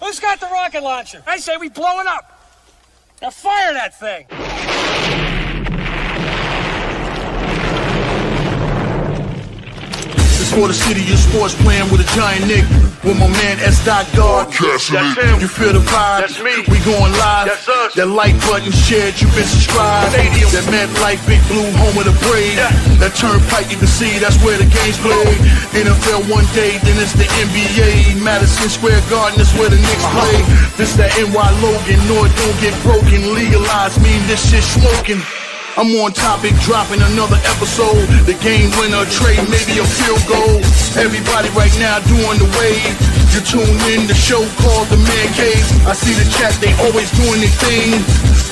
Who's got the rocket launcher? I say we blow it up. Now fire that thing. It's for the city of sports, playing with a giant Nick. With my man S. God. That's him. You feel the vibe? That's me. We going live. That's us. That like button shared, you been subscribed. Stadium. That Mad Life, Big Blue, home of the Braves. Yeah. That turnpike, you can see that's where the game's played. NFL one day, then it's the NBA. Madison Square Garden is where the Knicks play. This that NY Logan, no it don't get broken. Legalized mean this shit smoking. I'm on topic, dropping another episode. The game winner, trade, maybe a field goal. Everybody right now doing the wave. You tune in, the show called The Man Cave. I see the chat, they always doing their thing.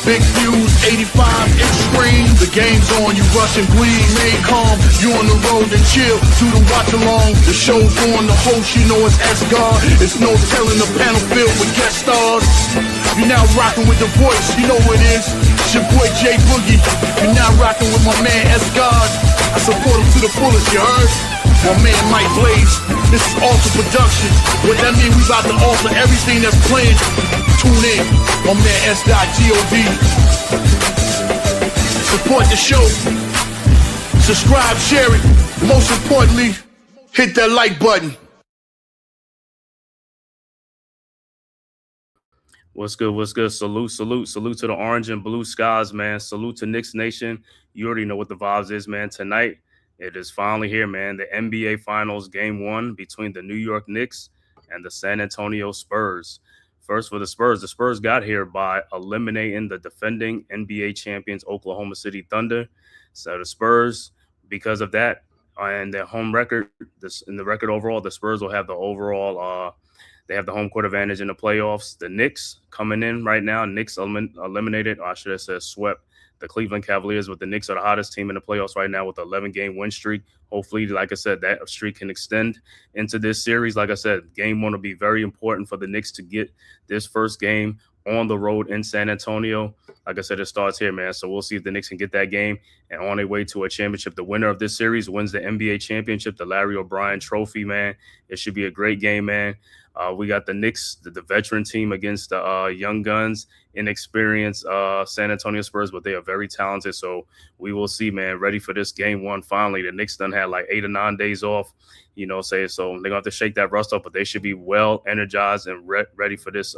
Big views, 85-inch screen. The game's on, you rush and bleed. Stay calm, you on the road and chill. Do the watch along, the show's on. The host, you know it's S-God. It's no telling, the panel filled with guest stars. You're now rocking with the voice, you know what it is. It's your boy Jay Boogie. You're now rocking with my man S-God. I support him to the fullest, you heard? My man Mike Blaze. This is Alter Production. What that mean, we about to alter everything that's playing. Tune in, my man S.God. Support the show. Subscribe, share it. Most importantly, hit that like button. What's good? What's good? Salute to the orange and blue skies, man. Salute to Knicks Nation. You already know what the vibes is, man. Tonight, it is finally here, man. The NBA Finals Game 1 between the New York Knicks and the San Antonio Spurs. First for the Spurs got here by eliminating the defending NBA champions Oklahoma City Thunder. So the Spurs, because of that, and their home record, in the record overall, the Spurs will have the overall they have the home court advantage in the playoffs. The Knicks coming in right now. Knicks eliminated, or I should have said swept, the Cleveland Cavaliers, with the Knicks are the hottest team in the playoffs right now with an 11-game win streak. Hopefully, like I said, that streak can extend into this series. Like I said, game 1 will be very important for the Knicks to get this first game on the road in San Antonio. Like I said, it starts here, man. So we'll see if the Knicks can get that game and on their way to a championship. The winner of this series wins the NBA championship, the Larry O'Brien Trophy, man. It should be a great game, man. We got the Knicks, the veteran team against the young guns, inexperienced San Antonio Spurs, but they are very talented. So we will see, man. Ready for this game 1 finally. The Knicks done had like 8 or 9 days off, so they're going to have to shake that rust up, but they should be well energized and ready for this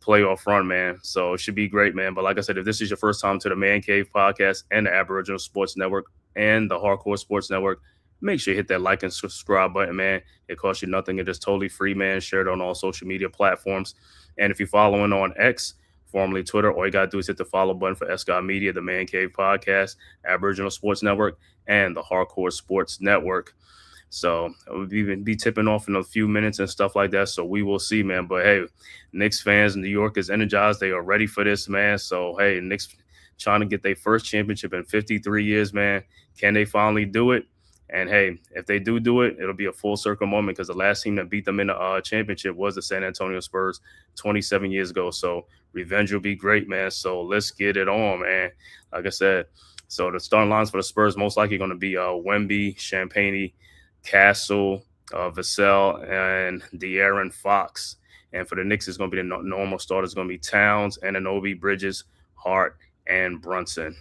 playoff run, man. So it should be great, man. But like I said, if this is your first time to the Man Cave podcast and the Aboriginal Sports Network and the Hardcore Sports Network, make sure you hit that like and subscribe button, man. It costs you nothing. It is totally free, man. Share it on all social media platforms. And if you're following on X, formerly Twitter, all you got to do is hit the follow button for S-God Media, the Man Cave Podcast, Aboriginal Sports Network, and the Hardcore Sports Network. So we'll be tipping off in a few minutes and stuff like that. So we will see, man. But, hey, Knicks fans, New York is energized. They are ready for this, man. So, hey, Knicks trying to get their first championship in 53 years, man. Can they finally do it? And, hey, if they do it, it'll be a full circle moment because the last team that beat them in the championship was the San Antonio Spurs 27 years ago. So revenge will be great, man. So let's get it on, man. Like I said, so the starting lines for the Spurs most likely going to be Wemby, Champagnie, Castle, Vassell, and De'Aaron Fox. And for the Knicks, it's going to be the normal starters. It's going to be Towns, Anunoby, Bridges, Hart, and Brunson.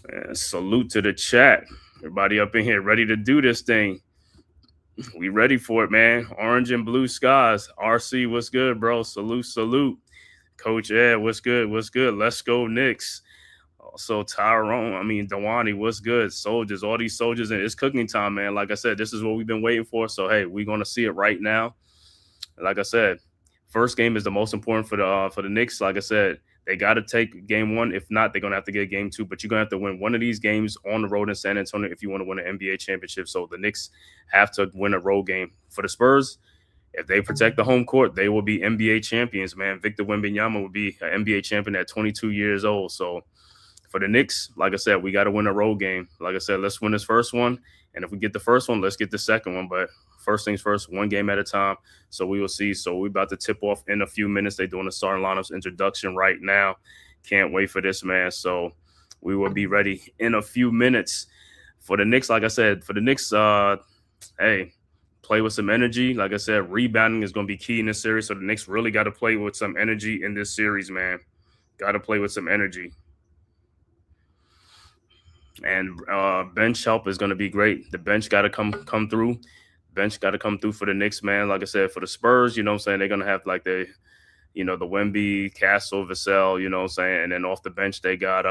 And salute to the chat. Everybody up in here ready to do this thing. We ready for it, man. Orange and blue skies. RC, what's good, bro? Salute. Coach Ed, what's good? Let's go, Knicks. Also, Dewani, what's good? Soldiers, all these soldiers. And it's cooking time, man. Like I said, this is what we've been waiting for. So, hey, we're going to see it right now. Like I said, first game is the most important for the Knicks. Like I said, they got to take game 1. If not, they're going to have to get game 2. But you're going to have to win one of these games on the road in San Antonio if you want to win an NBA championship. So the Knicks have to win a road game. For the Spurs, if they protect the home court, they will be NBA champions, man. Victor Wembanyama will be an NBA champion at 22 years old. So for the Knicks, like I said, we got to win a road game. Like I said, let's win this first one. And if we get the first one, let's get the second one. But first things first, one game at a time. So we will see. So we're about to tip off in a few minutes. They're doing the starting lineups introduction right now. Can't wait for this, man. So we will be ready in a few minutes. For the Knicks, like I said, hey, play with some energy. Like I said, rebounding is going to be key in this series. So the Knicks really got to play with some energy in this series, man. Got to play with some energy. And bench help is going to be great. The bench got to come through. Bench got to come through for the Knicks, man. Like I said, for the Spurs, you know what I'm saying, they're going to have like the Wemby, Castle, Vassell, you know what I'm saying? And then off the bench, they got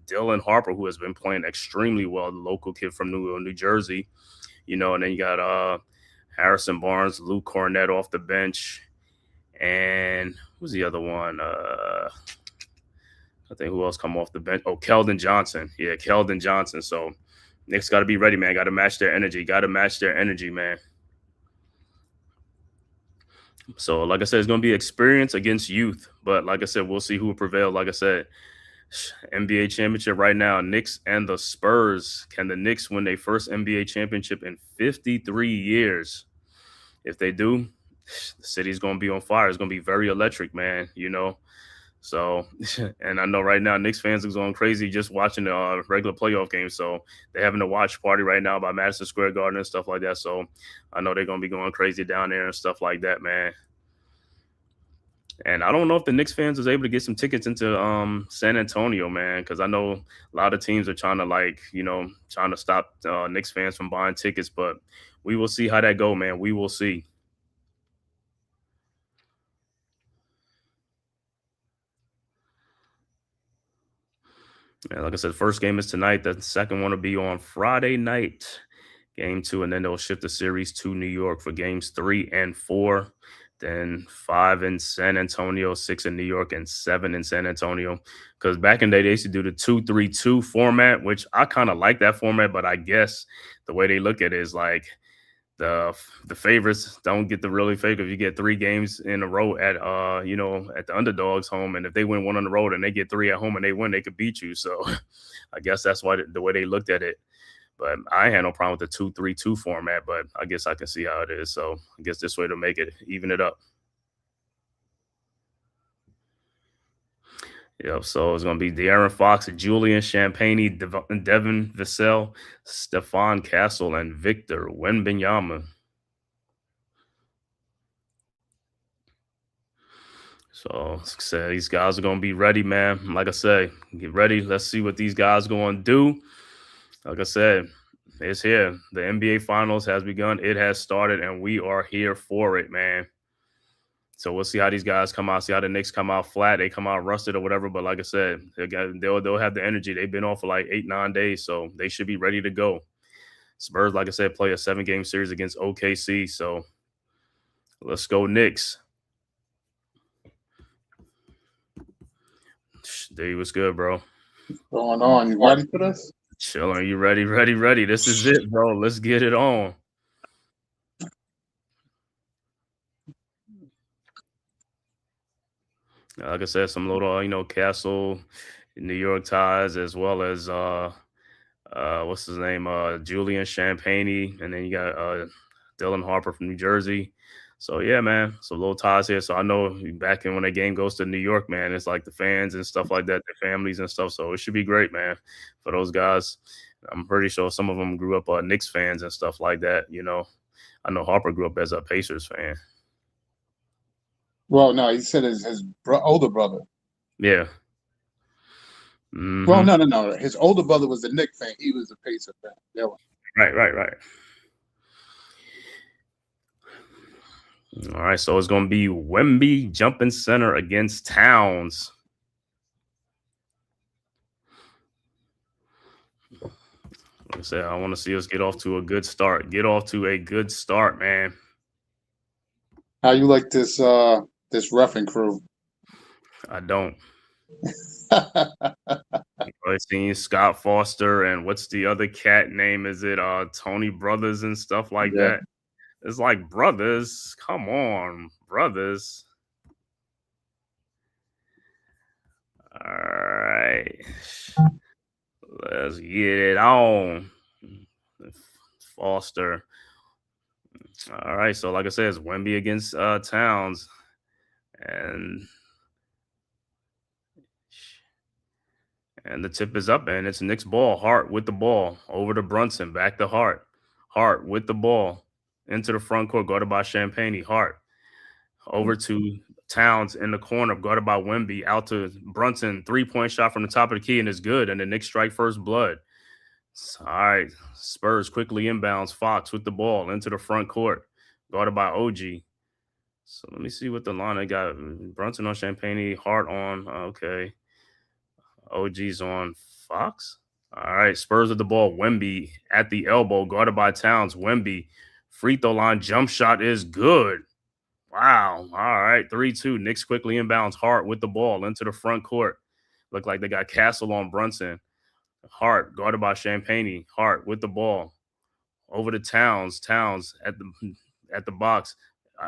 Dylan Harper, who has been playing extremely well, the local kid from New Jersey, and then you got Harrison Barnes, Luke Cornett off the bench. And who's the other one? I think who else come off the bench? Oh, Keldon Johnson. Yeah, Keldon Johnson. So Knicks got to be ready, man. Got to match their energy, man. So, like I said, it's going to be experience against youth. But like I said, we'll see who will prevail. Like I said, NBA championship right now, Knicks and the Spurs. Can the Knicks win their first NBA championship in 53 years? If they do, the city's going to be on fire. It's going to be very electric, man, So, and I know right now Knicks fans are going crazy just watching the regular playoff games. So they're having a watch party right now by Madison Square Garden and stuff like that. So I know they're going to be going crazy down there and stuff like that, man. And I don't know if the Knicks fans was able to get some tickets into San Antonio, man, because I know a lot of teams are trying to trying to stop Knicks fans from buying tickets. But we will see how that go, man. We will see. Yeah, like I said, the first game is tonight. The second one will be on Friday night, game 2, and then they'll shift the series to New York for games 3 and 4. Then 5 in San Antonio, 6 in New York, and 7 in San Antonio. Because back in the day, they used to do the 2-3-2 format, which I kind of like that format, but I guess the way they look at it is like the favorites don't get the really favor. If you get 3 games in a row at at the underdog's home, and if they win 1 on the road and they get 3 at home and they win, they could beat you. So I guess that's why the way they looked at it. But I had no problem with the 2-3-2 format, but I guess I can see how it is. So I guess this way to make it even it up. Yep. So it's going to be De'Aaron Fox, Julian Champagnie, Devin Vassell, Stephon Castle, and Victor Wembanyama. So these guys are going to be ready, man. Like I said, get ready. Let's see what these guys are going to do. Like I said, it's here. The NBA Finals has begun. It has started, and we are here for it, man. So we'll see how these guys come out. See how the Knicks come out flat. They come out rusted or whatever. But like I said, they'll have the energy. They've been off for like 8-9 days, so they should be ready to go. Spurs, like I said, play a 7-game series against OKC. So let's go Knicks. Dude, what's good, bro? What's going on? You ready for this? Chilling. You ready? Ready. This is it, bro. Let's get it on. Like I said, some little, Castle, New York ties, as well as what's his name? Julian Champagnie, and then you got Dylan Harper from New Jersey. So yeah, man, some little ties here. So I know back in when that game goes to New York, man, it's like the fans and stuff like that, their families and stuff. So it should be great, man, for those guys. I'm pretty sure some of them grew up Knicks fans and stuff like that. I know Harper grew up as a Pacers fan. Well, no, he said his older brother. Yeah. Mm-hmm. Well, no. His older brother was a Knicks fan. He was a Pacers fan. Yeah. Right. All right, so it's going to be Wemby jumping center against Towns. Like I said, I want to see us get off to a good start. Man. How you like this reffing crew? I don't. I've seen Scott Foster and what's the other cat name? Is it Tony Brothers and stuff like that? It's like, brothers, come on, brothers. All right. Let's get it on. Foster. All right. So, like I said, it's Wemby against Towns. And the tip is up, and it's Knicks ball. Hart with the ball. Over to Brunson. Back to Hart. Hart with the ball. into the front court, guarded by Champagne. Hart over to Towns in the corner, guarded by Wemby. Out to Brunson, 3-point shot from the top of the key, and it's good. And the Knicks strike first blood. All right, Spurs quickly inbounds. Fox with the ball into the front court, guarded by OG. So let me see what the line I got. Brunson on Champagne, Hart on. Okay. OG's on Fox. All right, Spurs with the ball. Wemby at the elbow, guarded by Towns. Wemby, free throw line, jump shot is good. Wow. All right, 3-2. Knicks quickly inbounds. Hart with the ball into the front court. Look like they got Castle on Brunson. Hart, guarded by Champagne. Hart with the ball. Over to Towns. Towns at the box.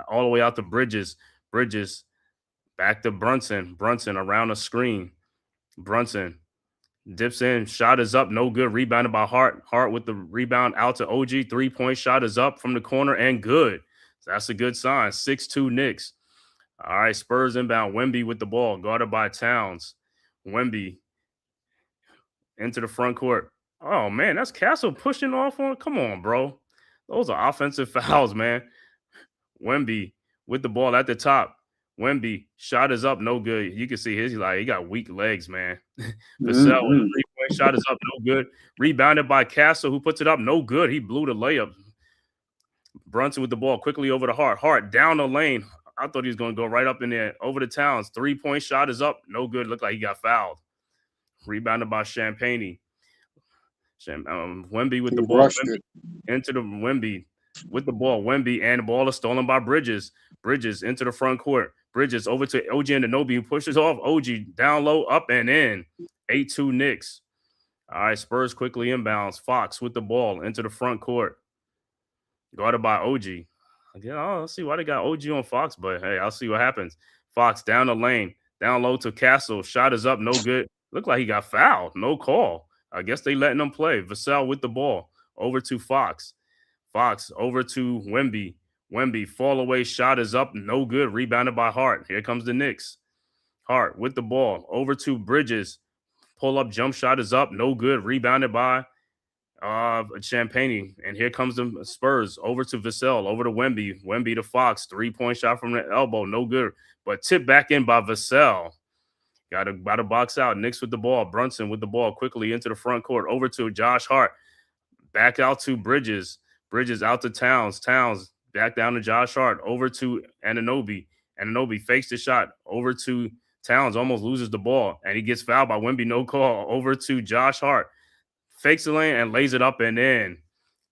All the way out to Bridges. Bridges back to Brunson. Brunson around the screen. Brunson dips in. Shot is up. No good. Rebounded by Hart. Hart with the rebound out to OG. 3-point shot is up from the corner and good. So that's a good sign. 6-2 Knicks. All right, Spurs inbound. Wemby with the ball. Guarded by Towns. Wemby into the front court. Oh, man, that's Castle pushing off on. Come on, bro. Those are offensive fouls, man. Wemby with the ball at the top. Wemby, shot is up, no good. You can see he got weak legs, man. Vassell with a 3-point shot is up, no good. Rebounded by Castle, who puts it up, no good. He blew the layup. Brunson with the ball quickly over to Hart. Hart down the lane. I thought he was going to go right up in there. Over to Towns. 3-point shot is up, no good. Looked like he got fouled. Rebounded by Champagne. Wemby with the ball. Into the Wemby with the ball. Wemby, and the ball is stolen by Bridges. Bridges into the front court. Bridges over to OG Anunoby, who pushes off. OG down low, up and in. 8-2 Knicks. All right, Spurs quickly inbounds. Fox with the ball into the front court. Guarded by OG. Again, I'll see why they got OG on Fox, but hey, I'll see what happens. Fox down the lane. Down low to Castle. Shot is up, no good. Looked like he got fouled. No call. I guess they letting him play. Vassell with the ball. Over to Fox. Fox over to Wemby. Wemby, fall away, shot is up, no good. Rebounded by Hart. Here comes the Knicks. Hart with the ball. Over to Bridges. Pull up, jump shot is up, no good. Rebounded by Champagne. And here comes the Spurs. Over to Vassell. Over to Wemby. Wemby to Fox. 3-point shot from the elbow, no good. But tipped back in by Vassell. Got to box out. Knicks with the ball. Brunson with the ball quickly into the front court. Over to Josh Hart. Back out to Bridges. Bridges out to Towns. Towns back down to Josh Hart. Over to Anunoby. Anunoby fakes the shot. Over to Towns. Almost loses the ball. And he gets fouled by Wemby. No call. Over to Josh Hart. Fakes the lane and lays it up and in.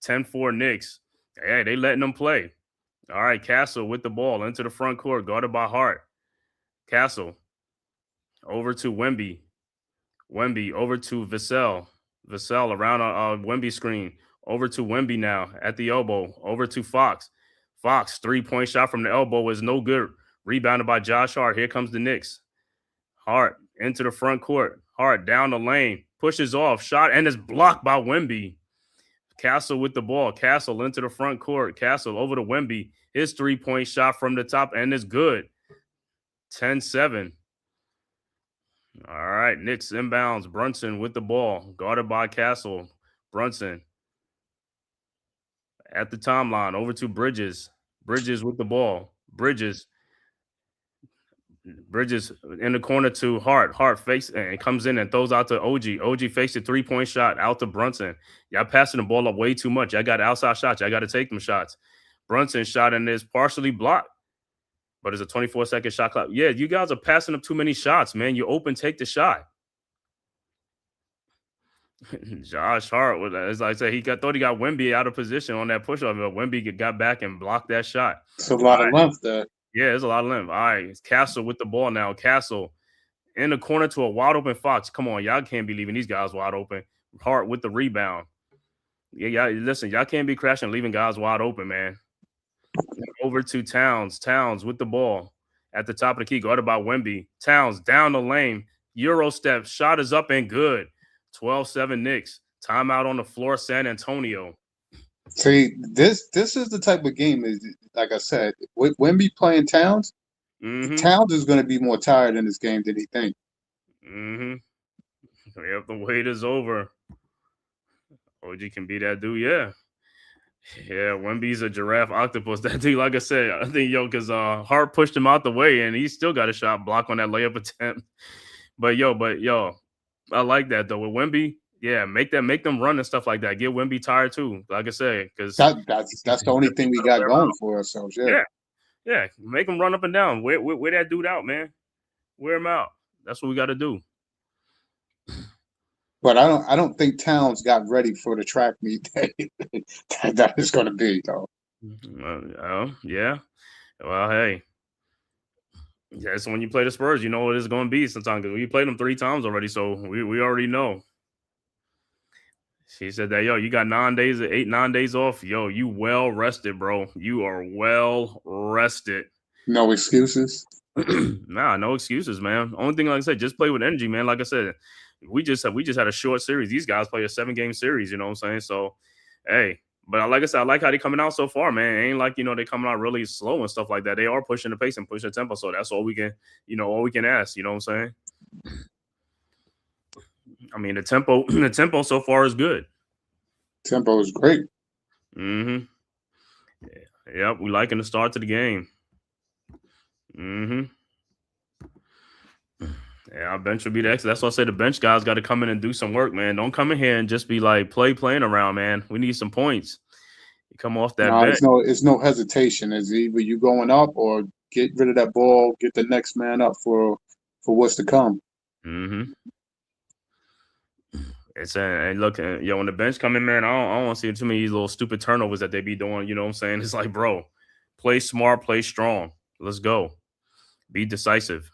10-4 Knicks. Hey, they letting them play. All right, Castle with the ball into the front court. Guarded by Hart. Castle. Over to Wemby. Wemby over to Vassell. Vassell around a Wemby screen. Over to Wemby now at the elbow. Over to Fox. Fox, 3-point shot from the elbow is no good. Rebounded by Josh Hart. Here comes the Knicks. Hart into the front court. Hart down the lane. Pushes off. Shot and is blocked by Wemby. Castle with the ball. Castle into the front court. Castle over to Wemby. His 3-point shot from the top and is good. 10-7. All right, Knicks inbounds. Brunson with the ball. Guarded by Castle. Brunson at the timeline. Over to Bridges. Bridges with the ball. Bridges in the corner to Hart. Hart fakes and comes in and throws out to OG. OG fakes a 3-point shot out to Brunson. Y'all passing the ball up way too much. Y'all got outside shots. Y'all got to take them shots. Brunson shot and is partially blocked. But it's a 24-second shot clock. Yeah, you guys are passing up too many shots, man. You're open, take the shot. Josh Hart, as I said, thought he got Wemby out of position on that push-off. But Wemby got back and blocked that shot. It's a lot of length there. Yeah, there's a lot of length. All right, it's Castle with the ball now. Castle in the corner to a wide-open Fox. Come on, y'all can't be leaving these guys wide open. Hart with the rebound. Yeah, y'all, listen, y'all can't be crashing leaving guys wide open, man. Over to Towns. Towns with the ball at the top of the key, guarded by Wemby. Towns down the lane. Euro step. Shot is up and good. 12-7 Knicks. Timeout on the floor, San Antonio. See, this is the type of game, is like I said, with Wemby playing Towns, Towns is going to be more tired in this game than he thinks. Yep, the wait is over. OG can be that dude, yeah. Yeah, Wemby's a giraffe octopus. That dude, like I said, I think because Hart pushed him out the way, and he still got a shot block on that layup attempt. But I like that though with Wemby. Yeah, make them run and stuff like that. Get Wemby tired too. Like I said, because That's the only thing we got going for ourselves. Yeah. yeah, make them run up and down. Wear that dude out, man. Wear him out. That's what we got to do. But I don't think Towns got ready for the track meet that is going to be though. Yeah. Well, hey. Yeah, so when you play the Spurs, you know what it's going to be sometimes. Because we played them 3 times already, so we already know. She said that, you got 9 days off. Yo, you well rested, bro. You are well rested. No excuses. Nah, no excuses, man. Only thing, like I said, just play with energy, man. Like I said, we just had a short series. These guys play a 7-game series. You know what I'm saying? So, hey. But like I said, I like how they coming out so far, man. It ain't like, they coming out really slow and stuff like that. They are pushing the pace and pushing the tempo. So that's all we can, all we can ask. You know what I'm saying? I mean, the tempo so far is good. Tempo is great. Mm-hmm. Yep, we liking the start to the game. Mm-hmm. Yeah, our bench will be the X. That's why I say the bench guys got to come in and do some work, man. Don't come in here and just be like playing around, man. We need some points. You come off that bench. It's no hesitation. It's either you going up or get rid of that ball, get the next man up for what's to come. Mm-hmm. It's and look, when the bench come in, man, I don't want to see too many little stupid turnovers that they be doing. You know what I'm saying? It's like, bro, play smart, play strong. Let's go. Be decisive.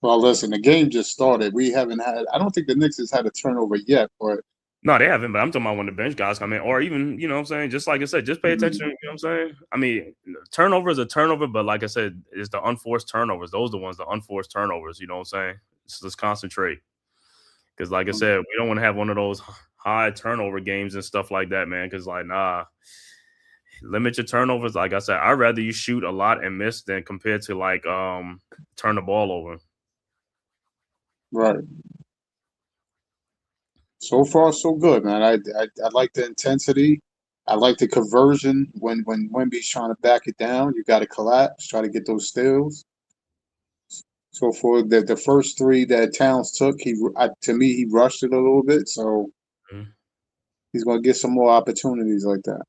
Well, listen, the game just started. We haven't had. I don't think the Knicks has had a turnover yet, but no, they haven't. But I'm talking about when the bench guys come in, or even, you know what I'm saying? Just like I said, just pay attention. You know what I'm saying? I mean, turnover is a turnover, but like I said, it's the unforced turnovers. Those are the ones, the unforced turnovers. You know what I'm saying? So let's concentrate. Because like I said, we don't want to have one of those high turnover games and stuff like that, man. Because limit your turnovers. Like I said, I'd rather you shoot a lot and miss than compared to turn the ball over. right. So far, so good, man. I like the intensity. I like the conversion when Wemby's trying to back it down. You got to collapse, try to get those steals. So for the first 3 that Towns took, to me he rushed it a little bit. So he's going to get some more opportunities like that.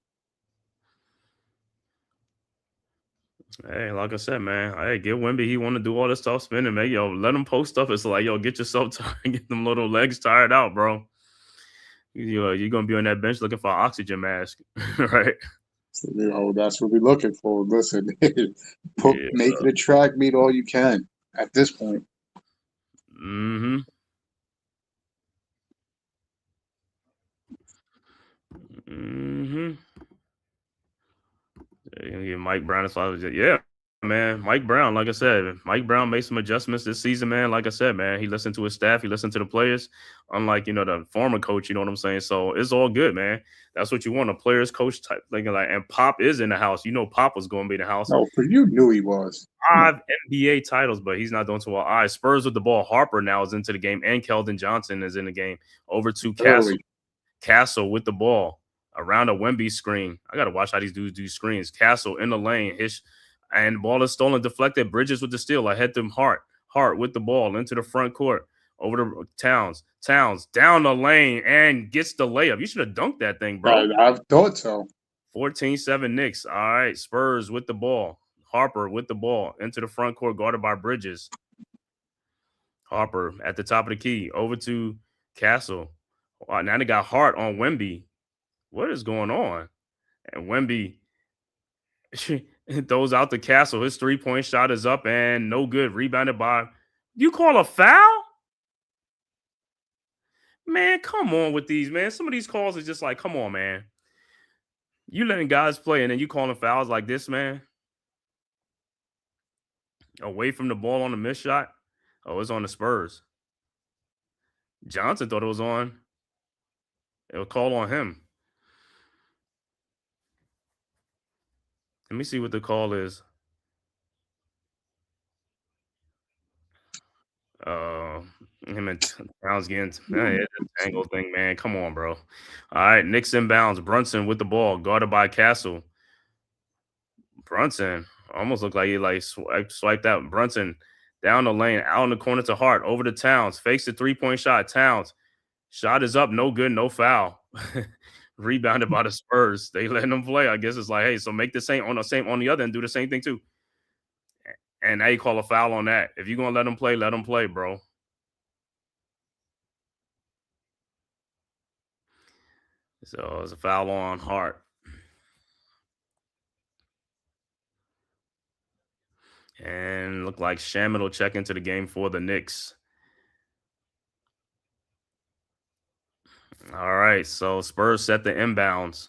Hey, like I said, man, hey, get Wemby. He want to do all this stuff spinning, man. Let him post stuff. It's like, get yourself tired, get them little legs tired out, bro. You're gonna be on that bench looking for an oxygen mask, right? So, that's what we're looking for. Listen, make it a track meet all you can at this point. Mm-hmm. Mm-hmm. Yeah, Mike Brown is man. Mike Brown, like I said, Mike Brown made some adjustments this season, man. Like I said, man, he listened to his staff, he listened to the players, unlike the former coach. You know what I'm saying? So it's all good, man. That's what you want, a players coach type thing. And Pop is in the house. Pop was going to be in the house. No, for you knew he was 5 NBA titles, but he's not doing too well. All right, Spurs with the ball. Harper now is into the game, and Keldon Johnson is in the game. Over to Castle. Castle with the ball around a Wemby screen. I got to watch how these dudes do screens. Castle in the lane. And the ball is stolen, deflected. Bridges with the steal. Ahead to Hart. Hart with the ball into the front court. Over to Towns. Towns down the lane and gets the layup. You should have dunked that thing, bro. I thought so. 14-7 Knicks. All right, Spurs with the ball. Harper with the ball into the front court, guarded by Bridges. Harper at the top of the key. Over to Castle. Wow, now they got Hart on Wemby. What is going on? And Wemby throws out the Castle. His 3-point shot is up and no good. Rebounded by. You call a foul? Man, come on with these, man. Some of these calls are just like, come on, man. You letting guys play and then you calling fouls like this, man. Away from the ball on the missed shot. Oh, it's on the Spurs. Johnson thought it was on. It was called on him. Let me see what the call is. Him and Browns getting it's a tangle thing, man. Come on, bro. All right, Knicks inbounds. Brunson with the ball, guarded by Castle. Brunson almost looked like he swiped out. Brunson down the lane, out in the corner to Hart, over to Towns, fakes the 3-point shot. Towns shot is up, no good, no foul. Rebounded by the Spurs. They letting them play. I guess it's like, hey, so make the same on the other and do the same thing too. And now you call a foul on that. If you're gonna let them play, bro. So it's a foul on Hart. And look like Shaman will check into the game for the Knicks. All right, so Spurs set the inbounds.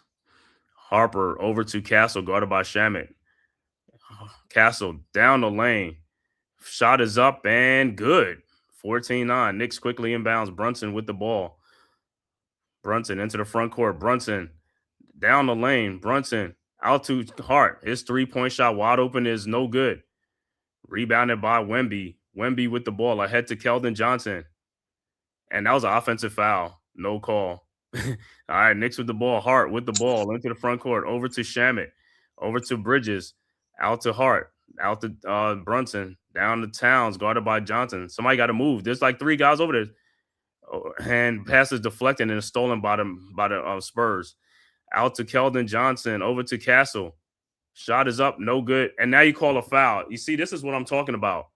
Harper over to Castle, guarded by Shaman. Castle down the lane. Shot is up and good. 14-9. Knicks quickly inbounds. Brunson with the ball. Brunson into the front court. Brunson down the lane. Brunson out to Hart. His 3-point shot wide open is no good. Rebounded by Wemby. Wemby with the ball ahead to Keldon Johnson. And that was an offensive foul. No call. All right, Knicks with the ball. Hart with the ball into the front court. Over to Shamet. Over to Bridges. Out to Hart. Out to Brunson. Down to Towns. Guarded by Johnson. Somebody got to move. There's like 3 guys over there. And pass is deflected and is stolen by the Spurs. Out to Keldon Johnson. Over to Castle. Shot is up. No good. And now you call a foul. You see, this is what I'm talking about.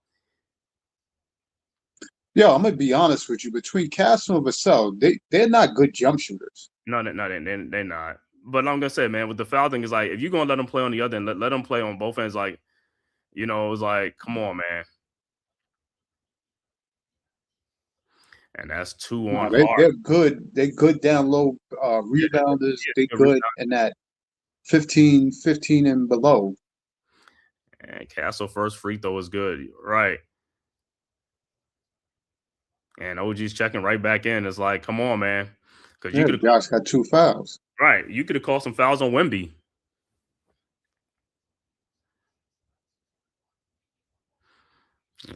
Yeah, I'm gonna be honest with you. Between Castle and Vassell, they're not good jump shooters. No, they're not. But I'm gonna say, man, with the foul thing is like, if you're gonna let them play on the other end, let them play on both ends. Like, it was like, come on, man. And that's 2 on Hart. They're good. They're good down low rebounders. They're good in that 15 and below. And Castle first free throw is good, right? And OG's checking right back in. It's like, come on, man. Because Josh got 2 fouls. Right. You could have called some fouls on Wemby.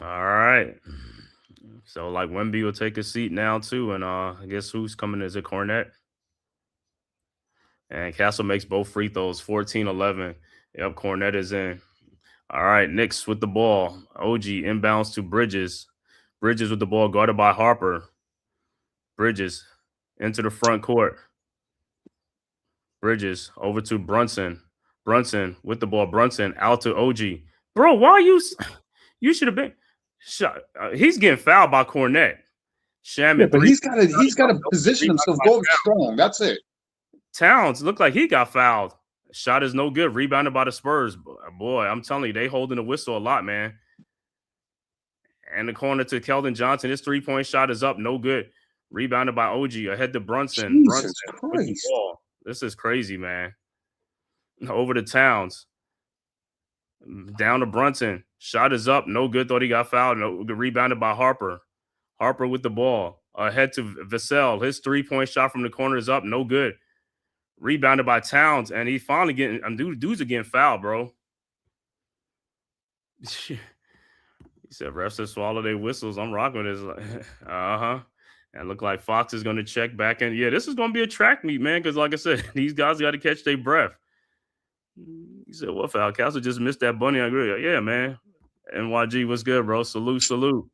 All right. So, like, Wemby will take a seat now, too. And I guess who's coming? Is it Cornette? And Castle makes both free throws, 14-11. Yep, Cornette is in. All right, Knicks with the ball. OG inbounds to Bridges. Bridges with the ball, guarded by Harper. Bridges into the front court. Bridges over to Brunson. Brunson with the ball. Brunson out to OG. Bro, why you should have been shot. He's getting fouled by Cornette. Shaman, yeah, but he's got to position himself, go strong. That's it. Towns looked like he got fouled. Shot is no good. Rebounded by the Spurs. Boy, I'm telling you, they holding the whistle a lot, man. And the corner to Keldon Johnson. His 3-point shot is up. No good. Rebounded by OG. Ahead to Brunson. Jesus Brunson with the ball. This is crazy, man. Over to Towns. Down to Brunson. Shot is up. No good. Thought he got fouled. No, rebounded by Harper. Harper with the ball. Ahead to Vassell. His 3-point shot from the corner is up. No good. Rebounded by Towns. And he finally getting dudes are getting fouled, bro. He said refs have swallowed their whistles. I'm rocking with this. And look like Fox is going to check back in. Yeah, this is going to be a track meet, man, because like I said, these guys got to catch their breath. He said, what foul? Castle just missed that bunny. I agree. Yeah, man. NYG, what's good, bro? Salute. All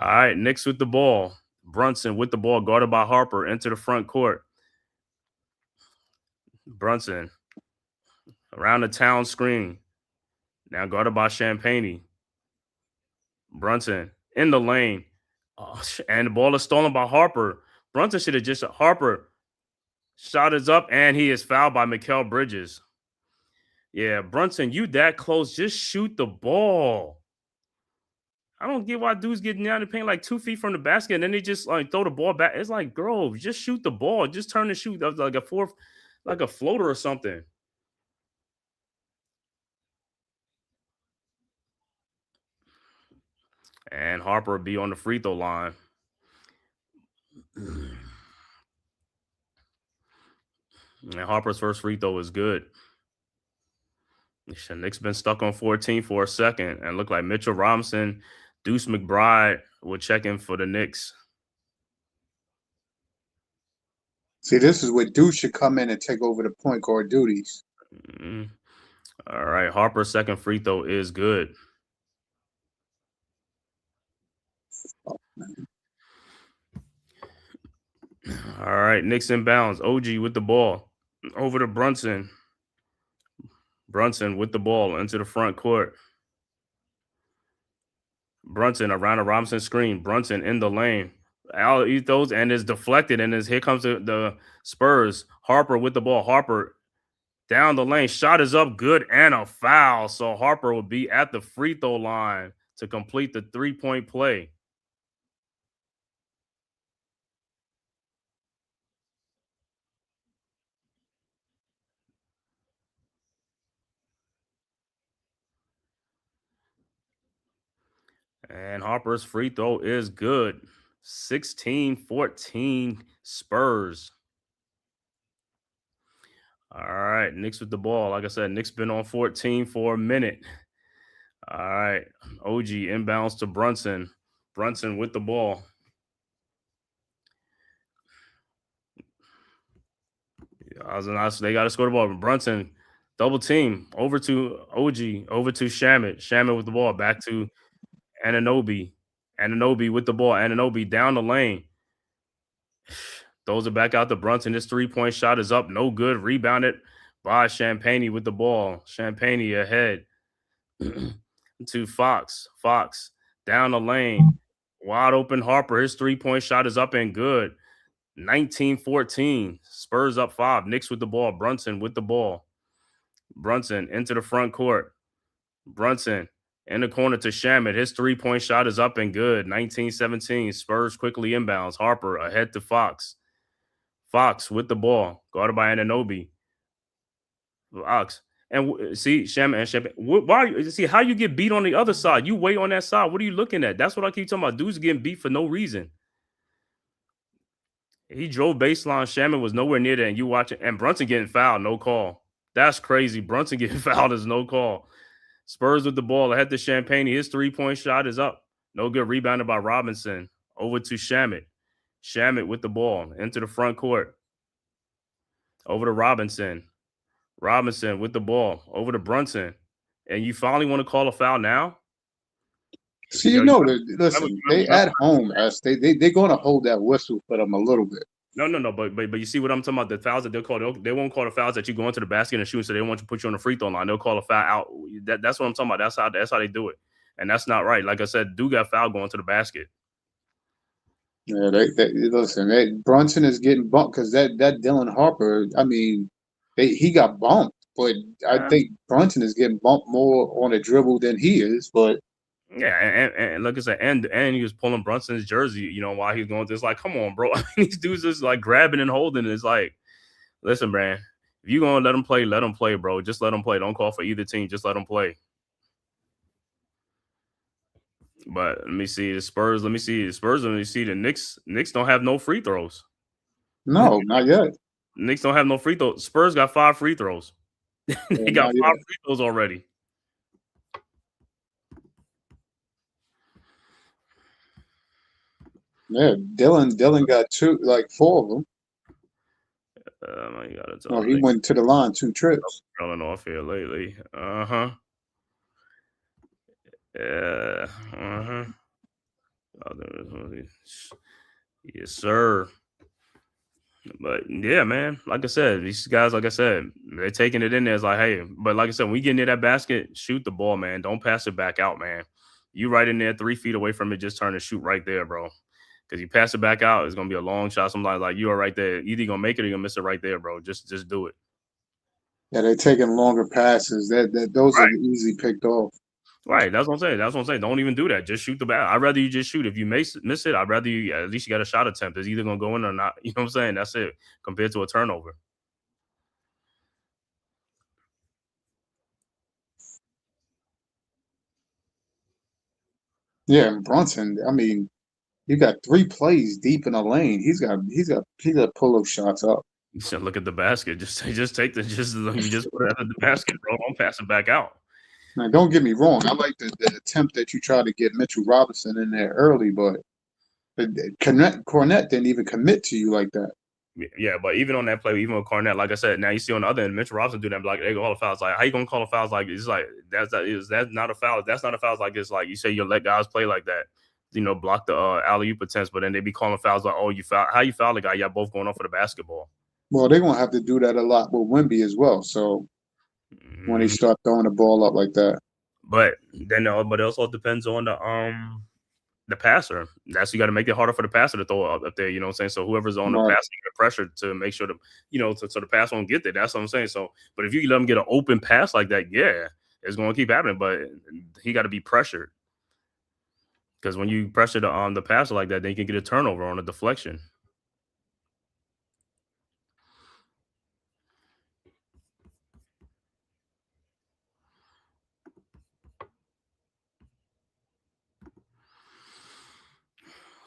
right, Knicks with the ball. Brunson with the ball, guarded by Harper, into the front court. Brunson around the town screen. Now guarded by Champagne. Brunson in the lane. And the ball is stolen by Harper. Brunson should have just Harper. Shot is up, and he is fouled by Mikal Bridges. Yeah, Brunson, you that close. Just shoot the ball. I don't get why dudes getting down the paint like 2 feet from the basket, and then they just like throw the ball back. It's like, Grove, just shoot the ball. Just turn and shoot. That was like a floater or something. And Harper will be on the free throw line. And Harper's first free throw is good. Knicks been stuck on 14 for a second and looked like Mitchell Robinson Deuce McBride will check in for the Knicks. See, this is where Deuce should come in and take over the point guard duties. Mm-hmm. All right, Harper's second free throw is good. Oh, man. All right, Knicks inbounds. OG with the ball. Over to Brunson. Brunson with the ball into the front court. Brunson around a Robinson screen. Brunson in the lane. Al eat those and is deflected. And here comes the Spurs. Harper with the ball. Harper down the lane. Shot is up. Good and a foul. So Harper will be at the free throw line to complete the 3-point play. And Harper's free throw is good. 16-14 Spurs. All right, Knicks with the ball. Like I said, Knicks been on 14 for a minute. All right, OG inbounds to Brunson. Brunson with the ball. They got to score the ball. Brunson, double team, over to OG, over to Shamet. Shamet with the ball, back to Anunoby. Anunoby with the ball. Anunoby down the lane. Throws it back out to Brunson. This 3-point shot is up. No good. Rebounded by Champagne with the ball. Champagne ahead to Fox. Fox down the lane. Wide open Harper. His 3-point shot is up and good. 19-14. Spurs up 5. Knicks with the ball. Brunson with the ball. Brunson into the front court. Brunson in the corner to Shamet. His 3-point shot is up and good. 19-17. Spurs quickly inbounds. Harper ahead to Fox. Fox with the ball. Guarded by Anunoby. Fox. And see, Shamet and Shamet. Why? See how you get beat on the other side. You wait on that side. What are you looking at? That's what I keep talking about. Dudes getting beat for no reason. He drove baseline. Shaman was nowhere near that. And you watching, and Brunson getting fouled, no call. That's crazy. Brunson getting fouled is no call. Spurs with the ball ahead to Champagne. His 3-point shot is up. No good. Rebounded by Robinson. Over to Shamet. Shamet with the ball into the front court. Over to Robinson. Robinson with the ball. Over to Brunson. And you finally want to call a foul now? See, listen, they at home, they're going to hold that whistle for them a little bit. No. But you see what I'm talking about? The fouls that they'll call, they won't call the fouls that you go into the basket and shoot, so they want to put you on the free throw line. They'll call a foul out. That's what I'm talking about. That's how they do it, and that's not right. Like I said, Duke got fouled going to the basket. Yeah, listen. Brunson is getting bumped because that Dylan Harper. I mean, he got bumped, but I think Brunson is getting bumped more on a dribble than he is, but. Yeah, and like I said, and he was pulling Brunson's jersey, while he's going through. It's like, come on, bro. I mean, these dudes just like grabbing and holding. It's like, listen, man, if you're going to let them play, bro. Just let them play. Don't call for either team. Just let them play. But let me see the Spurs. Let me see the Knicks. Knicks don't have no free throws. No, not yet. Knicks don't have no free throws. Spurs got 5 free throws. They got 5 free throws already. Yeah, Dylan got 4 of them. He went to the line 2 trips. Running off here lately. Yes, sir. But yeah, man. Like I said, these guys, they're taking it in there. It's like, hey, but like I said, when we get near that basket, shoot the ball, man. Don't pass it back out, man. You right in there, 3 feet away from it, just turn and shoot right there, bro. Because you pass it back out, it's gonna be a long shot. Somebody like you are right there. Either you're gonna make it or you're gonna miss it right there, bro. Just do it. Yeah, they're taking longer passes. Those are easily picked off. Right, that's what I'm saying. Don't even do that. Just shoot the ball. I'd rather you just shoot. If you miss it, I'd rather you at least you got a shot attempt. It's either gonna go in or not. You know what I'm saying? That's it. Compared to a turnover. Yeah, and Brunson. I mean, you got 3 plays deep in the lane. He's got pull up shots up. You should look at the basket. Just take you just put it at the basket, bro. Don't pass it back out. Now, don't get me wrong. I like the attempt that you tried to get Mitchell Robinson in there early, but Cornette didn't even commit to you like that. Yeah, but even on that play, even with Cornette, like I said, now you see on the other end, Mitchell Robinson do that, like they call a fouls. Like, how you gonna call a fouls like it's like that's not a foul. That's not a foul like it's like you say you let guys play like that, block the alley-oop attempts, but then they be calling fouls like, oh, you foul, how you foul the guy? Y'all both going off for the basketball. Well, they're gonna have to do that a lot with Wemby as well. So when they start throwing the ball up like that, but then but it also depends on the passer. That's you got to make it harder for the passer to throw up there. You know what I'm saying? So whoever's on the pass, you got pressure to make sure so the pass won't get there. That's what I'm saying. So, but if you let him get an open pass like that, yeah, it's going to keep happening. But he got to be pressured because when you pressure the passer like that, then you can get a turnover on a deflection.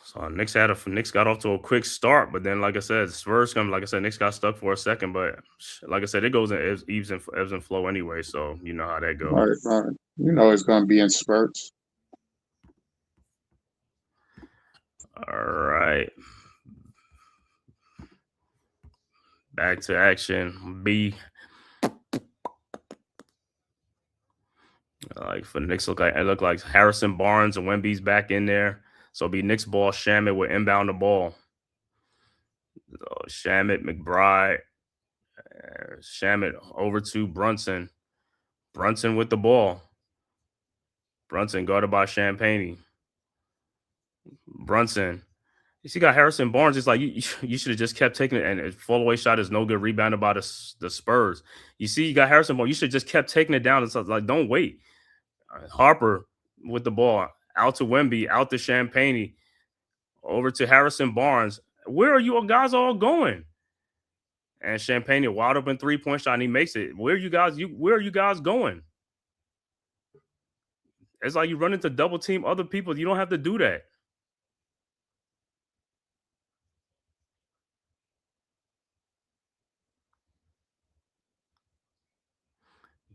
So Knicks got off to a quick start, but then like I said, Spurs come. Like I said, Knicks got stuck for a second, but like I said, it goes in ebbs and flow anyway. So you know how that goes. Right. You know it's going to be in spurts. All right, back to action. B. Like for the Knicks, it looked like Harrison Barnes and Wemby's back in there. So it'll be Knicks ball. Shamet will inbound the ball. Shamet, McBride. Shamet over to Brunson. Brunson with the ball. Brunson guarded by Champagne. Brunson. You see, got Harrison Barnes. It's like you should have just kept taking it, and a fall away shot is no good. Rebounded by the Spurs. You see, you got Harrison Barnes. You should have just kept taking it down. It's like don't wait. Harper with the ball out to Wemby, out to Champagne, over to Harrison Barnes. Where are you guys all going? And Champagne wide open 3-point shot, and he makes it. Where are you guys going? It's like you run into double team other people. You don't have to do that.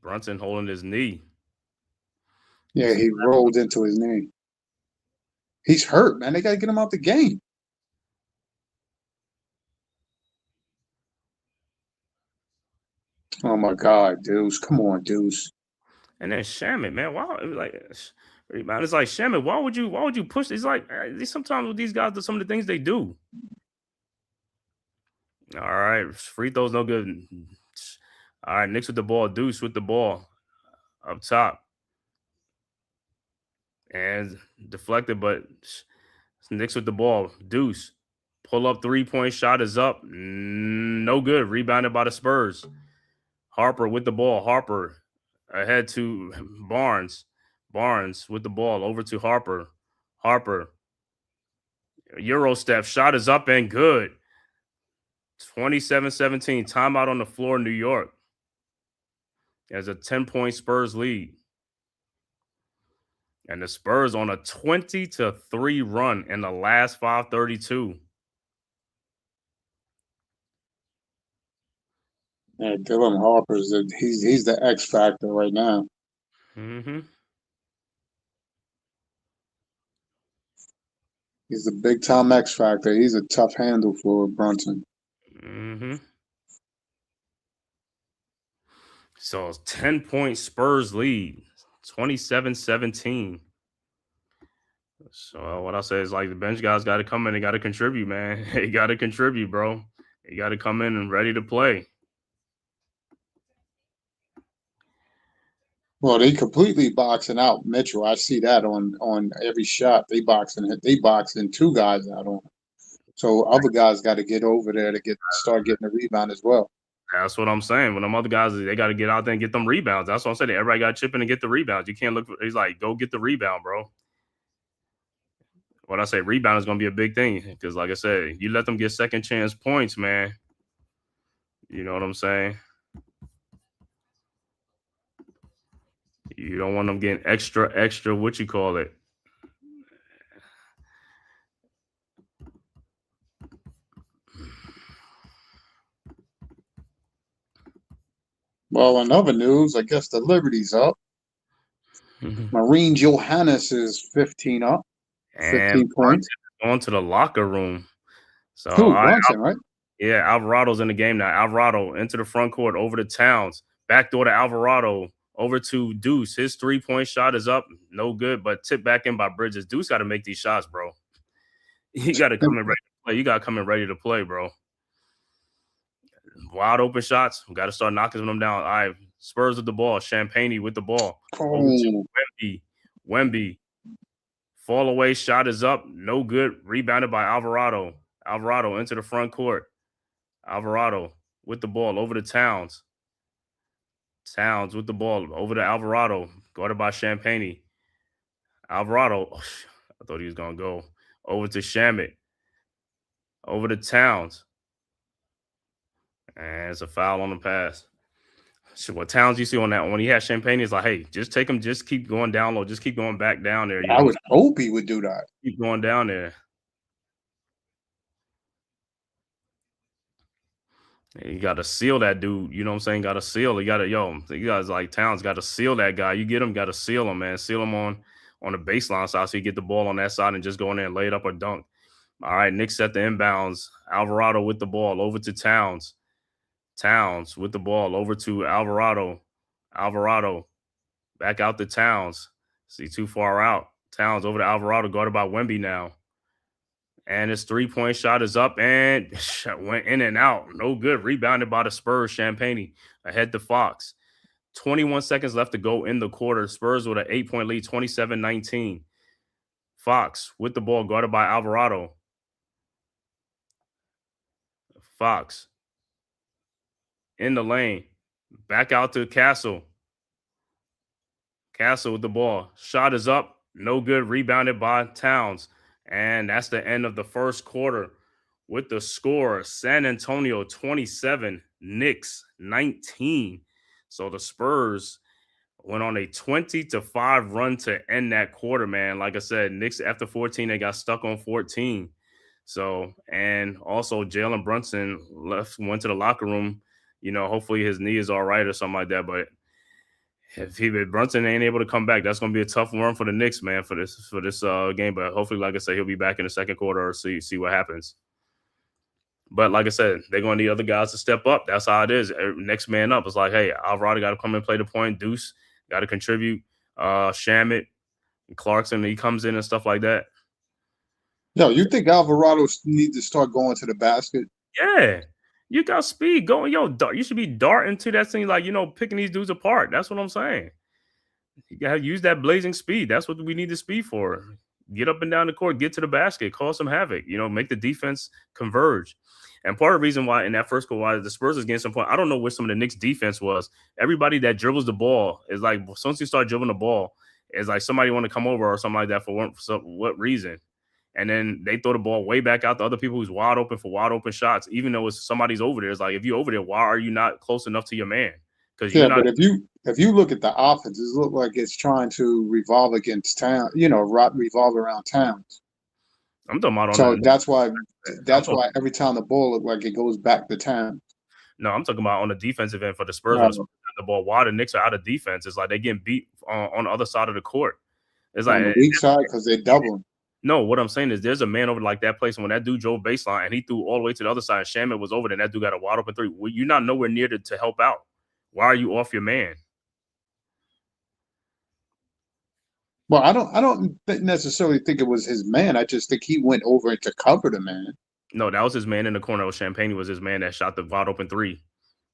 Brunson holding his knee. Yeah, he rolled into his knee. He's hurt, man. They got to get him out the game. Oh my God, Deuce! Come on, Deuce. And then Shamet, man, wow, it's like Shamet. Why would you push? It's like sometimes with these guys, some of the things they do. All right, free throws no good. All right, Knicks with the ball, Deuce with the ball up top. And deflected, but Knicks with the ball. Deuce. Pull up 3-point shot is up. No good. Rebounded by the Spurs. Harper with the ball. Harper ahead to Barnes. Barnes with the ball over to Harper. Harper. Euro step. Shot is up and good. 27-17. Timeout on the floor, New York. There's a 10-point Spurs lead. And the Spurs on a 20-3 run in the last 5:32. Yeah, Dylan Harper's he's the X factor right now. Mm-hmm. He's the big time X factor. He's a tough handle for Brunson. Mm-hmm. So it's 10-point Spurs lead, 27-17. So what I say is like the bench guys got to come in and got to contribute, man. They got to contribute, bro. You got to come in and ready to play. Well, they completely boxing out Mitchell. I see that on every shot. They boxing 2 guys out on. So other guys got to get over there to start getting the rebound as well. That's what I'm saying. When them other guys, they got to get out there and get them rebounds. That's what I'm saying. Everybody got to chip in and get the rebounds. You can't look for, he's like, go get the rebound, bro. What I say, rebound is going to be a big thing because, like I said, you let them get second chance points, man. You know what I'm saying? You don't want them getting extra, what you call it? Well, in other news, I guess the Liberty's up. Marine Johannes is 15 up, And 15 points. going to the locker room. So, Who? Brunson, right? yeah, Alvarado's in the game now. Alvarado into the front court over to Towns. Backdoor to Alvarado over to Deuce. His 3-point shot is up. No good, but tipped back in by Bridges. Deuce got to make these shots, bro. He got to come in ready to play. You got to come in ready to play, bro. Wide open shots. We got to start knocking them down. All right, Spurs with the ball. Champagne with the ball. Over to Wemby. Wemby. Fall away. Shot is up. No good. Rebounded by Alvarado. Alvarado into the front court. Alvarado with the ball over to Towns. Towns with the ball over to Alvarado. Guarded by Champagne. Alvarado. Oh, I thought he was going to go. Over to Shamit. Over to Towns. And it's a foul on the pass. So what Towns you see on that when he has Champagne is like, hey, just take him, just keep going down low, just keep going back down there. I would hope he would do that. Keep going down there. You got to seal that dude. You know what I'm saying? Got to seal. You guys like Towns got to seal that guy. You get him, got to seal him, man. Seal him on the baseline side so you get the ball on that side and just go in there and lay it up or dunk. All right, Knicks set the inbounds. Alvarado with the ball over to Towns. Towns with the ball over to Alvarado. Alvarado back out to Towns. See, too far out. Towns over to Alvarado, guarded by Wemby now. And his 3-point shot is up and went in and out. No good. Rebounded by the Spurs. Champagne ahead to Fox. 21 seconds left to go in the quarter. Spurs with an 8-point lead, 27-19. Fox with the ball, guarded by Alvarado. Fox in the lane. Back out to Castle. Castle with the ball. Shot is up. No good. Rebounded by Towns. And that's the end of the first quarter with the score. San Antonio 27, Knicks 19. So the Spurs went on a 20-5 run to end that quarter, man. Like I said, Knicks after 14, they got stuck on 14. So, and also Jalen Brunson went to the locker room. You know, hopefully his knee is all right or something like that. But if Brunson ain't able to come back, that's going to be a tough run for the Knicks, man, for this game. But hopefully, like I said, he'll be back in the second quarter or see what happens. But like I said, they're going to need other guys to step up. That's how it is. Next man up. It's like, hey, Alvarado got to come and play the point. Deuce got to contribute. Shamit and Clarkson, he comes in and stuff like that. No, you think Alvarado needs to start going to the basket? Yeah. You got speed going. Yo, you should be darting to that thing, like, you know, picking these dudes apart. That's what I'm saying. You got to use that blazing speed. That's what we need the speed for. Get up and down the court, get to the basket, cause some havoc, you know, make the defense converge. And part of the reason why in that first quarter, why the Spurs is getting some point, I don't know where some of the Knicks defense was. Everybody that dribbles the ball is like, once you start dribbling the ball, it's like somebody want to come over or something like that for what reason. And then they throw the ball way back out to other people who's wide open for wide open shots, even though it's somebody's over there. It's like, if you're over there, why are you not close enough to your man? Because but if you look at the offense, it looks like it's trying to revolve against Town, you know, revolve around Towns. I'm talking about so that's why every time the ball looks like it goes back to Towns. No, I'm talking about on the defensive end for the Spurs. The ball, while the Knicks are out of defense, it's like they're getting beat on the other side of the court. It's like on the weak side because they're doubling. No, what I'm saying is there's a man over like that place, and when that dude drove baseline and he threw all the way to the other side, and Shamit was over there, and that dude got a wide open three. Well, you're not nowhere near to help out. Why are you off your man? Well, I don't necessarily think it was his man. I just think he went over to cover the man. No, that was his man in the corner. Champagne was his man that shot the wide open three.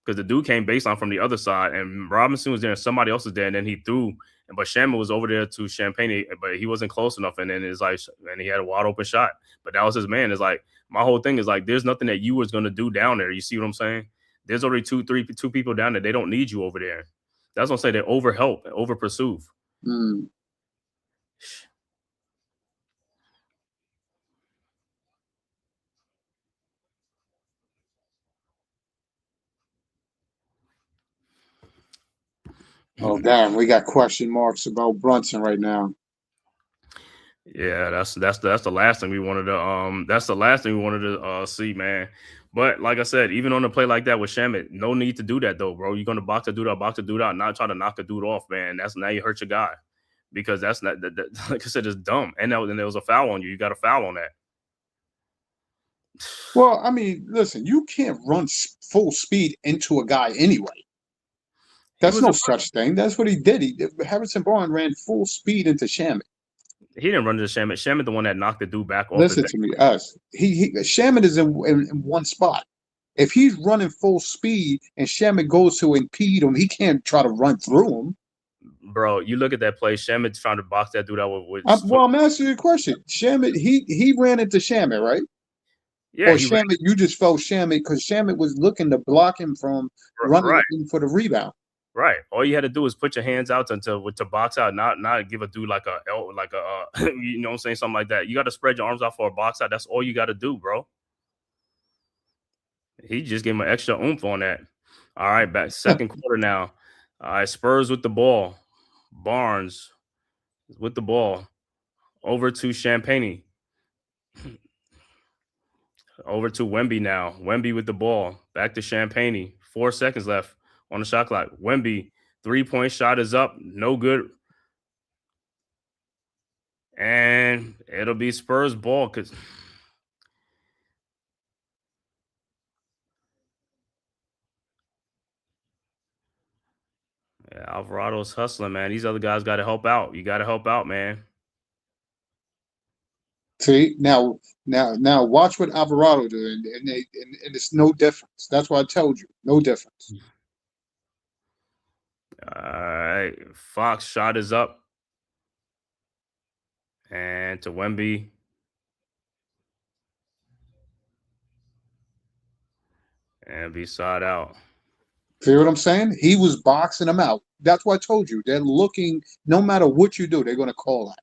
Because the dude came baseline from the other side, and Robinson was there, and somebody else was there, and then he threw. But Shamit was over there to Champagne, but he wasn't close enough, and then it's like, and he had a wide open shot. But that was his man. It's like, my whole thing is like, there's nothing that you was gonna do down there. You see what I'm saying? There's already two people down there. They don't need you over there. That's what I'm saying. They over help, over pursue. Oh damn, we got question marks about Brunson right now. Yeah, that's the last thing we wanted to see, man. But like I said, even on a play like that with Shamit, no need to do that though, bro. You're gonna box a dude out, not try to knock a dude off, man. Now you hurt your guy. because that's not like I said, it's dumb. And then there was a foul on you. You got a foul on that. Well, I mean, listen, you can't run full speed into a guy anyway. That's no such thing. That's what he did. Harrison Barnes ran full speed into Shamet. He didn't run into Shamet. Shamet, the one that knocked the dude back off. Listen to me, Shamet is in one spot. If he's running full speed and Shamet goes to impede him, he can't try to run through him. Bro, you look at that play. Shamet trying to box that dude out with I'm asking you a question. Shamet, he ran into Shamet, right? Yeah, or Shamet, you just felt Shamet because Shamet was looking to block him from running in for the rebound. Right. All you had to do is put your hands out to box out, not give a dude like a you know what I'm saying, something like that. You got to spread your arms out for a box out. That's all you got to do, bro. He just gave him an extra oomph on that. All right, back second quarter now. All right, Spurs with the ball. Barnes with the ball. Over to Champagne. Over to Wemby now. Wemby with the ball. Back to Champagne. 4 seconds left on the shot clock. Wemby, 3-point shot is up. No good. And it'll be Spurs ball because Alvarado's hustling, man. These other guys got to help out. You got to help out, man. See, now watch what Alvarado did, and it's no difference. That's why I told you, no difference. All right, Fox shot is up, and to Wemby. And be side out. See what I'm saying? He was boxing him out. That's why I told you. They're looking, no matter what you do, they're going to call that.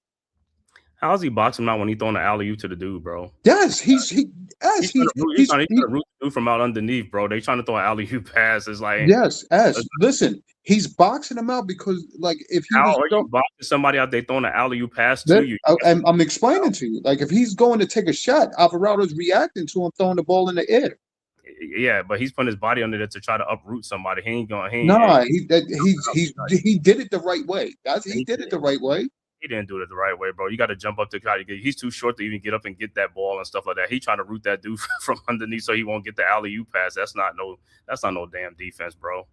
How's he boxing him out when he throwing the alley-oop to the dude, bro? Yes, he's trying to root the dude from out underneath, bro. They trying to throw an alley-oop pass. It's like listen, he's boxing him out because like if he how are you boxing somebody out? They throwing an alley-oop pass to you. I'm explaining to you. Like if he's going to take a shot, Alvarado's reacting to him throwing the ball in the air. Yeah, but he's putting his body under there to try to uproot somebody. He ain't going. He did it the right way. He did it the right way. He didn't do it the right way, bro. You got to jump up to try to get. He's too short to even get up and get that ball and stuff like that. He trying to root that dude from underneath so he won't get the alley-oop pass. That's not no damn defense, bro.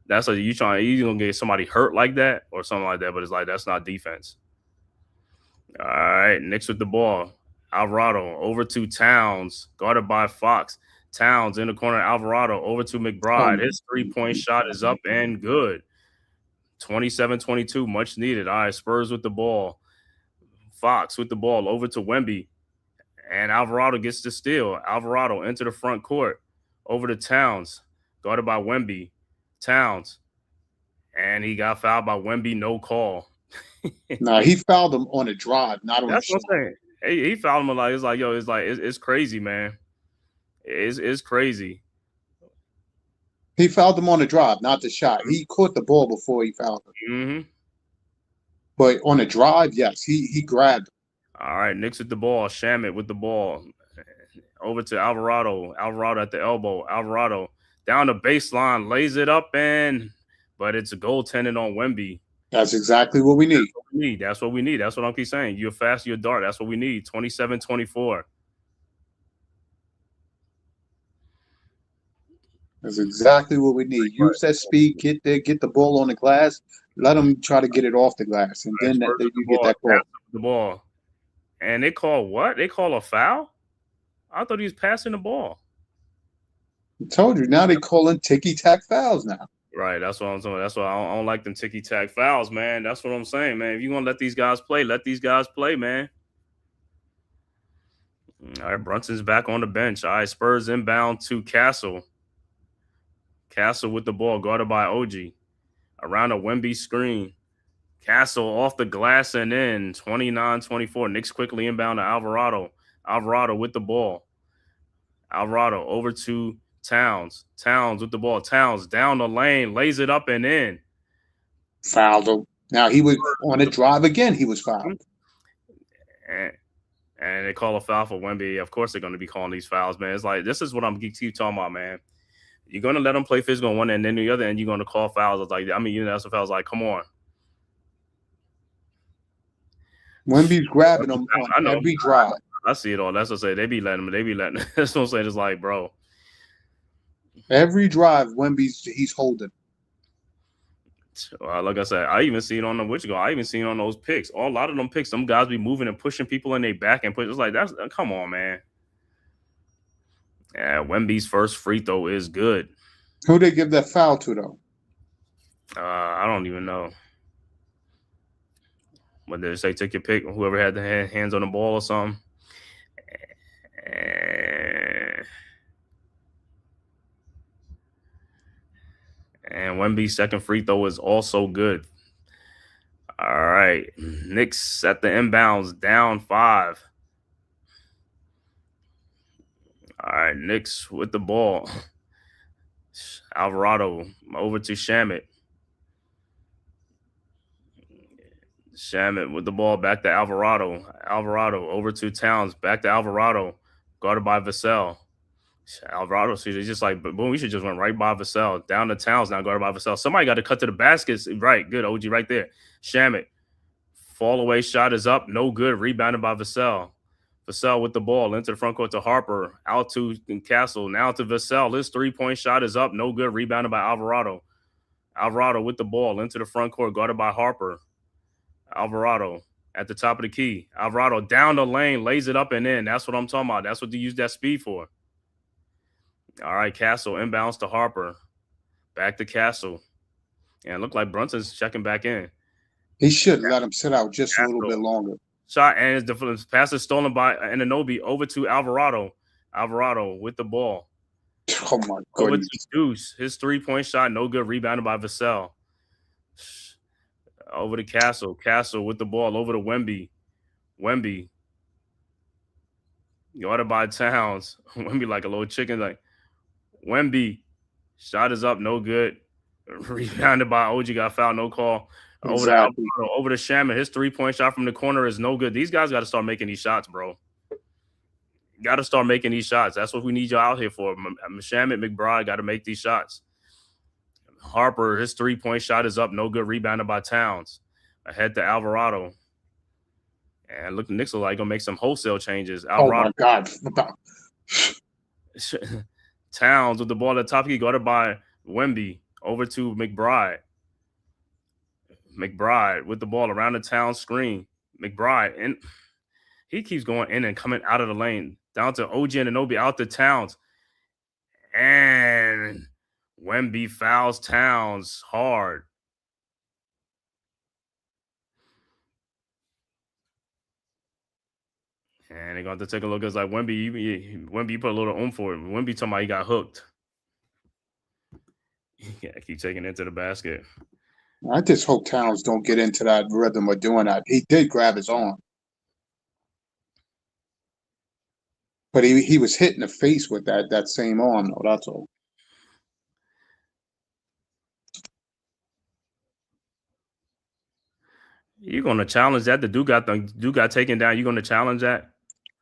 That's like you gonna get somebody hurt like that or something like that. But it's like that's not defense. All right, Knicks with the ball. Alvarado over to Towns, guarded by Fox. Towns in the corner. Alvarado over to McBride. His 3-point shot is up and good. 27-22, much needed. All right, Spurs with the ball. Fox with the ball over to Wemby. And Alvarado gets the steal. Alvarado into the front court. Over to Towns. Guarded by Wemby. Towns. And he got fouled by Wemby, no call. No, he fouled him on a drive, not on a shot. That's what I'm saying. He fouled him it's crazy, man. It's crazy. He fouled him on the drive, not the shot. He caught the ball before he fouled him. Mm-hmm. But on the drive, yes, he grabbed him. All right, Knicks with the ball. Shamet with the ball. Over to Alvarado. Alvarado at the elbow. Alvarado down the baseline, lays it up but it's a goaltending on Wemby. That's exactly what we need. That's what we need. That's what I keep saying. You're fast, you're dart. That's what we need. 27-24. That's exactly what we need. Use that speed, get there, get the ball on the glass, let them try to get it off the glass, and then you get that ball. The ball. And they call what? They call a foul? I thought he was passing the ball. I told you. Now they calling ticky-tack fouls now. Right, that's what I'm saying. That's why I don't like them ticky-tack fouls, man. That's what I'm saying, man. If you're going to let these guys play, man. All right, Brunson's back on the bench. All right, Spurs inbound to Castle. Castle with the ball, guarded by OG. Around a Wemby screen. Castle off the glass and in. 29-24. Knicks quickly inbound to Alvarado. Alvarado with the ball. Alvarado over to Towns. Towns with the ball. Towns down the lane. Lays it up and in. Fouled him. Now he was on a drive again. He was fouled. And they call a foul for Wemby. Of course they're going to be calling these fouls, man. It's like, this is what I'm keep talking about, man. You're going to let them play physical on one end, and then the other end, you're going to call fouls. It's like, that's what fouls like, come on. Wemby's grabbing them on I know. every drive. I see it all. That's what I say. They be letting him. That's what I'm saying. It's like, bro. Every drive, he's holding. Like I said, I even seen on the I even seen on those picks. A lot of them picks, some guys be moving and pushing people in their back and push. It's like come on, man. Yeah, Wemby's first free throw is good. Who they give that foul to though? I don't even know. What did they say? Take your pick. Whoever had the hands on the ball or something. And Wemby's second free throw is also good. All right. Knicks at the inbounds, down 5. All right. Knicks with the ball. Alvarado over to Shamit. Shamit with the ball back to Alvarado. Alvarado over to Towns. Back to Alvarado. Guarded by Vassell. Alvarado, so it's just like, boom, we should just run right by Vassell. Down to Towns now, guarded by Vassell. Somebody got to cut to the baskets. Right, good, OG right there. Shamit. Fall away shot is up. No good. Rebounded by Vassell. Vassell with the ball into the front court to Harper. Out to Castle. Now to Vassell. His 3-point shot is up. No good. Rebounded by Alvarado. Alvarado with the ball into the front court, guarded by Harper. Alvarado at the top of the key. Alvarado down the lane, lays it up and in. That's what I'm talking about. That's what they use that speed for. All right, Castle inbounds to Harper. Back to Castle. And look like Brunson's checking back in. He should let him sit out just a little bit longer. Shot, and the pass is stolen by Anunoby over to Alvarado. Alvarado with the ball. Oh, my goodness. Over to Deuce. His 3-point shot, no good. Rebounded by Vassell. Over to Castle. Castle with the ball over to Wemby. Wemby. Guarded by Towns. Wemby like a little chicken. Like, Wemby. Shot is up, no good. Rebounded by OG, got fouled, no call. Exactly. Over to Shamit. His 3-point shot from the corner is no good. These guys got to start making these shots, bro. Got to start making these shots. That's what we need you out here for. Shamit, McBride got to make these shots. Harper, his 3-point shot is up, no good. Rebounded by Towns. Ahead to Alvarado. And look, the Knicks are like going to make some wholesale changes. Alvarado. Oh, my God. Towns with the ball at the top. He guarded by Wemby. Over to McBride. McBride with the ball around the Towns screen. McBride, and he keeps going in and coming out of the lane. Down to OG Anunoby, out to Towns. And Wemby fouls Towns hard. And they're going to have to take a look. It's like Wemby put a little oomph for it. Wemby talking about he got hooked. Yeah, keep taking it to the basket. I just hope Towns don't get into that rhythm of doing that. He did grab his arm. But he was hit in the face with that same arm, though. That's all. You're going to challenge that? The dude got taken down. You're going to challenge that?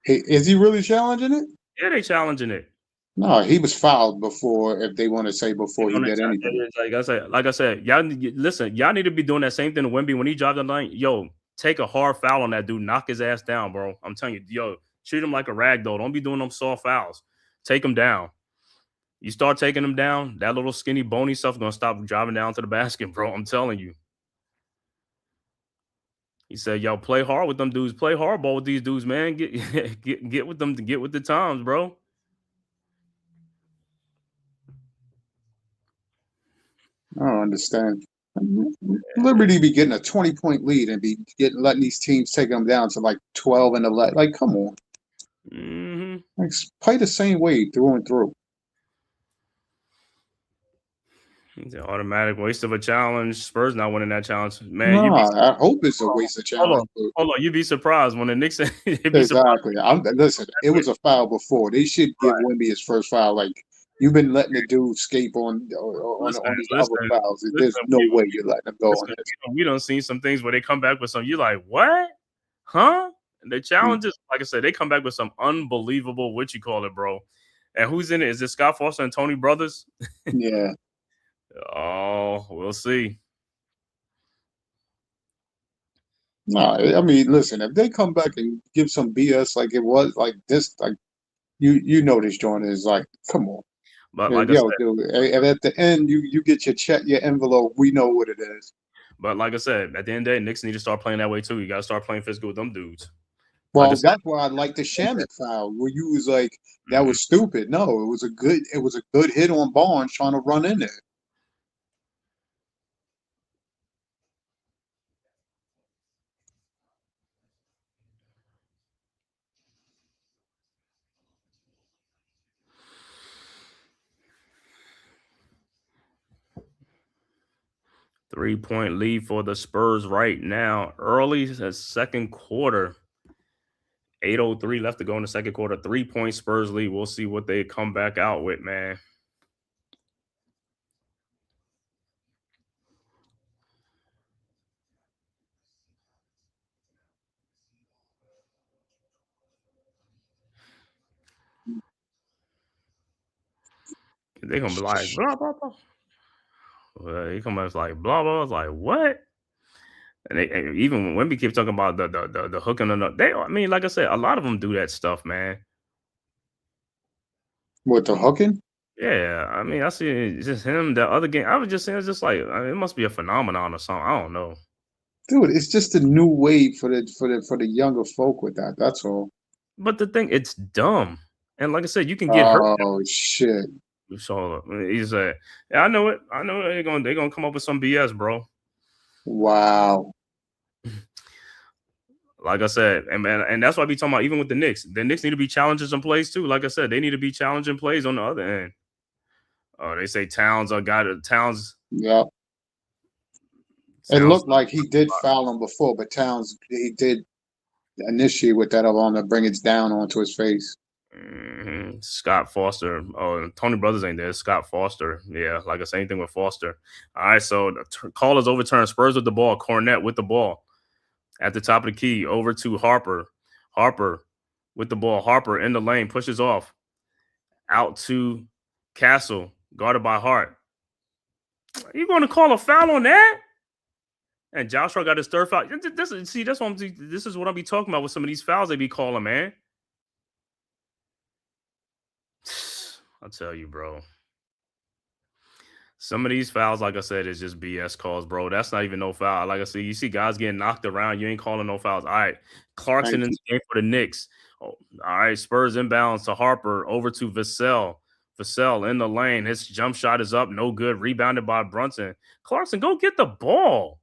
Hey, is he really challenging it? Yeah, they challenging it. No, he was fouled before, if they want to say before he did anything. Like I said, y'all listen, y'all need to be doing that same thing to Wemby when he dropped the line. Yo, take a hard foul on that dude, knock his ass down, bro. I'm telling you, yo, treat him like a rag doll. Don't be doing them soft fouls. Take him down. You start taking him down, that little skinny bony stuff gonna stop driving down to the basket, bro. I'm telling you. He said, yo, play hard with them dudes. Play hardball with these dudes, man. Get with them to get with the times, bro. I don't understand. Liberty be getting a 20-point lead and be letting these teams take them down to like 12 and 11. Like, come on. Mm-hmm. Like, play the same way through and through. It's an automatic waste of a challenge. Spurs not winning that challenge. Man, I hope it's a waste of challenge. Hold on. You'd be surprised when the Knicks exactly. Listen, it was a foul before. They should give Wemby his first foul. Like, you've been letting the dude escape on these other fouls. There's no way you're letting him go on this. We done seen some things where they come back with some. You're like, what? Huh? And the challenges, like I said, they come back with some unbelievable, bro. And who's in it? Is it Scott Foster and Tony Brothers? Yeah. Oh, we'll see. No, I mean, listen, if they come back and give some BS like it was, like this, like you know this joint is like, come on. But Yeah, like I yo, said, dude, and at the end, you get your check, your envelope. We know what it is. at the end of the day, Knicks need to start playing that way too. You got to start playing physical with them dudes. Like I Well, said, that's why I like the Shamit foul, where you was like, that mhm. was stupid. No, it was a good hit on Barnes trying to run in there. 3-point lead for the Spurs right now. Early second quarter. 8:03 left to go in the second quarter. 3-point Spurs lead. We'll see what they come back out with, man. They're gonna be like blah blah blah. He come out like blah blah. It's like what? And even when Wemby keeps talking about the hooking and I mean, like I said, a lot of them do that stuff, man. What, the hooking? Yeah, I mean, I see it's just him. The other game, I was just saying, it's just like it must be a phenomenon or something. I don't know, Dude, it's just a new wave for the younger folk with that. That's all. but the thing, it's dumb. And like I said, you can get hurt. Oh shit! So he's like, yeah, I know it. I know they're gonna come up with some BS, bro. Wow. Like I said, and man, and that's why I be talking about even with the Knicks. The Knicks need to be challenging some plays too. Like I said, they need to be challenging plays on the other end. Oh, they say Towns Towns. Yep. It Towns. looked like he did foul him before, but Towns he did initiate with that on to bring it down onto his face. Scott Foster. Oh, Tony Brothers ain't there. Scott Foster. Yeah, like the same thing with Foster. All right, so the call is overturned. Spurs with the ball. Cornette with the ball at the top of the key. Over to Harper. Harper with the ball. Harper in the lane pushes off out to Castle, guarded by Hart. You going to call a foul on that? And Joshua got his third foul. This is what I'll be talking about with some of these fouls they be calling, man. I'll tell you, bro. Some of these fouls, like I said, is just BS calls, bro. That's not even no foul. Like I said, you see guys getting knocked around. You ain't calling no fouls. All right. Clarkson in the game for the Knicks. Oh, all right. Spurs inbounds to Harper over to Vassell. Vassell in the lane. His jump shot is up. No good. Rebounded by Brunson. Clarkson, go get the ball.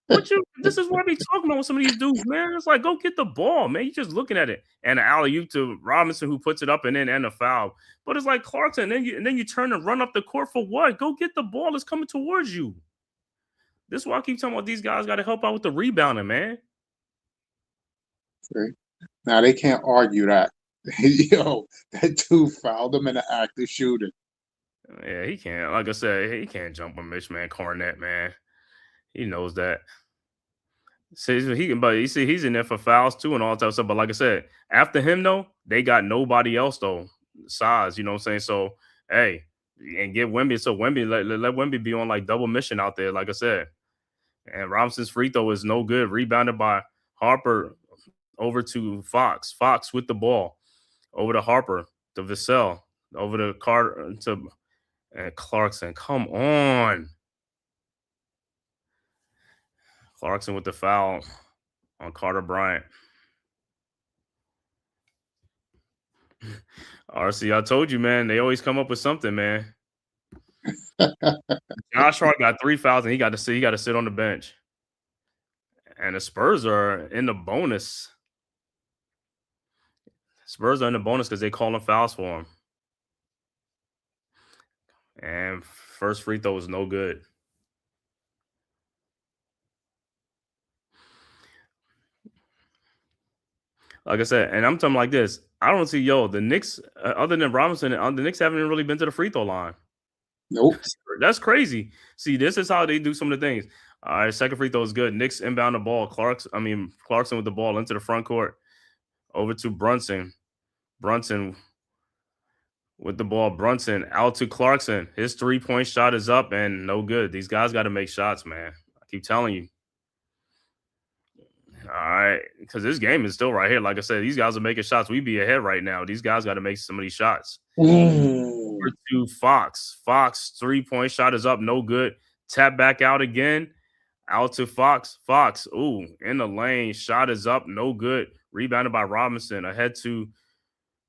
This is what I be talking about with some of these dudes, man. It's like, go get the ball, man. You just looking at it. And an alley-oop to Robinson, who puts it up and a foul. But it's like Clarkson, and then you turn and run up the court for what? Go get the ball. It's coming towards you. This is why I keep talking about these guys got to help out with the rebounding, man. Now they can't argue that. Yo, that dude fouled him in the act of shooting. Yeah, he can't. Like I said, he can't jump on Mitch, man. Cornette, man. He knows that. But you see, he's in there for fouls too and all that type of stuff. But like I said, after him though, they got nobody else though. Size, you know what I'm saying? So hey, and get Wemby. So Wemby, let Wemby be on like double mission out there, like I said. And Robinson's free throw is no good. Rebounded by Harper over to Fox. Fox with the ball over to Harper to Vassell over to Carter to and Clarkson. Come on. Clarkson with the foul on Carter Bryant. RC, I told you, man. They always come up with something, man. Josh Hart got 3 fouls, and he got to sit on the bench. And the Spurs are in the bonus. Spurs are in the bonus because they calling fouls for him. And first free throw is no good. Like I said, and I'm talking like this. I don't see, the Knicks, other than Robinson, the Knicks haven't really been to the free throw line. Nope. That's crazy. See, this is how they do some of the things. All right, second free throw is good. Knicks inbound the ball. Clarkson with the ball into the front court. Over to Brunson. Brunson with the ball. Brunson out to Clarkson. His 3-point shot is up and no good. These guys got to make shots, man. I keep telling you. All right, because this game is still right here. Like I said, these guys are making shots. We be ahead right now. These guys got to make some of these shots. Over to Fox. Fox 3-point shot is up, no good. Tap back out again. Out to Fox. Fox, ooh, in the lane. Shot is up, no good. Rebounded by Robinson. Ahead to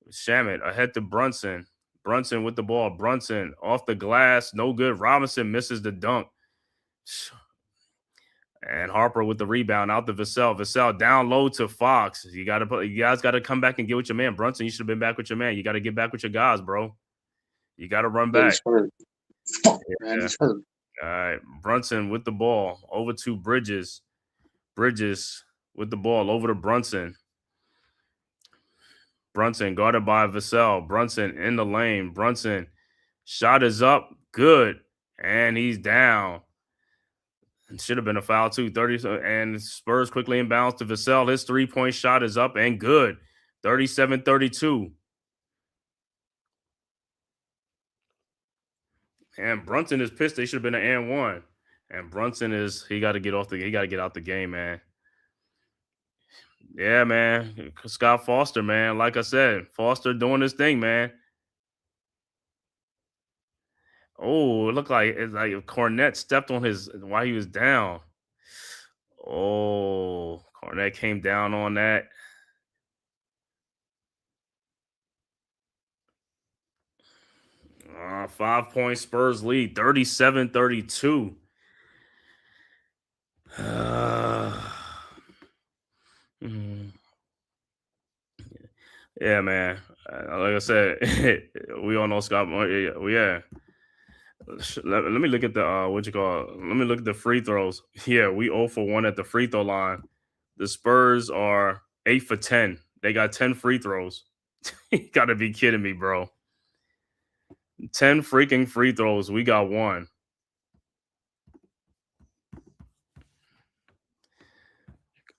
Shamit. Ahead to Brunson. Brunson with the ball. Brunson off the glass, no good. Robinson misses the dunk. And Harper with the rebound out to Vassell. Vassell down low to Fox. You guys got to come back and get with your man. Brunson, you should have been back with your man. You got to get back with your guys, bro. You got to run back. He's hurt. Fuck, man, he's hurt. All right. Brunson with the ball. Over to Bridges. Bridges with the ball. Over to Brunson. Brunson guarded by Vassell. Brunson in the lane. Brunson. Shot is up. Good. And he's down. Should have been a foul too. 30 and Spurs quickly inbounds to Vassell. His 3-point shot is up and good. 37-32. And Brunson is pissed. They should have been an and one. And Brunson he got to get out the game, man. Yeah, man. Scott Foster, man. Like I said, Foster doing his thing, man. Oh, it looked like Cornette stepped on while he was down. Oh, Cornette came down on that. Uh, 5-point Spurs lead, 37-32. Yeah, man. Like I said, we all know Scott. Yeah. Let me look at the Let me look at the free throws. Yeah, we 0 for 1 at the free throw line. The Spurs are 8 for 10. They got 10 free throws. You gotta be kidding me, bro. 10 freaking free throws. We got 1.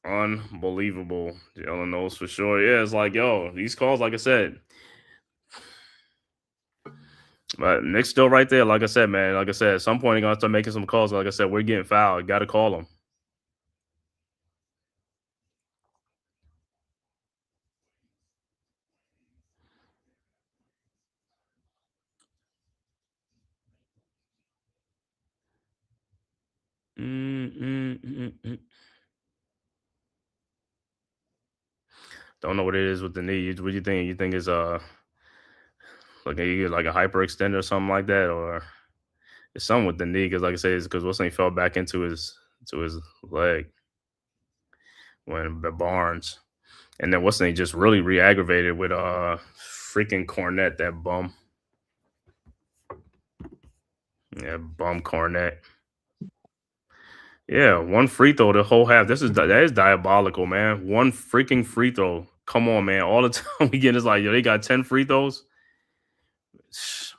Unbelievable. Jalen knows for sure. Yeah, it's like, yo, these calls, like I said. But Nick's still right there. Like I said, man. Like I said, at some point, they're going to start making some calls. Like I said, we're getting fouled. Got to call them. Don't know what it is with the knee. What do you think? You think it's like a hyperextend or something like that, or it's something with the knee? Because like I said, it's because Wilson fell back into his leg when Barnes, and then Wilson just really re-aggravated with freaking Cornette, that bum. Yeah, bum Cornette. Yeah, 1 free throw the whole half. That is diabolical, man. 1 freaking free throw. Come on, man. All the time we get is like, yo, they got 10 free throws.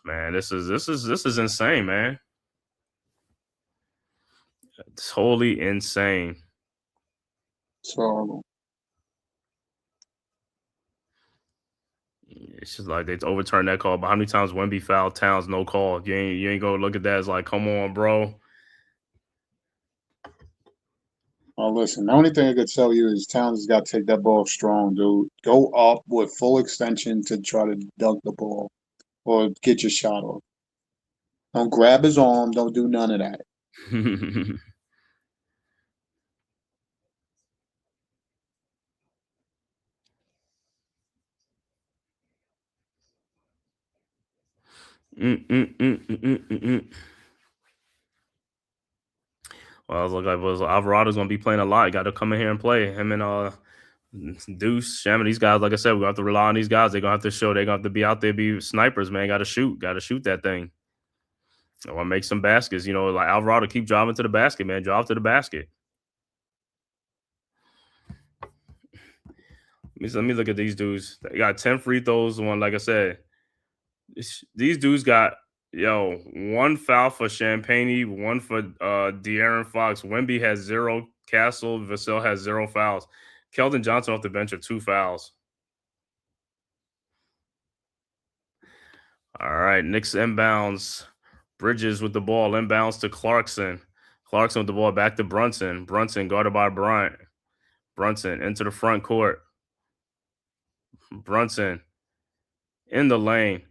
Man, this is insane, man. Totally insane. So it's just like they overturned that call. But how many times Wemby fouled Towns, no call? You ain't gonna look at that as like, come on, bro. Oh, listen, the only thing I could tell you is Towns has got to take that ball strong, dude. Go up with full extension to try to dunk the ball or get your shot off. Don't grab his arm. Don't do none of that. Well, I was like, Alvarado's gonna be playing a lot. Got to come in here and play. Him and Deuce, Shaman, these guys. Like I said, we have to rely on these guys. They're gonna have to show. They're gonna have to be out there, be snipers, man. Got to shoot that thing. I want to make some baskets. You know, like Alvarado, keep driving to the basket, man. Drive to the basket. Let me look at these dudes. They got 10 free throws. One, like I said, these dudes got 1 foul for Champagne, 1 for De'Aaron Fox. Wemby has 0. Castle, Vassell has 0 fouls. Keldon Johnson off the bench of 2 fouls. All right, Knicks inbounds. Bridges with the ball, inbounds to Clarkson. Clarkson with the ball back to Brunson. Brunson guarded by Bryant. Brunson into the front court. Brunson in the lane.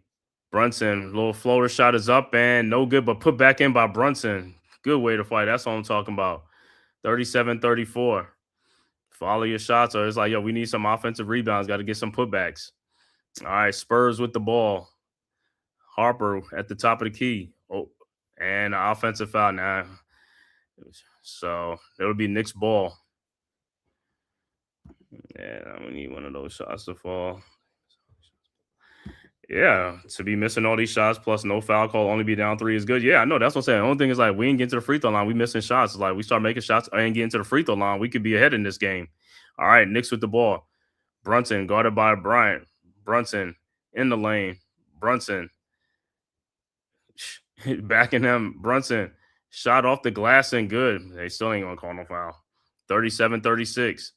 Brunson, little floater shot is up and no good, but put back in by Brunson. Good way to fight. That's what I'm talking about. 37-34. Follow your shots, or it's like, yo, we need some offensive rebounds. Got to get some putbacks. All right, Spurs with the ball. Harper at the top of the key. Oh, and an offensive foul now. So it'll be Knicks ball. Yeah, we need one of those shots to fall. Yeah, to be missing all these shots plus no foul call, only be down 3 is good. Yeah, I know. That's what I'm saying. The only thing is like we ain't getting to the free throw line. We missing shots. It's like we start making shots and getting to the free throw line. We could be ahead in this game. All right, Knicks with the ball. Brunson guarded by Bryant. Brunson in the lane. Brunson backing him. Brunson shot off the glass and good. They still ain't gonna call no foul. 37-36.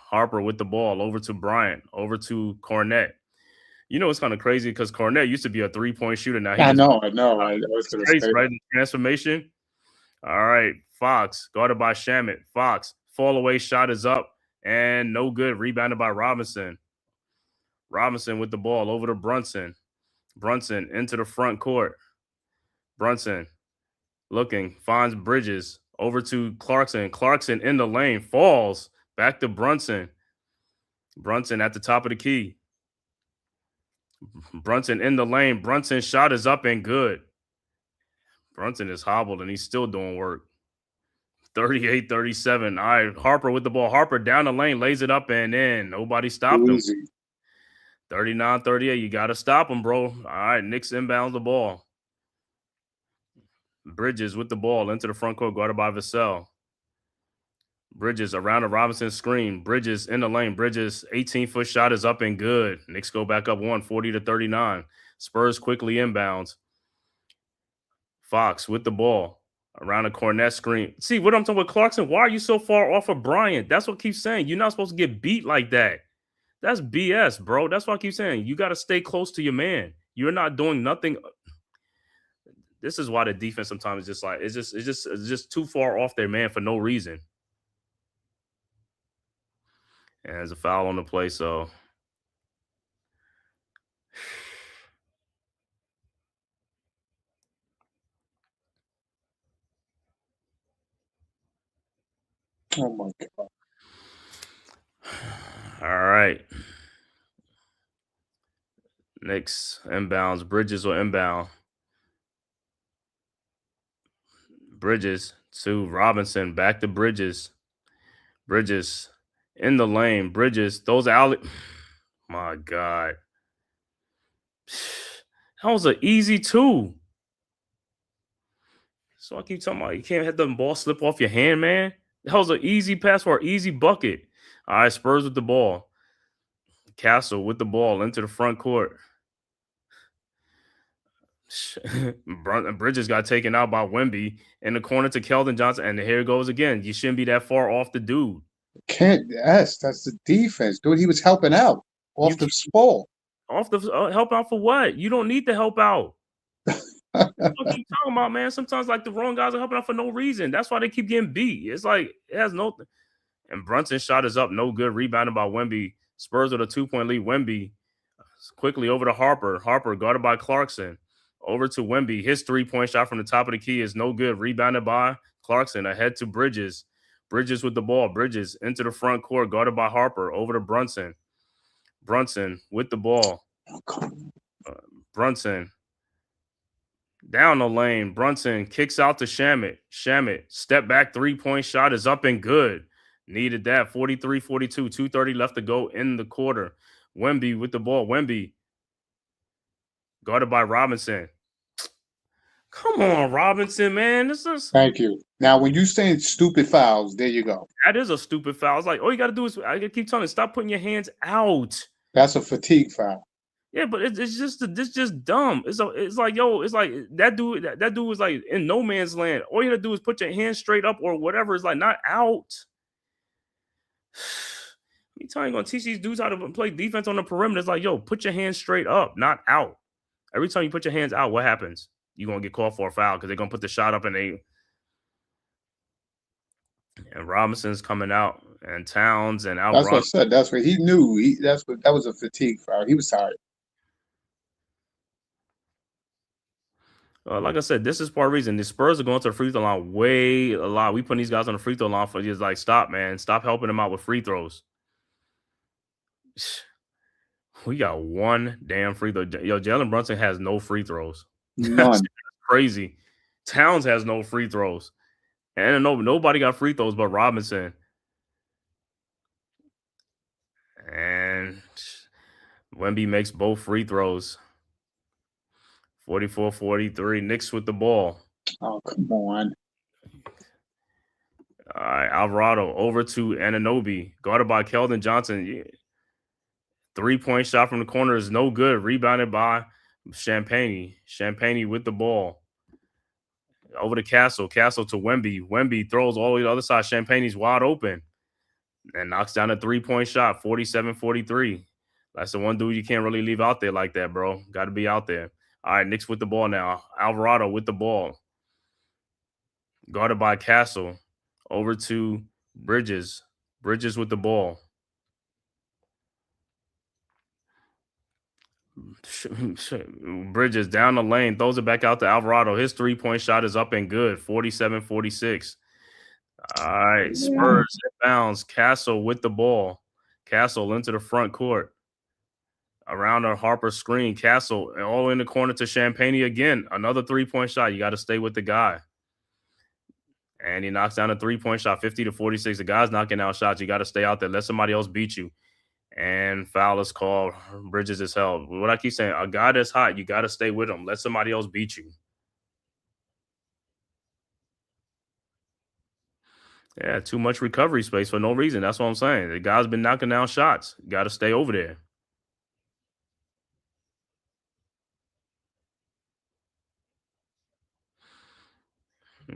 Harper with the ball over to Bryant. Over to Cornette. You know, it's kind of crazy because Cornette used to be a 3-point shooter. Now I know. I was going to say right? Transformation. All right. Fox guarded by Shamet. Fox fall away shot is up and no good. Rebounded by Robinson. Robinson with the ball over to Brunson. Brunson into the front court. Brunson looking, finds Bridges over to Clarkson. Clarkson in the lane, falls back to Brunson. Brunson at the top of the key. Brunson in the lane. Brunson shot is up and good. Brunson is hobbled and he's still doing work. 38-37. All right, Harper with the ball. Harper down the lane, lays it up and in. Nobody stopped him. 39-38. You got to stop him, bro. All right, Knicks inbounds the ball. Bridges with the ball into the front court, guarded by Vassell. Bridges around the Robinson screen. Bridges in the lane. Bridges 18-foot shot is up and good. Knicks go back up 40-39. Spurs quickly inbounds. Fox with the ball around the Cornette screen. See what I'm talking about, Clarkson? Why are you so far off of Bryant? That's what I keep saying. You're not supposed to get beat like that. That's BS, bro. That's what I keep saying. You got to stay close to your man. You're not doing nothing. This is why the defense sometimes is just like it's just too far off their man for no reason. And there's a foul on the play, so oh my God. All right. Knicks inbounds. Bridges will inbound. Bridges to Robinson. Back to Bridges. Bridges in the lane. Bridges. Those alley. My God. That was an easy 2. So I keep talking about you can't have the ball slip off your hand, man. That was an easy pass for an easy bucket. All right, Spurs with the ball. Castle with the ball into the front court. Bridges got taken out by Wemby in the corner to Keldon Johnson, and here it goes again. You shouldn't be that far off the dude. That's the defense, dude. He was helping out off the ball. Off the help out for what? You don't need to help out. What are you talking about, man? Sometimes like the wrong guys are helping out for no reason. That's why they keep getting beat. It's like it has no. And Brunson's shot is up, no good. Rebounded by Wemby. Spurs with a 2-point lead. Wemby quickly over to Harper. Harper guarded by Clarkson. Over to Wemby. His 3-point shot from the top of the key is no good. Rebounded by Clarkson. Ahead to Bridges. Bridges with the ball. Bridges into the front court. Guarded by Harper. Over to Brunson. Brunson with the ball. Brunson down the lane. Brunson kicks out to Shamet. Shamet step back 3-point shot is up and good. Needed that. 43-42. 2:30 left to go in the quarter. Wemby with the ball. Wemby guarded by Robinson. Come on, Robinson, man. This is Thank you. Now, when you saying stupid fouls, there you go. that is a stupid foul. It's like all you got to do is I keep telling you, stop putting your hands out. That's a fatigue foul. Yeah, but it's just dumb. It's like yo, it's like that dude. That dude was like in no man's land. All you got to do is put your hands straight up or whatever. It's like not out. You telling you gonna teach these dudes how to play defense on the perimeter? It's like yo, put your hands straight up, not out. Every time you put your hands out, what happens? You're going to get called for a foul because they're going to put the shot up and Robinson's coming out. and Towns and That's what I Alvarado. said. That's what he knew. That was a fatigue foul. He was tired. Like I said, this is part of the reason the Spurs are going to the free throw line way a lot. We putting these guys on the free throw line for just like, stop, man. Stop helping them out with free throws. We got one damn free throw. Yo, Jalen Brunson has no free throws. None. Crazy. Towns has no free throws. And nobody got free throws but Robinson. And Wemby makes both free throws. 44-43. Knicks with the ball. Oh, come on. All right, Alvarado over to Anunoby. Guarded by Keldon Johnson. Yeah. 3-point shot from the corner is no good. Rebounded by Champagne. Champagne with the ball. Over to Castle. Castle to Wemby. Wemby throws all the way to the other side. Champagne's wide open. And knocks down a 3-point shot. 47-43. That's the one dude you can't really leave out there like that, bro. Got to be out there. All right, Knicks with the ball now. Alvarado with the ball. Guarded by Castle. Over to Bridges. Bridges with the ball. Bridges down the lane. Throws it back out to Alvarado. His 3-point shot is up and good. 47-46. All right. Spurs inbounds. Castle with the ball. Castle into the front court. Around a Harper screen. Castle all in the corner to Champagne again. Another 3-point shot. You got to stay with the guy. And he knocks down a 3-point shot, 50-46. The guy's knocking out shots. You got to stay out there. Let somebody else beat you. And foul is called. Bridges is held. What I keep saying, a guy that's hot, you got to stay with him. Let somebody else beat you. Yeah, too much recovery space for no reason. That's what I'm saying. The guy's been knocking down shots. You got to stay over there.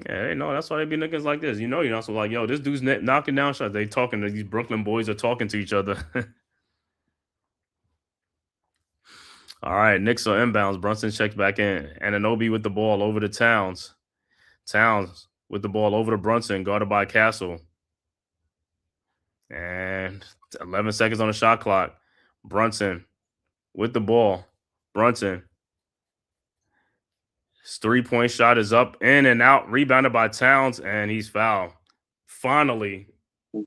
Yeah, no, that's why they be niggas like this. You know, you're not so like, yo, this dude's knocking down shots. They talking to these Brooklyn boys are talking to each other. All right, Knicks are inbounds. Brunson checks back in. Anunoby with the ball over to Towns. Towns with the ball over to Brunson, guarded by Castle. And 11 seconds on the shot clock. Brunson with the ball. Brunson. His 3-point shot is up, in and out, rebounded by Towns, and he's fouled. Finally.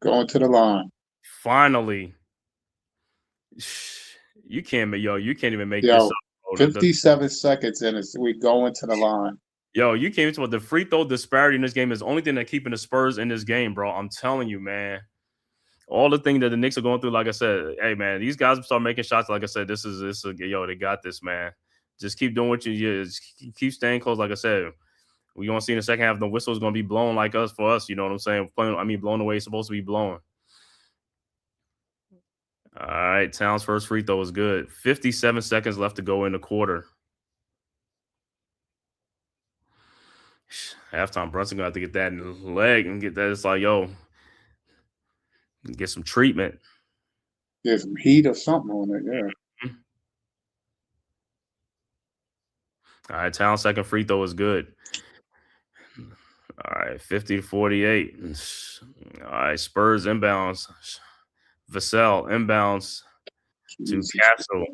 Going to the line. Finally. You can't even make this up. 57 seconds and we going to the line. Yo, you can't even talk about the free throw disparity in this game is the only thing that's keeping the Spurs in this game, bro. I'm telling you, man. All the things that the Knicks are going through, like I said, hey, man, these guys start making shots. Like I said, yo, they got this, man. Just keep doing what you keep staying close. Like I said, we're going to see in the second half, the whistle's going to be blown like us for us. You know what I'm saying? Blown the way it's supposed to be blown. All right, Towns' first free throw is good. 57 seconds left to go in the quarter. Halftime, Brunson going to have to get that in the leg and get that. It's like, yo, get some treatment. Get some heat or something on it, yeah. All right, Towns' second free throw is good. All right, 50-48. All right, Spurs inbounds. Vassell inbounds to Castle.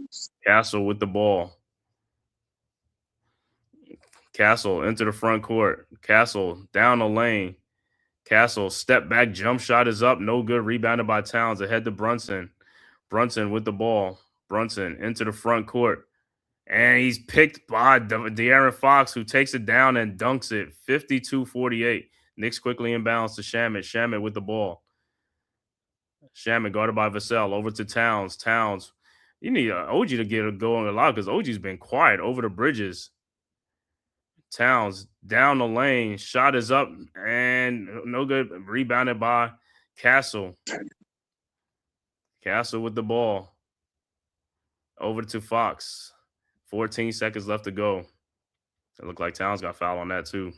Castle with the ball. Castle into the front court. Castle down the lane. Castle step back jump shot is up. No good. Rebounded by Towns. Ahead to Brunson. Brunson with the ball. Brunson into the front court. And he's picked by De'Aaron Fox, who takes it down and dunks it. 52-48. Knicks quickly inbounds to Shamet. Shamet with the ball. Shamet guarded by Vassell. Over to Towns. Towns. You need OG to get it going a lot because OG's been quiet. Over to Bridges. Towns down the lane. Shot is up and no good. Rebounded by Castle. Castle with the ball. Over to Fox. 14 seconds left to go. It looked like Towns got fouled on that too.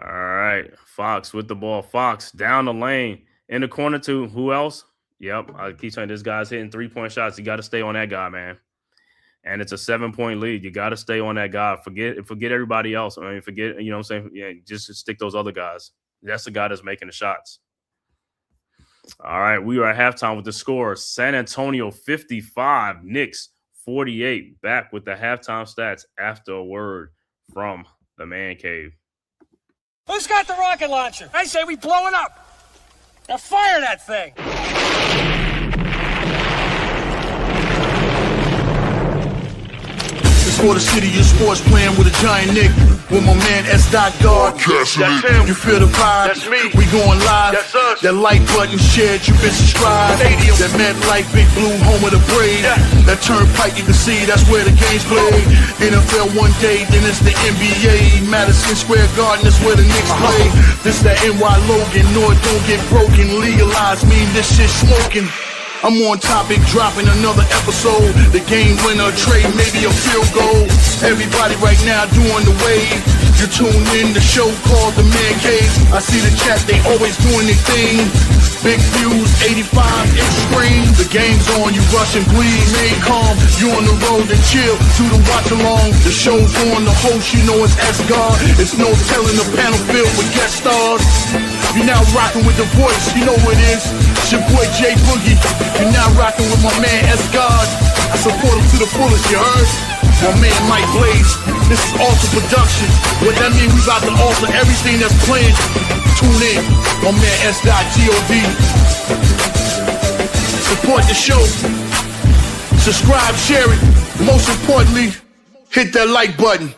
All right. Fox with the ball. Fox down the lane. In the corner to who else? Yep. I keep saying this guy's hitting 3-point shots. You got to stay on that guy, man. And it's a 7-point lead. You got to stay on that guy. Forget everybody else. I mean, forget, you know what I'm saying? Yeah, just stick those other guys. That's the guy that's making the shots. All right, we are at halftime with the score. San Antonio 55, Knicks 48. Back with the halftime stats after a word from the man cave. Who's got the rocket launcher? I say we blow it up. Now fire that thing. It's for the city of sports, playing with a giant Nick. With my man S. God. That's him. You feel the vibe? That's me. We going live. That's us. That like button shared, you been subscribed. Stadium. That MetLife, Big Blue, home of the Braves. Yeah. That turnpike, you can see that's where the game's played. NFL one day, then it's the NBA. Madison Square Garden, that's where the Knicks play. This that NY Logan, North don't get broken. Legalize, mean this shit smoking. I'm on topic, dropping another episode. The game winner, trade, maybe a field goal. Everybody right now doing the wave. You tune in, the show called The Man Cave. I see the chat, they always doing their thing. Big views, 85-inch screen. The game's on, you rush and bleed. Stay calm, you on the road and chill. Do the watch along. The show's on, the host, you know it's S-God. It's no telling the panel filled with guest stars. You're now rocking with the voice, you know who it is. It's your boy Jay Boogie. You're now rocking with my man S-God. I support him to the fullest, you heard? My man Mike Blaze. This is Alter Production. What that mean, we about to alter everything that's playing. Tune in. My man S.God. Support the show. Subscribe, share it. Most importantly, hit that like button.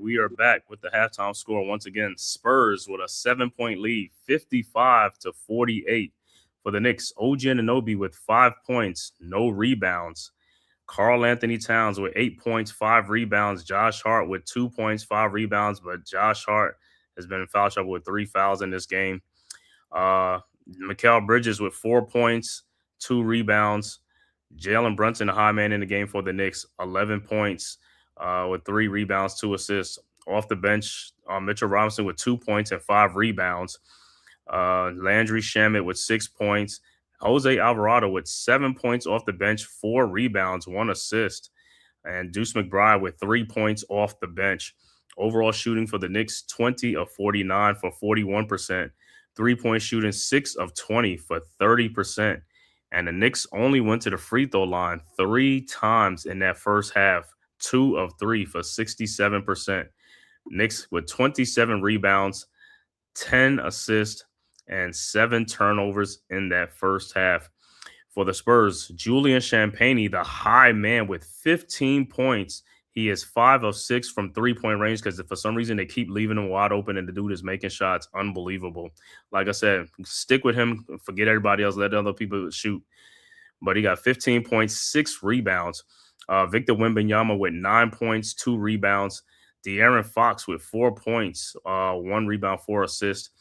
We are back with the halftime score. Once again, Spurs with a 7-point lead, 55-48 for the Knicks. OG Anunoby with 5 points, no rebounds. Karl Anthony Towns with 8 points, 5 rebounds. Josh Hart with 2 points, 5 rebounds, but Josh Hart has been in foul trouble with 3 fouls in this game. Mikal Bridges with 4 points, 2 rebounds. Jalen Brunson, the high man in the game for the Knicks, 11 points. With 3 rebounds, 2 assists. Off the bench, Mitchell Robinson with 2 points and 5 rebounds. Landry Shamet with 6 points. Jose Alvarado with 7 points off the bench, 4 rebounds, 1 assist. And Deuce McBride with 3 points off the bench. Overall shooting for the Knicks, 20 of 49 for 41%. 3-point shooting, 6 of 20 for 30%. And the Knicks only went to the free throw line 3 times in that first half. 2 of 3 for 67%. Knicks with 27 rebounds, 10 assists, and 7 turnovers in that first half. For the Spurs, Julian Champagnie, the high man with 15 points. He is 5 of 6 from 3-point range because for some reason they keep leaving him wide open and the dude is making shots. Unbelievable. Like I said, stick with him. Forget everybody else. Let other people shoot. But he got 15 points, 6 rebounds. Victor Wembanyama with 9 points, 2 rebounds. De'Aaron Fox with 4 points, 1 rebound, 4 assists.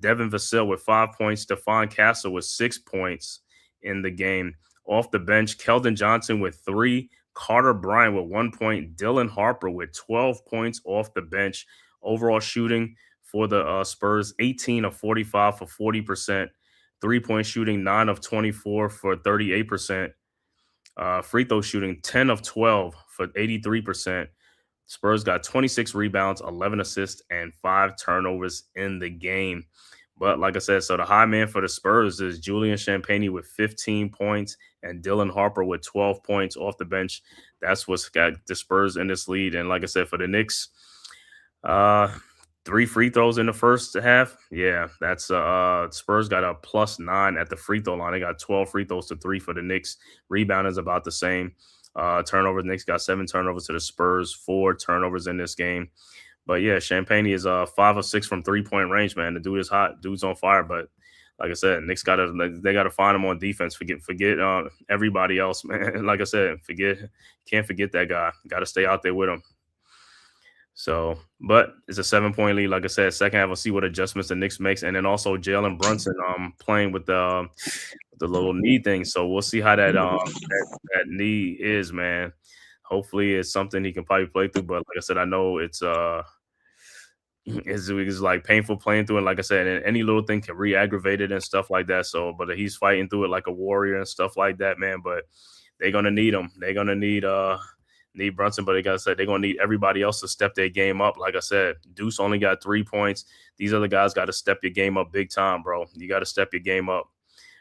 Devin Vassell with 5 points. Stephon Castle with 6 points in the game. Off the bench, Keldon Johnson with 3. Carter Bryant with 1 point. Dylan Harper with 12 points off the bench. Overall shooting for the Spurs, 18 of 45 for 40%. 3-point shooting, 9 of 24 for 38%. Free throw shooting, 10 of 12 for 83%. Spurs got 26 rebounds, 11 assists, and 5 turnovers in the game. But like I said, so the high man for the Spurs is Julian Champagnie with 15 points and Dylan Harper with 12 points off the bench. That's what's got the Spurs in this lead. And like I said, for the Knicks, 3 free throws in the first half. Yeah, that's Spurs got a +9 at the free throw line. They got 12 free throws to 3 for the Knicks. Rebound is about the same. Turnovers, Knicks got 7 turnovers to the Spurs, 4 turnovers in this game. But yeah, Champagnie is 5 of 6 from 3-point range, man. The dude is hot. Dude's on fire. But like I said, Knicks gotta find him on defense. Forget everybody else, man. Like I said, can't forget that guy. Got to stay out there with him. So, but it's a 7-point lead. Like I said, second half, we'll see what adjustments the Knicks makes, and then also Jalen Brunson playing with the little knee thing. So we'll see how that knee is, man. Hopefully, it's something he can probably play through. But like I said, I know it's like painful playing through it. Like I said, and any little thing can re-aggravate it and stuff like that. So, but he's fighting through it like a warrior and stuff like that, man. But they're gonna need him. They're gonna need Brunson, but like I said, they're gonna need everybody else to step their game up. Like I said, Deuce only got 3 points. These other guys got to step your game up big time, bro. You got to step your game up.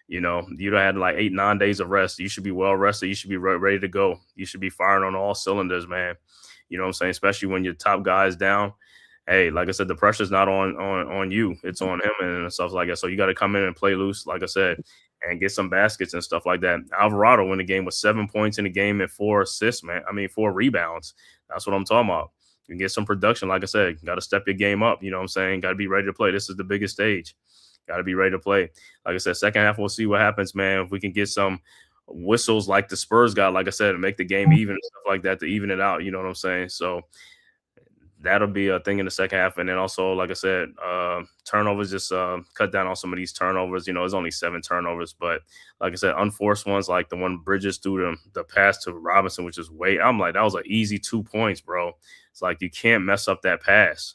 You know, you don't have like 8-9 days of rest. You should be well rested. You should be ready to go. You should be firing on all cylinders, man. You know what I'm saying? Especially when your top guy is down. Hey, like I said, the pressure's not on you. It's on him and stuff like that. So you got to come in and play loose, like I said, and get some baskets and stuff like that. Alvarado in the game with 7 points in the game and 4 assists, man. 4 rebounds. That's what I'm talking about. You can get some production, like I said. Got to step your game up. You know what I'm saying? Got to be ready to play. This is the biggest stage. Got to be ready to play. Like I said, second half, we'll see what happens, man. If we can get some whistles like the Spurs got, like I said, and make the game even and stuff like that to even it out. You know what I'm saying? So that'll be a thing in the second half. And then also, like I said, turnovers, just cut down on some of these turnovers. You know, it's only 7 turnovers. But like I said, unforced ones like the one Bridges threw the pass to Robinson, which is I'm like, that was an easy 2 points, bro. It's like you can't mess up that pass.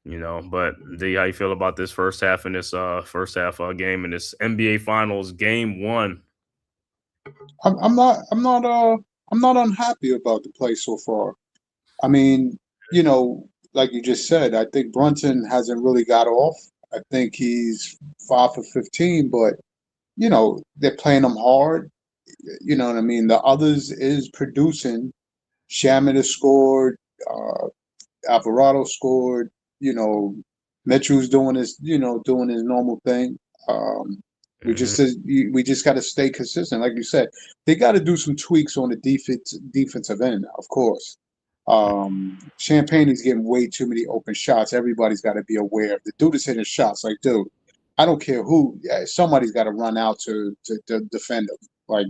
You know, but D, how you feel about this first half in this game in this NBA Finals Game 1? I'm not unhappy about the play so far. I mean, you know, like you just said, I think Brunson hasn't really got off. I think he's 5 for 15, but you know, they're playing him hard. You know what I mean? The others is producing. Shamet has scored, Alvarado scored. You know, Mitchell's doing his normal thing. We just got to stay consistent, like you said. They got to do some tweaks on the defensive end, of course. Champagne is getting way too many open shots. Everybody's got to be aware. The dude is hitting shots. Like, dude, I don't care who. Somebody's got to run out to defend him. Like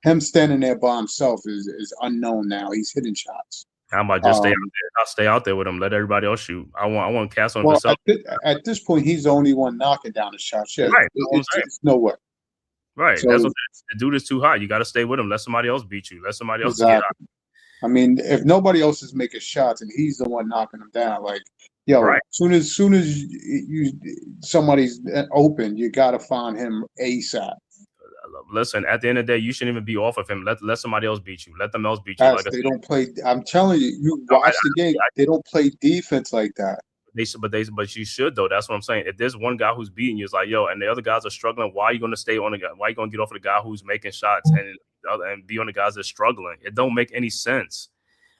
him standing there by himself is unknown now. He's hitting shots. How about just stay out there? I'll stay out there with him. Let everybody else shoot. I want Cass on himself. At this point, he's the only one knocking down the shots. Yeah, right. It's no way. Right. So, that's what the dude is too hot. You got to stay with him. Let somebody else beat you. Let somebody else get out. I mean, if nobody else is making shots and he's the one knocking them down, like, yo, right. soon as somebody's open, you got to find him ASAP. Listen, at the end of the day, you shouldn't even be off of him. Let somebody else beat you. Let them else beat you. Like they don't play. I'm telling you, you watch the game. They don't play defense like that. But you should though. That's what I'm saying. If there's one guy who's beating you, it's like, yo, and the other guys are struggling. Why are you going to stay on the guy? Why are you going to get off of the guy who's making shots and be on the guys that are struggling? It don't make any sense.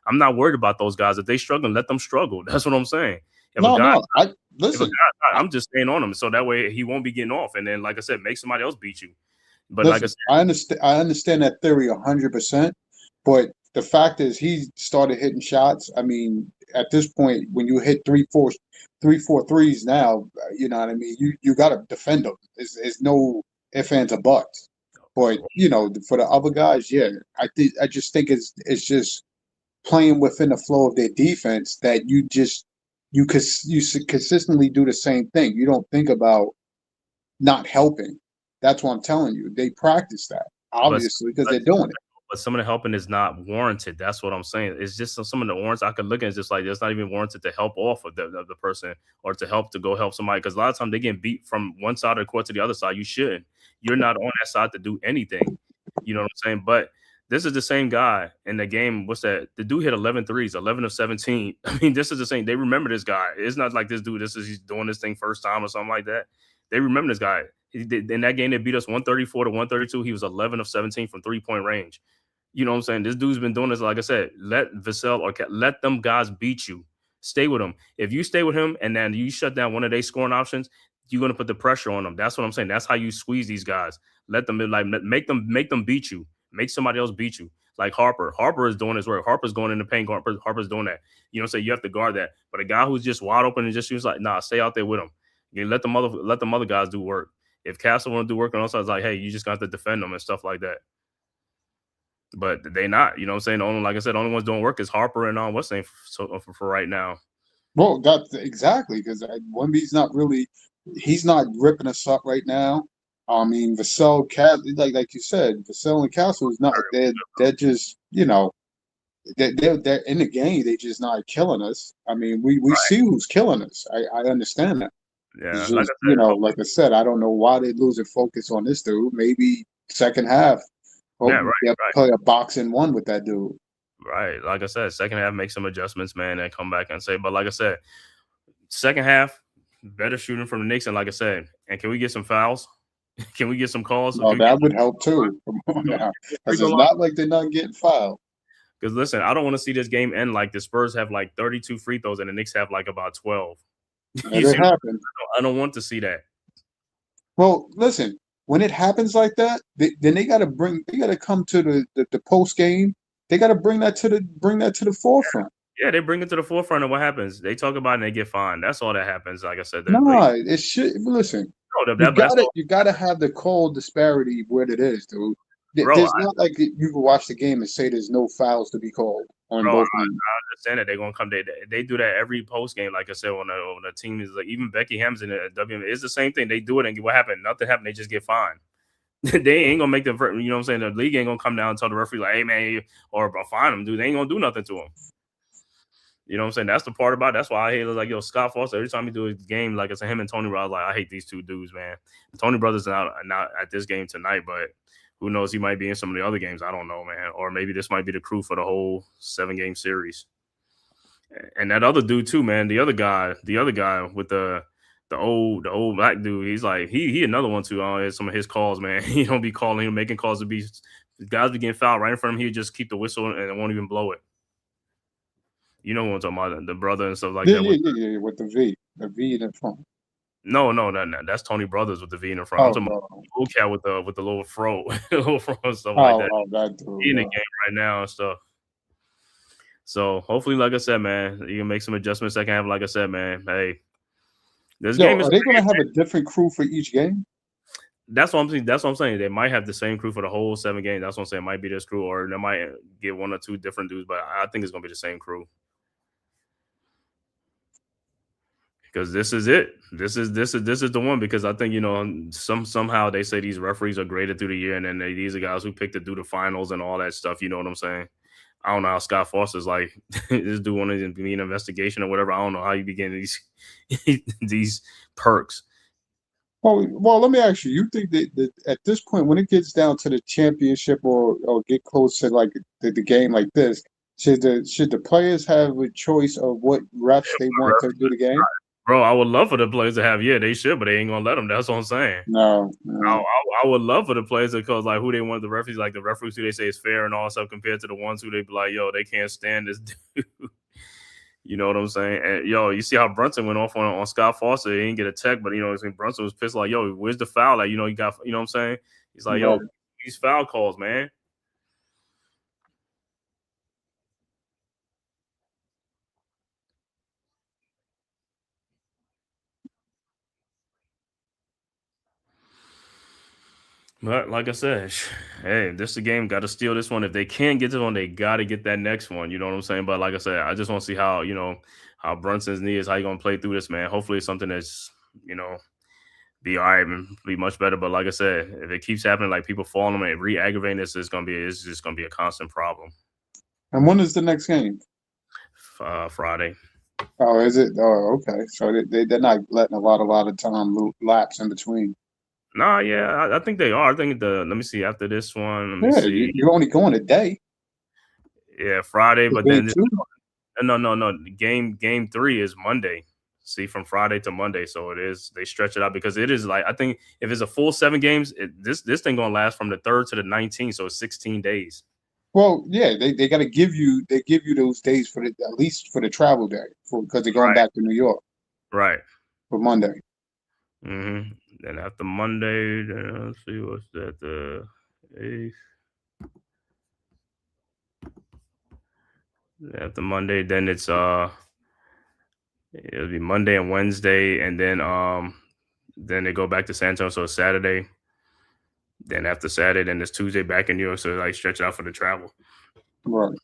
I'm not worried about those guys. If they struggling, let them struggle. That's what I'm saying. Listen, I'm just staying on him so that way he won't be getting off. And then, like I said, make somebody else beat you. But listen, like I said, I understand that theory 100%. But the fact is, he started hitting shots. I mean, at this point, when you hit 3-4 threes now, you know what I mean. You got to defend them. There's no ifs, ands, or buts. But you know, for the other guys, yeah, I just think it's just playing within the flow of their defense that you consistently do the same thing. You don't think about not helping. That's what I'm telling you. They practice that, obviously, because they're doing it. But some of the helping is not warranted. That's what I'm saying. It's just some of the warrants I could look at. It's just like it's not even warranted to help off of the person or to go help somebody. Because a lot of times they get beat from one side of the court to the other side. You shouldn't. You're not on that side to do anything. You know what I'm saying? But this is the same guy in the game. What's that? The dude hit 11 threes, 11 of 17. I mean, this is the same. They remember this guy. It's not like this dude, he's doing this thing first time or something like that. They remember this guy. In that game, they beat us 134 to 132. He was 11 of 17 from 3-point range. You know what I'm saying? This dude's been doing this, like I said. Let Vassell or let them guys beat you. Stay with him. If you stay with him and then you shut down one of their scoring options, you're going to put the pressure on them. That's what I'm saying. That's how you squeeze these guys. Let them make them beat you. Make somebody else beat you. Like Harper. Harper is doing his work. Harper's going in the paint. Harper's doing that. You know what I'm saying? You have to guard that. But a guy who's just wide open and just shoots like, nah, stay out there with him. You let the other guys do work. If Castle want to do work on outside, it's like, hey, you just got to defend them and stuff like that. But they not, you know what I'm saying? Only, like I said, the only ones doing work is Harper and what's the name for right now. Well, that's exactly because Wemby's not really, he's not ripping us up right now. I mean, Vassell, like you said, Vassell and Castle is not. They're just, you know, they're in the game. They just not killing us. I mean, we see who's killing us. I understand that. Yeah, It's like I just, said, you know, like I said, I don't know why they're losing focus on this dude. Maybe second half, yeah, right. play a boxing one with that dude. Right. Like I said, second half, make some adjustments, man, and come back and say, but like I said, second half, better shooting from the Knicks. And like I said, and can we get some fouls? Can we get some calls? No, that would help too. Come on now. Because it's not like they're not getting fouled. Because listen, I don't want to see this game end like the Spurs have like 32 free throws and the Knicks have like about 12. It happened. I don't want to see that. Well, listen, when it happens like that, then they got to come to the post game. They got to bring that to the forefront. Yeah, they bring it to the forefront, and what happens? They talk about it and they get fined. That's all that happens. Like I said, It should. Listen, you gotta have the call disparity where it is, dude. There's not like you can watch the game and say there's no fouls to be called on both teams. I understand that they're gonna come. They do that every post game. Like I said, when the team is like, even Becky Hammond at WM, it's the same thing. They do it, and what happened? Nothing happened. They just get fined. They ain't gonna make the, you know what I'm saying? The league ain't gonna come down and tell the referee like, hey man, or fine them, dude. They ain't gonna do nothing to them. You know what I'm saying? That's the part about it. That's why I hate it. Like, yo, Scott Foster, every time he do a game, like it's him and Tony Brothers, like, I hate these two dudes, man. Tony Brothers are not at this game tonight, but who knows? He might be in some of the other games. I don't know, man. Or maybe this might be the crew for the whole 7-game series. And that other dude too, man. The other guy with the old black dude, he's like he another one too. Some of his calls, man. He don't be calling him, making calls to be guys be getting fouled right in front of him. He just keep the whistle and it won't even blow it. You know what I'm talking about, the brother and stuff like that. Yeah, with the V in the front. No, that's Tony Brothers with the V in the front. I'm talking about old cat with the little fro, and stuff like that. That dude, he in the game right now and stuff. So hopefully, like I said, man, you can make some adjustments second half. Like I said, man, hey, this game is. Are they going to have a different crew for each game? That's what I'm saying. They might have the same crew for the whole 7 games. That's what I'm saying. It might be this crew, or they might get 1 or 2 different dudes. But I think it's going to be the same crew. Because this is it. This is the one. Because I think, you know, somehow they say these referees are graded through the year, and then these are guys who picked to do the finals and all that stuff. You know what I'm saying? I don't know how Scott Foster's like this dude wanted to be an investigation or whatever. I don't know how you begin these perks. Well, let me ask you. You think that at this point, when it gets down to the championship or get close to like the game like this, should the players have a choice of what reps they want to do the game? Bro, I would love for the players to have, they should, but they ain't gonna let them. That's what I'm saying. No. I would love for the players because like who they want, the referees, like the referees who they say is fair and all that stuff compared to the ones who they be like, yo, they can't stand this dude. You know what I'm saying? And yo, you see how Brunson went off on Scott Foster. He didn't get a tech, but you know, Brunson was pissed like, yo, where's the foul? Like, you know, you got, you know what I'm saying? He's like, yo, these foul calls, man. But like I said, hey, this is the game. Got to steal this one. If they can't get this one, they got to get that next one. You know what I'm saying? But like I said, I just want to see how, you know, how Brunson's knee is, how you going to play through this, man. Hopefully it's something that's, you know, be all right and be much better. But like I said, if it keeps happening, like people falling and re-aggravating this, it's just going to be a constant problem. And when is the next game? Friday. Oh, is it? Oh, okay. So they're not letting a lot of time lapse in between. Nah, yeah, I think they are. I think let me see, after this one, let me see. You're only going a day. Yeah, Friday, but then no. Game 3 is Monday. See, from Friday to Monday, so it is. They stretch it out because it is like, I think if it's a full 7 games, this thing gonna last from the 3rd to the 19th, so it's 16 days. Well, yeah, they got to give you those days for at least for the travel day because they're going back to New York, right? For Monday. Mm-hmm. Then after Monday, then let's see what's that, the 8th. After Monday, then it's it'll be Monday and Wednesday, and then Then they go back to San Antonio, so it's Saturday. Then after Saturday, then it's Tuesday back in New York, so like stretch out for the travel. Right.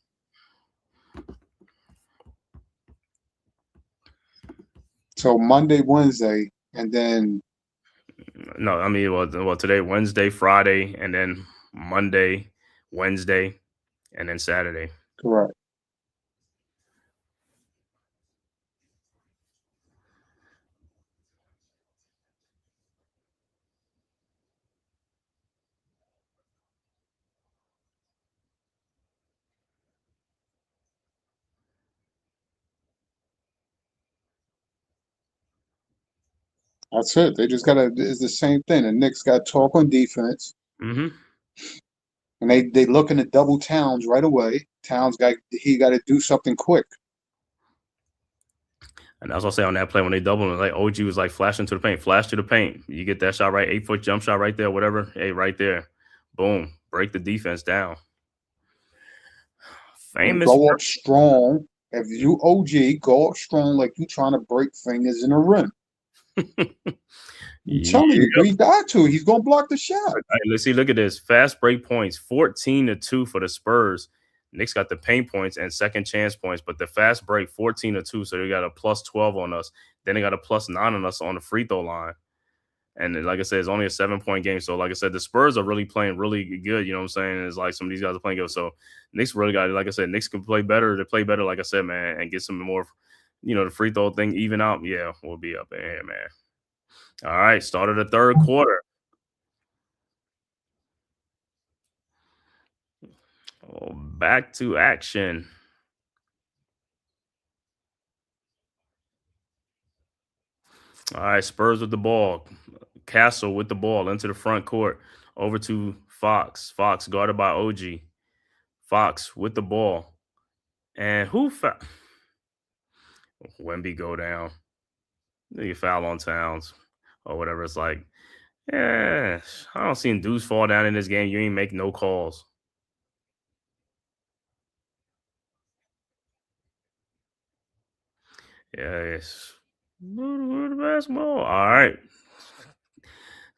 So Monday, Wednesday, and then No, I mean, well, today Wednesday, Friday, and then Monday, Wednesday, and then Saturday. correct. That's it. They just gotta. It's the same thing. The Knicks got to talk on defense, Mm-hmm. and they looking to double Towns right away. Towns got to do something quick. And that's what I say on that play when they double him, like OG was like flashing to the paint, flash to the paint. You get that shot right, 8-foot jump shot right there, whatever. Hey, right there. Boom. Break the defense down. And Famous. go up strong. If you OG, go up strong like you trying to break fingers in the rim. I'm telling you, he got to. He's gonna block the shot. All right, let's see. Look at this. Fast break points, 14-2 for the Spurs. Knicks got the paint points and second chance points, but the fast break 14-2, so they got a plus 12 on us. Then they got a plus 9 on us on the free throw line. And like I said, it's only a 7-point game. So like I said, the Spurs are really playing really good. You know what I'm saying? It's like some of these guys are playing good. So Knicks really got it. Like I said, Knicks can play better. They play better, like I said, man, and get some more, the free throw thing even out. Yeah, we'll be up in here, man. All right, start of the third quarter. Oh, back to action. All right, Spurs with the ball. Castle with the ball into the front court. Over to Fox. Fox guarded by OG. Fox with the ball. And who Wemby go down. You foul on Towns or whatever. It's like, yeah, I don't see dudes fall down in this game. You ain't make no calls. Yes. The basketball. All right.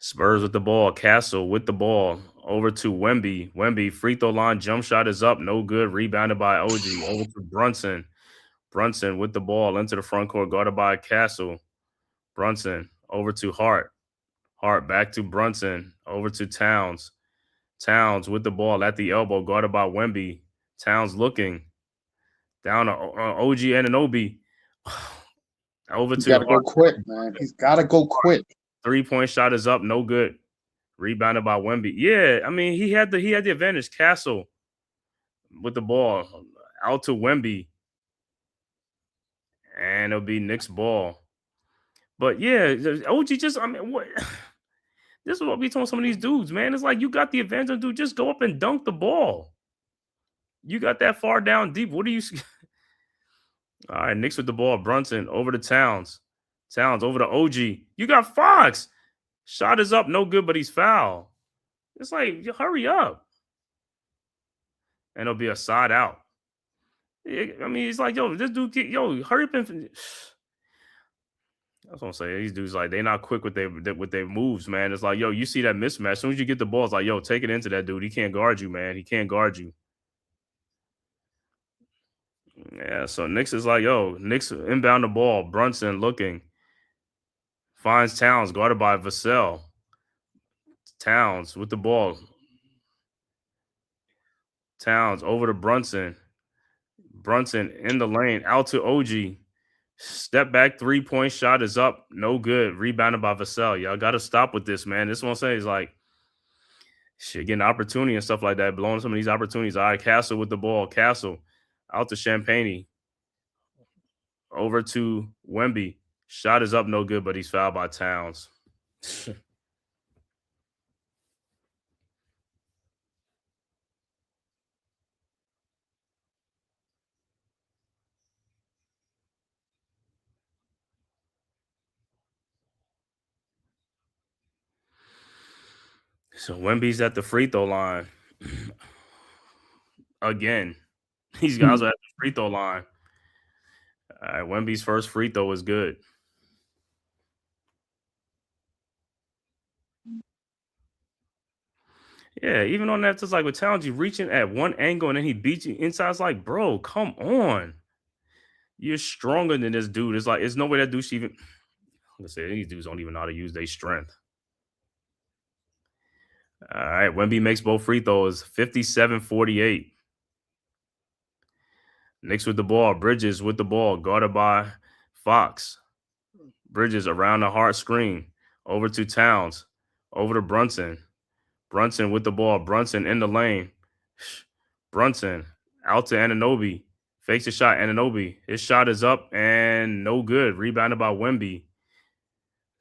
Spurs with the ball. Castle with the ball. Over to Wemby. Wemby, free throw line. Jump shot is up. No good. Rebounded by OG. Over to Brunson. Brunson with the ball into the front court. Guarded by Castle. Brunson over to Hart. Hart back to Brunson. Over to Towns. Towns with the ball at the elbow. Guarded by Wemby. Towns looking. Down to OG Anunoby. Over He's to got to go Hart. quick, man. He's got to go quick. 3-point shot is up, no good. Rebounded by Wemby. Yeah, I mean he had the advantage. Castle with the ball out to Wemby, and it'll be Knicks ball. But yeah, OG just what? This is what we told some of these dudes, man. It's like you got the advantage, dude. Just go up and dunk the ball. You got that far down deep. What are you? All right, Knicks with the ball. Brunson over to Towns. Towns over to OG. You got Fox. Shot is up, no good, but he's foul. It's like, hurry up. And it'll be a side out. I mean, it's like, yo, this dude, hurry up and. That's what I'm saying. These dudes, like, they not quick with their moves, man. It's like, yo, you see that mismatch. As soon as you get the ball, it's like, yo, take it into that dude. He can't guard you, man. He can't guard you. Yeah, so Knicks is like, yo, Knicks inbound the ball. Brunson looking. Finds Towns, guarded by Vassell. Towns with the ball. Towns over to Brunson. Brunson in the lane, out to OG. Step back 3-point shot is up. No good. Rebounded by Vassell. Y'all got to stop with this, man. This is what I'm saying. Is like, shit, getting opportunity and stuff like that. Blowing some of these opportunities. All right, Castle with the ball. Castle out to Champagne. Over to Wemby. Shot is up. No good, but he's fouled by Towns. So Wemby's at the free throw line. Again. These guys are at the free throw line. All right, Wemby's first free throw was good. Yeah, even on that, just like with Towns, you reaching at one angle and then he beats you inside. It's like, bro, come on. You're stronger than this dude. It's like, it's no way that dude should even. I'm gonna say these dudes don't even know how to use their strength. All right, Wemby makes both free throws, 57-48. Knicks with the ball. Bridges with the ball, guarded by Fox. Bridges around the hard screen. Over to Towns. Over to Brunson. Brunson with the ball. Brunson in the lane. Brunson out to Anunoby. Fakes a shot. Anunoby. His shot is up and no good. Rebounded by Wemby.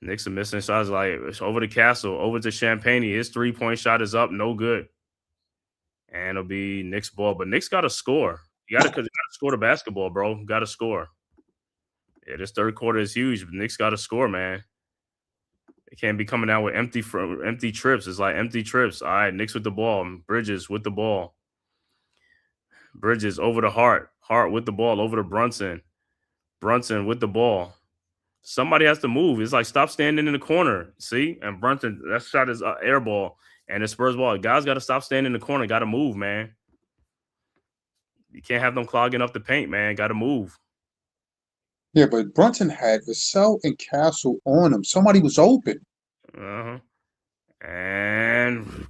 Knicks are missing shots. Like it's over to Castle. Over to Champagne. His 3-point shot is up. No good. And it'll be Knicks ball. But Knicks got to score. You got to score the basketball, bro. Got to score. Yeah, this third quarter is huge. But Knicks got to score, man. They can't be coming out with empty trips. It's like empty trips. All right, Knicks with the ball. Bridges with the ball. Bridges over to Hart. Hart with the ball over to Brunson. Brunson with the ball. Somebody has to move. It's like stop standing in the corner. See? And Brunson, that shot is air ball. And the Spurs ball. Guys got to stop standing in the corner. Got to move, man. You can't have them clogging up the paint, man. Got to move. Yeah, but Brunson had Vassell and Castle on him. Somebody was open. Uh-huh. And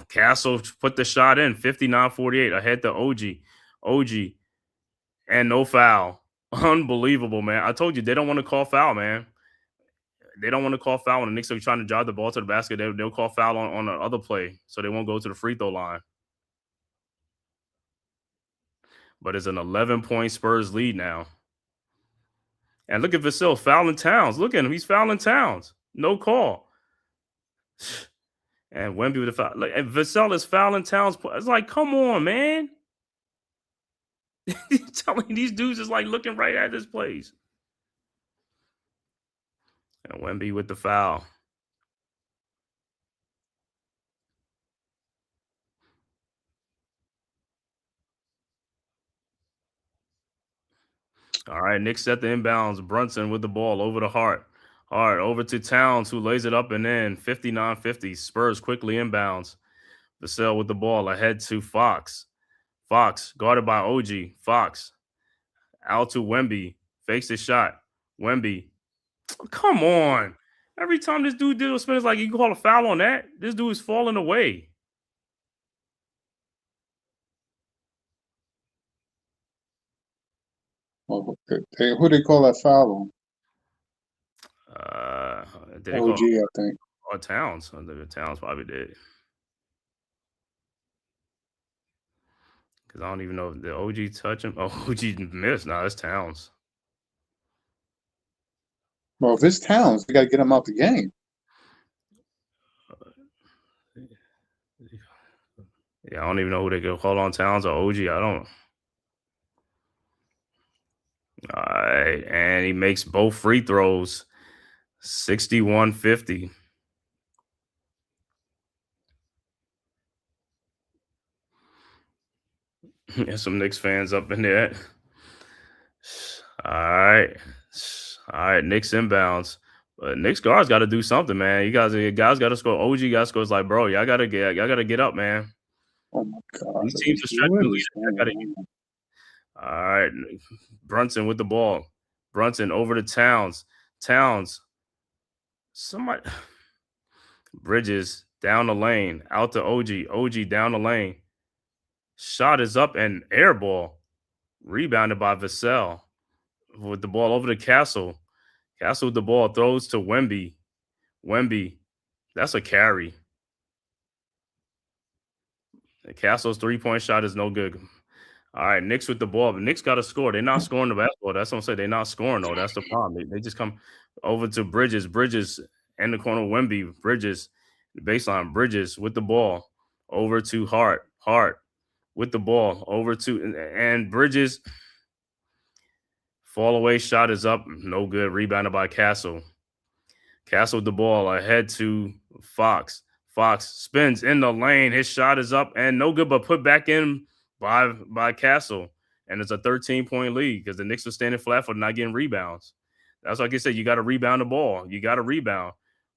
Castle put the shot in, 59-48, ahead to OG. OG. And no foul. Unbelievable, man. I told you, they don't want to call foul, man. They don't want to call foul when the Knicks are trying to drive the ball to the basket. They'll call foul on the other play, so they won't go to the free throw line. But it's an 11-point Spurs lead now. And look at Vassell fouling Towns. Look at him. He's fouling Towns. No call. And Wemby with the foul. Like, and Vassell is fouling Towns. It's like, come on, man. You're telling me these dudes is like looking right at this place. And Wemby with the foul. All right, Knicks set the inbounds. Brunson with the ball over to Hart. Hart over to Towns, who lays it up and in. 59-50. Spurs quickly inbounds. Vassell with the ball ahead to Fox. Fox guarded by OG. Fox out to Wemby. Fakes his shot. Wemby. Come on. Every time this dude did a spin, it's like you can call a foul on that. This dude is falling away. Well, who they call that foul Did they on? call OG, I think. or Towns? Towns probably did. Because I don't even know if the OG touch him. Oh, OG missed. Nah, it's Towns. Well, if it's Towns, they got to get him out the game. Yeah, I don't even know who they could call on, Towns or OG. I don't. All right, and he makes both free throws. 61-50. There's some Knicks fans up in there. All right. Knicks inbounds. But Knicks guards got to do something, man. You guys got to score. OG got to score. It's like, bro, y'all got to get up, man. Oh my God! These teams are stretching the lead. All right, Brunson with the ball. Brunson over to Towns. Towns. Somebody. Bridges down the lane. Out to OG. OG down the lane. Shot is up and air ball. Rebounded by Vassell. With the ball over to Castle. Castle with the ball. Throws to Wemby. Wemby. That's a carry. Castle's 3-point shot is no good. All right, Knicks with the ball. But Knicks got to score. They're not scoring the basketball. That's what I'm saying. They're not scoring, though. That's the problem. They just come over to Bridges. Bridges in the corner. Wemby. Bridges. Baseline. Bridges with the ball. Over to Hart. Hart with the ball. Over to and Bridges. Fall away shot is up. No good. Rebounded by Castle. Castle with the ball ahead to Fox. Fox spins in the lane. His shot is up and no good, but put back in by Castle. And it's a 13-point lead because the Knicks are standing flat for not getting rebounds. That's like I said, you got to rebound the ball. You got to rebound.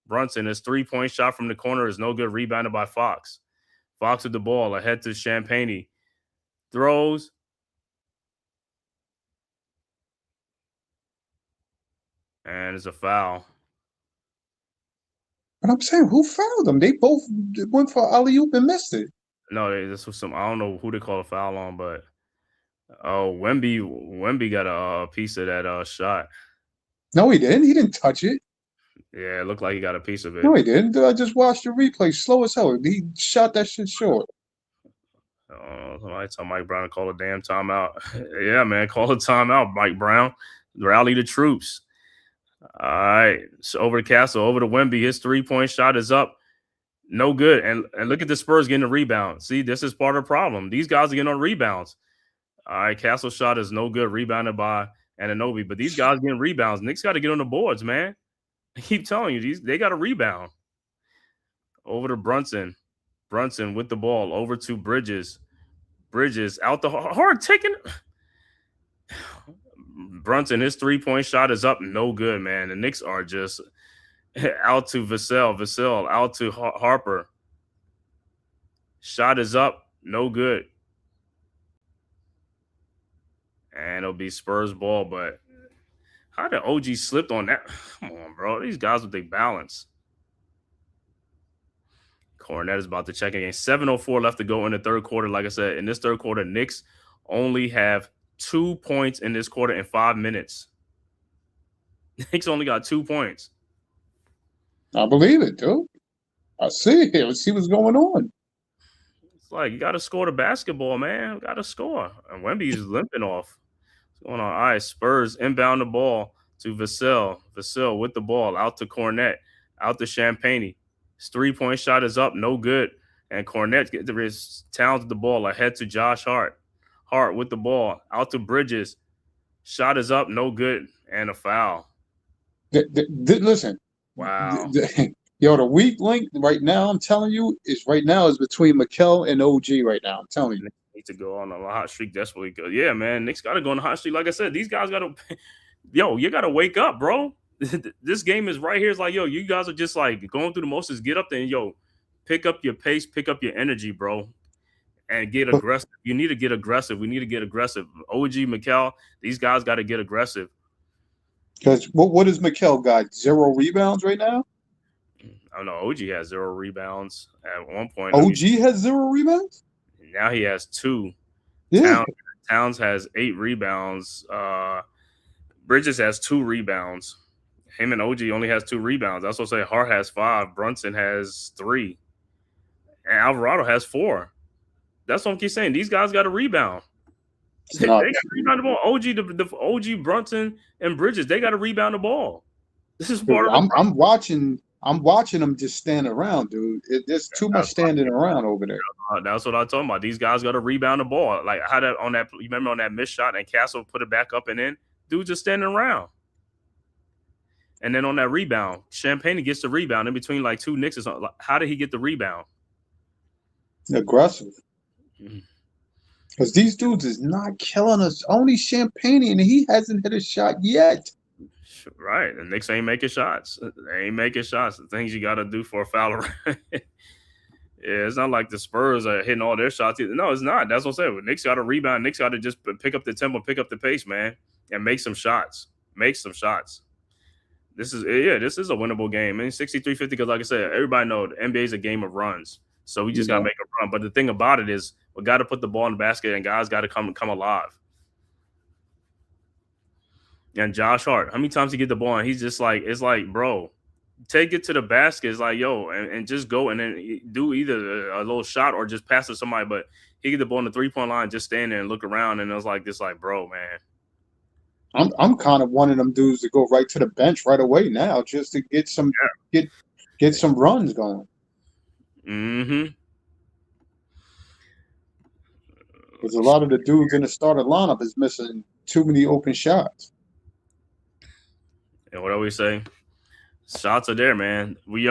Brunson, his 3-point shot from the corner is no good. Rebounded by Fox. Fox with the ball ahead to Champagne. Throws. And it's a foul. But I'm saying, who fouled them? They both went for alley-oop and missed it. No, this was some. I don't know who they call a foul on, but Wemby got a piece of that shot. No, he didn't. He didn't touch it. Yeah, it looked like he got a piece of it. No, he didn't. I just watched the replay. Slow as hell. He shot that shit short. Somebody tell Mike Brown to call a damn timeout. Yeah, man, call a timeout, Mike Brown. Rally the troops. All right, so over to Castle, over to Wemby. His 3-point shot is up. No good. And look at the Spurs getting a rebound. See, this is part of the problem. These guys are getting on rebounds. All right, Castle shot is no good. Rebounded by Anunoby. But these guys getting rebounds. Knicks got to get on the boards, man. I keep telling you, they got a rebound. Over to Brunson. Brunson with the ball. Over to Bridges. Bridges out the hard taking. Brunson, his 3-point shot is up. No good, man. The Knicks are just out to Vassell. Vassell out to Harper. Shot is up. No good. And it'll be Spurs ball, but how did OG slipped on that? Come on, bro. These guys with their balance. Cornet is about to check again. 7:04 left to go in the third quarter. Like I said, in this third quarter, Knicks only have 2 points in this quarter in 5 minutes. Knicks only got 2 points. I believe it, dude. I see it. Let's see what's going on. It's like you got to score the basketball, man. Got to score. And Wemby's limping off. What's going on? All right, Spurs inbound the ball to Vassell. Vassell with the ball out to Cornet, out to Champagne. His 3-point shot is up, no good. And Cornet gets his Towns with the ball ahead to Josh Hart. Hart with the ball out to Bridges. Shot is up, no good, and a foul. Listen. Wow. Yo, the weak link right now, I'm telling you, is between Mikel and OG right now. I'm telling you. Need to go on a hot streak desperately. Good. Yeah, man. Knicks got to go on a hot streak. Like I said, these guys got to – yo, you got to wake up, bro. This game is right here. It's like, yo, you guys are just like going through the motions. Get up there and, yo, pick up your pace, pick up your energy, bro, and get aggressive. You need to get aggressive. We need to get aggressive. OG, Mikel, these guys got to get aggressive. Because what does Mikel got? 0 rebounds right now? I don't know. OG has 0 rebounds at one point. OG has 0 rebounds? Now he has 2. Yeah. Towns has 8 rebounds. Bridges has 2 rebounds. Him and OG only has 2 rebounds. I also say Hart has 5. Brunson has 3. And Alvarado has 4. That's what I keep saying. These guys got a rebound. They got to rebound the ball. The OG, Brunson, and Bridges, they got to rebound the ball. This is part of I'm watching them just stand around, dude. There's too much standing around over there. That's what I'm talking about. These guys got to rebound the ball. Like how that on that. You remember on that missed shot and Castle put it back up and in. Dude just standing around. And then on that rebound, Champagne gets the rebound in between like 2 Knicks. How did he get the rebound? Aggressive. Because these dudes is not killing us. Only Champagne, and he hasn't hit a shot yet. Right. The Knicks ain't making shots. They ain't making shots. The things you got to do for a foul. Yeah, it's not like the Spurs are hitting all their shots either. No, it's not. That's what I'm saying. Knicks got to rebound. Knicks got to just pick up the tempo, pick up the pace, man, and make some shots. Make some shots. This is a winnable game. I mean, 63-50, because like I said, everybody knows the NBA is a game of runs. So we just got to make a run. But the thing about it is we got to put the ball in the basket and guys got to come alive. And Josh Hart, how many times he get the ball and he's just like, it's like, bro, take it to the basket. It's like, yo, and just go and then do either a little shot or just pass to somebody. But he get the ball on the 3-point line, just stand there and look around. And it was like this, like, bro, man. I'm kind of one of them dudes to go right to the bench right away now, just to get some get some runs going. Mm-hmm. Because a lot of the dudes in the starting lineup is missing too many open shots. And what do we say? Shots are there, man. We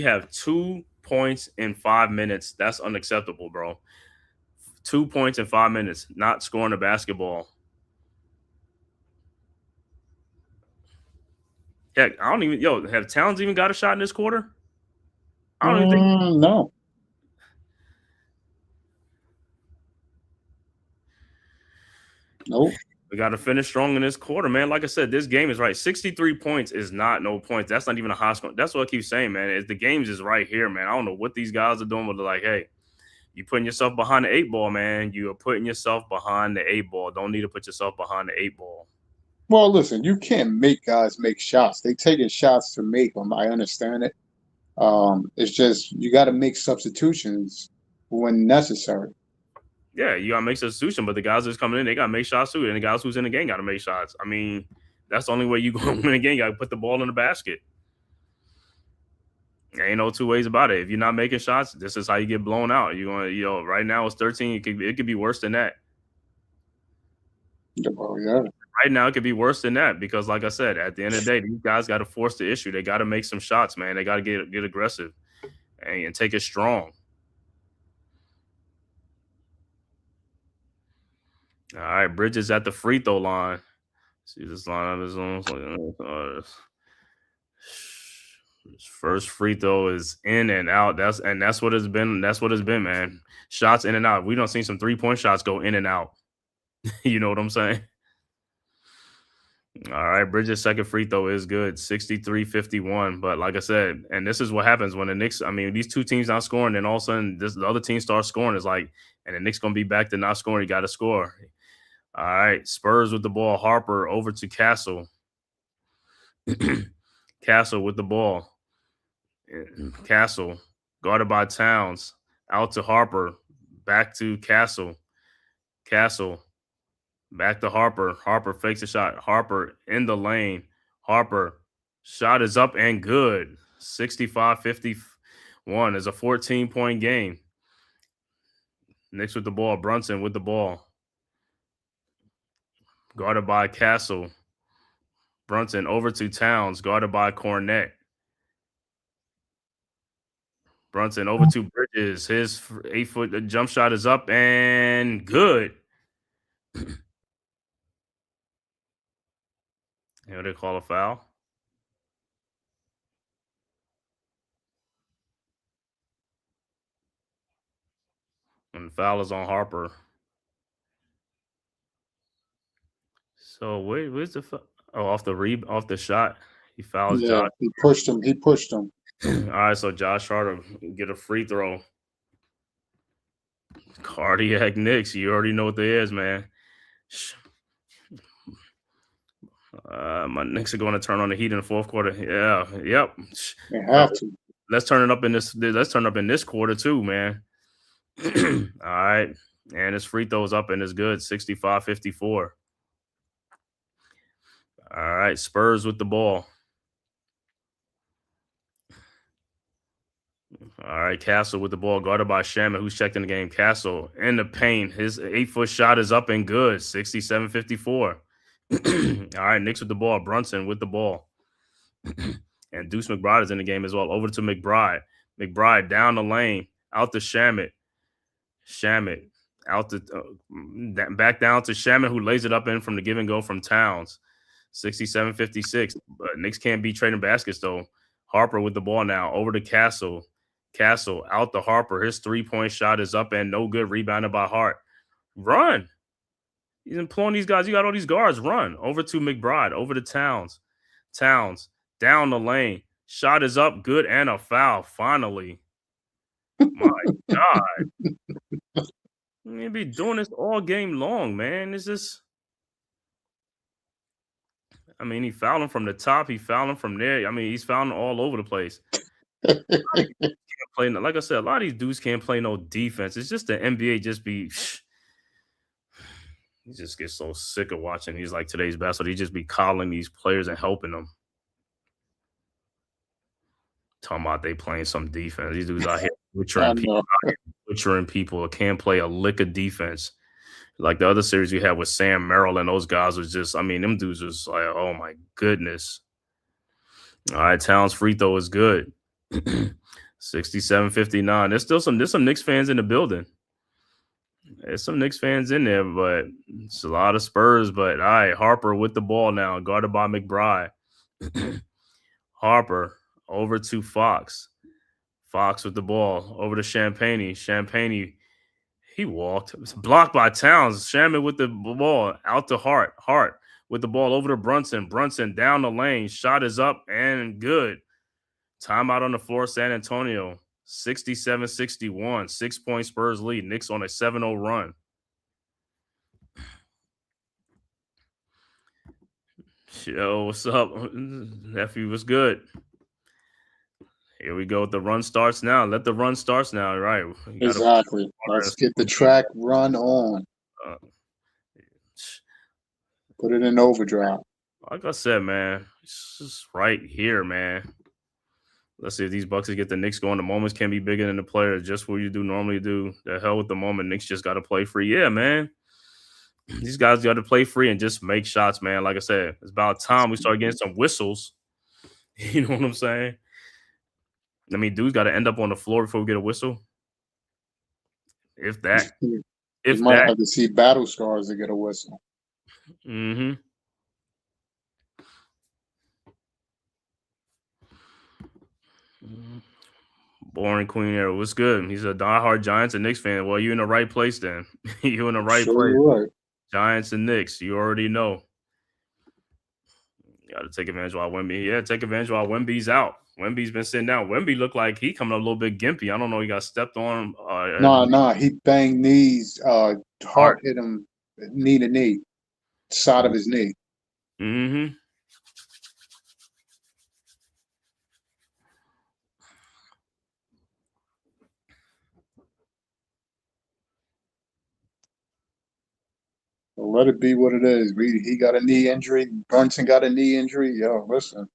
have 2 points in 5 minutes. That's unacceptable, bro. 2 points in 5 minutes, not scoring a basketball. Heck, I don't even have Towns even got a shot in this quarter? I don't even think No. Nope. we got to finish strong in this quarter, man. Like I said, this game is right. 63 points is not no points. That's not even a high score. That's what I keep saying, man. The game's is right here, man. I don't know what these guys are doing, but they're like, hey, you putting yourself behind the 8-ball, man. You are putting yourself behind the 8-ball. Don't need to put yourself behind the 8-ball. Well, listen, you can't make guys make shots. They taking shots to make them. I understand it. It's just you got to make substitutions when necessary. Yeah, you got to make substitution, but the guys that's coming in, they got to make shots too. And the guys who's in the game got to make shots. I mean, that's the only way you going to win a game. You got to put the ball in the basket. There ain't no two ways about it. If you're not making shots, this is how you get blown out. You're going to, right now it's 13. It could be worse than that. Well, yeah. Right now, it could be worse than that because, like I said, at the end of the day, these guys got to force the issue. They got to make some shots, man. They got to get aggressive and take it strong. All right, Bridges at the free throw line. See this line of his own. His first free throw is in and out. That's what it's been. That's what it's been, man. Shots in and out. We don't see some 3-point shots go in and out. You know what I'm saying? All right, Bridges' second free throw is good, 63-51. But like I said, and this is what happens when the Knicks, I mean, these two teams not scoring, then all of a sudden the other team starts scoring. It's like, and the Knicks going to be back to not scoring. You got to score. All right, Spurs with the ball. Harper over to Castle. Castle with the ball. Castle guarded by Towns. Out to Harper. Back to Castle. Castle. Back to Harper. Harper fakes a shot. Harper in the lane. Harper. Shot is up and good. 65-51 is a 14-point game. Knicks with the ball. Brunson with the ball. Guarded by Castle. Brunson over to Towns. Guarded by Cornette. Brunson over to Bridges. His 8-foot jump shot is up and good. You know, they call a foul. And the foul is on Harper. So where's the foul? Oh, off the shot. He fouls Josh. He pushed him. All right, so Josh Harder get a free throw. Cardiac Knicks. You already know what that is, man. My Knicks are going to turn on the heat in the fourth quarter. Yeah, yep. They have to. Let's turn it up in this. Let's turn up in this quarter too, man. All right, and his free throws up and it's good. 65-54. All right, Spurs with the ball. All right, Castle with the ball, guarded by Shaman, who's checked in the game. Castle in the paint. His 8-foot shot is up and good. 67-54. All right, Knicks with the ball. Brunson with the ball. And Deuce McBride is in the game as well. Over to McBride. McBride down the lane. Out to Shamet. Shamet. Out to back down to Shaman, who lays it up in from the give and go from Towns. 67-56. But Knicks can't be trading baskets, though. Harper with the ball now. Over to Castle. Castle out to Harper. His 3-point shot is up and no good. Rebounded by Hart. Run. He's employing these guys. You got all these guards. Run. Over to McBride. Over to Towns. Towns down the lane. Shot is up. Good and a foul. Finally. My God. You'll be doing this all game long, man. It's just. I mean, he fouled him from the top. He fouled him from there. I mean, he's fouling all over the place. Can't play, like I said, a lot of these dudes can't play no defense. It's just the NBA just be. He just gets so sick of watching. He's like today's basketball. He just be calling these players and helping them. Talking about they playing some defense. These dudes out here butchering people. Can't play a lick of defense. Like the other series we had with Sam Merrill and those guys was just, I mean, them dudes was like, oh my goodness. All right, Towns free throw is good. 67-59. There's some Knicks fans in the building. There's some Knicks fans in there, but it's a lot of Spurs. But all right, Harper with the ball now, guarded by McBride. Harper over to Fox. Fox with the ball over to Champagne. Champagne, he walked. It was blocked by Towns. Shaman with the ball out to Hart. Hart with the ball over to Brunson. Brunson down the lane. Shot is up and good. Timeout on the floor, San Antonio. 67-61. 6-point Spurs lead. Knicks on a 7-0 run. Yo, what's up? Nephew, what's good? Here we go. The run starts now. Let the run starts now. Right. Exactly. Let's get the track run on. Put it in overdrive. Like I said, man, it's just right here, man. Let's see if these Bucks get the Knicks going. The moments can be bigger than the players. Just what you do normally do. The hell with the moment. Knicks just got to play free. Yeah, man. These guys got to play free and just make shots, man. Like I said, it's about time we start getting some whistles. You know what I'm saying? I mean, dudes got to end up on the floor before we get a whistle. If that. You might have to see battle scars to get a whistle. Mm-hmm. Boring Queen era. What's good? He's a diehard Giants and Knicks fan. Well, you in the right place then. You in the right place. Right. Giants and Knicks. You already know. You got to take advantage while Wemby. Yeah, take advantage while Wemby's out. Wemby's been sitting down. Wemby looked like he coming up a little bit gimpy. I don't know. He got stepped on. He banged knees. Hart hit him knee to knee, side of his knee. Mm-hmm. So let it be what it is. He got a knee injury. Brunson got a knee injury. Yo, listen.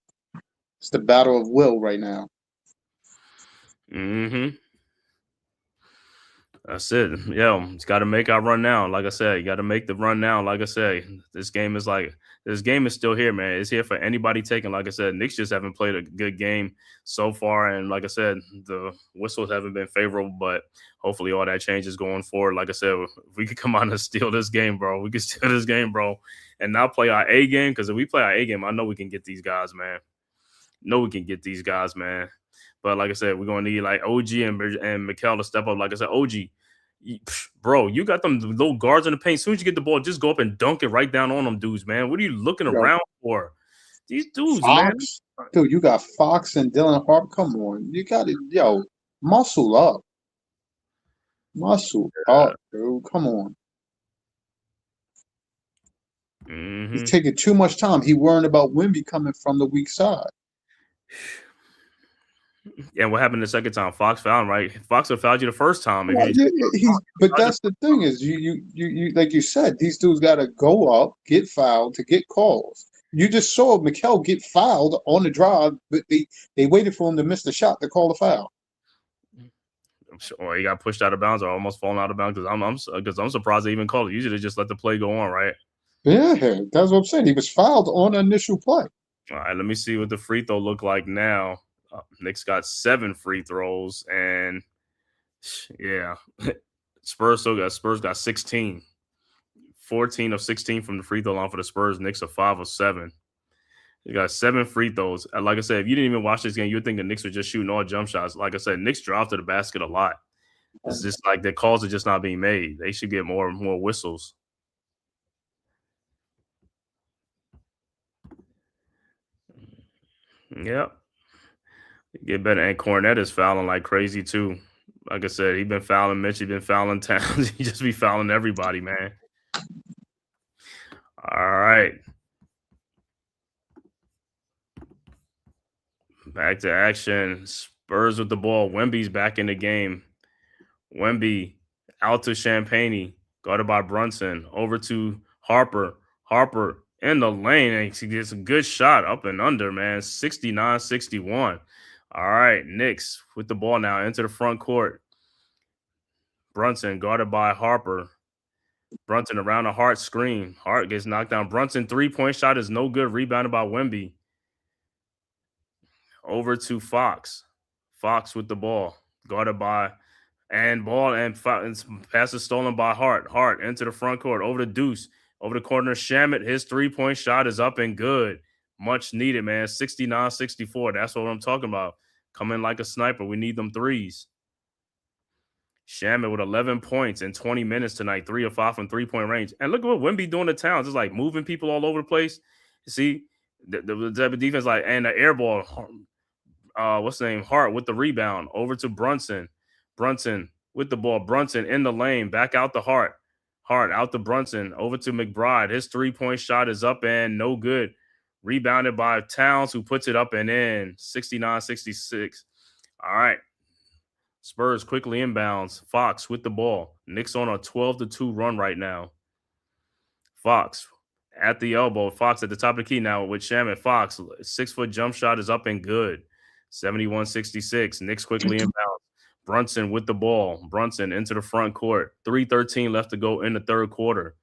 It's the battle of will right now. Mm-hmm. That's it. Yo, it's got to make our run now. Like I said, you got to make the run now. Like I say, this game is still here, man. It's here for anybody taking. Like I said, Knicks just haven't played a good game so far. And like I said, the whistles haven't been favorable, but hopefully all that changes going forward. Like I said, if we could come out and steal this game, bro, we could steal this game, bro, and not play our A game. Because if we play our A game, I know we can get these guys, man. But like I said, we're going to need like OG and Mikel to step up. Like I said, OG, bro, you got them little guards in the paint. As soon as you get the ball, just go up and dunk it right down on them dudes, man. What are you looking around for? These dudes, Fox, man. Dude, you got Fox and Dylan Harper. Come on. You got it. Yo, muscle up. Muscle up, dude. Come on. Mm-hmm. He's taking too much time. He worrying about Wemby coming from the weak side. And what happened the second time? Fox fouled him, right? Fox would fouled you the first time. But that's the thing is you like you said, these dudes got to go up, get fouled to get calls. You just saw Mikel get fouled on the drive, but they waited for him to miss the shot to call the foul. Or he got pushed out of bounds or almost fallen out of bounds because I'm surprised they even called it. Usually they just let the play go on, right? Yeah, that's what I'm saying. He was fouled on the initial play. All right, let me see what the free throw look like now. Knicks got 7 free throws, and yeah, Spurs got 16. 14 of 16 from the free throw line for the Spurs. Knicks are 5 of 7. You got 7 free throws. And like I said, if you didn't even watch this game, you'd think the Knicks were just shooting all jump shots. Like I said, Knicks drive to the basket a lot. It's just like the calls are just not being made. They should get more whistles. Yep. Get better. And Cornette is fouling like crazy too. Like I said, he's been fouling Mitch. He's been fouling Towns. He just be fouling everybody, man. All right. Back to action. Spurs with the ball. Wemby's back in the game. Wemby out to Champagne. Guarded by Brunson. Over to Harper. Harper in the lane. And he gets a good shot up and under, man. 69-61. All right, Knicks with the ball now into the front court. Brunson guarded by Harper. Brunson around a Hart screen. Hart gets knocked down. Brunson 3-point shot is no good. Rebounded by Wemby. Over to Fox. Fox with the ball. Guarded by and pass is stolen by Hart. Hart into the front court. Over to Deuce. Over the corner. Shamet. His 3-point shot is up and good. Much needed, man. 69-64. That's what I'm talking about. Coming like a sniper. We need them threes. Shamet with 11 points in 20 minutes tonight. 3 of 5 from three-point range. And look at what Wemby doing to Towns. It's like moving people all over the place. See, the type of defense, like, and the air ball. What's the name? Hart with the rebound. Over to Brunson. Brunson with the ball. Brunson in the lane. Back out to Hart. Hart out to Brunson. Over to McBride. His three-point shot is up and no good. Rebounded by Towns, who puts it up and in. 69-66. All right. Spurs quickly inbounds. Fox with the ball. Knicks on a 12-2 run right now. Fox at the elbow. Fox at the top of the key now with Shamet. Fox, 6-foot jump shot is up and good. 71-66. Knicks quickly inbounds. Brunson with the ball. Brunson into the front court. 3:13 left to go in the third quarter.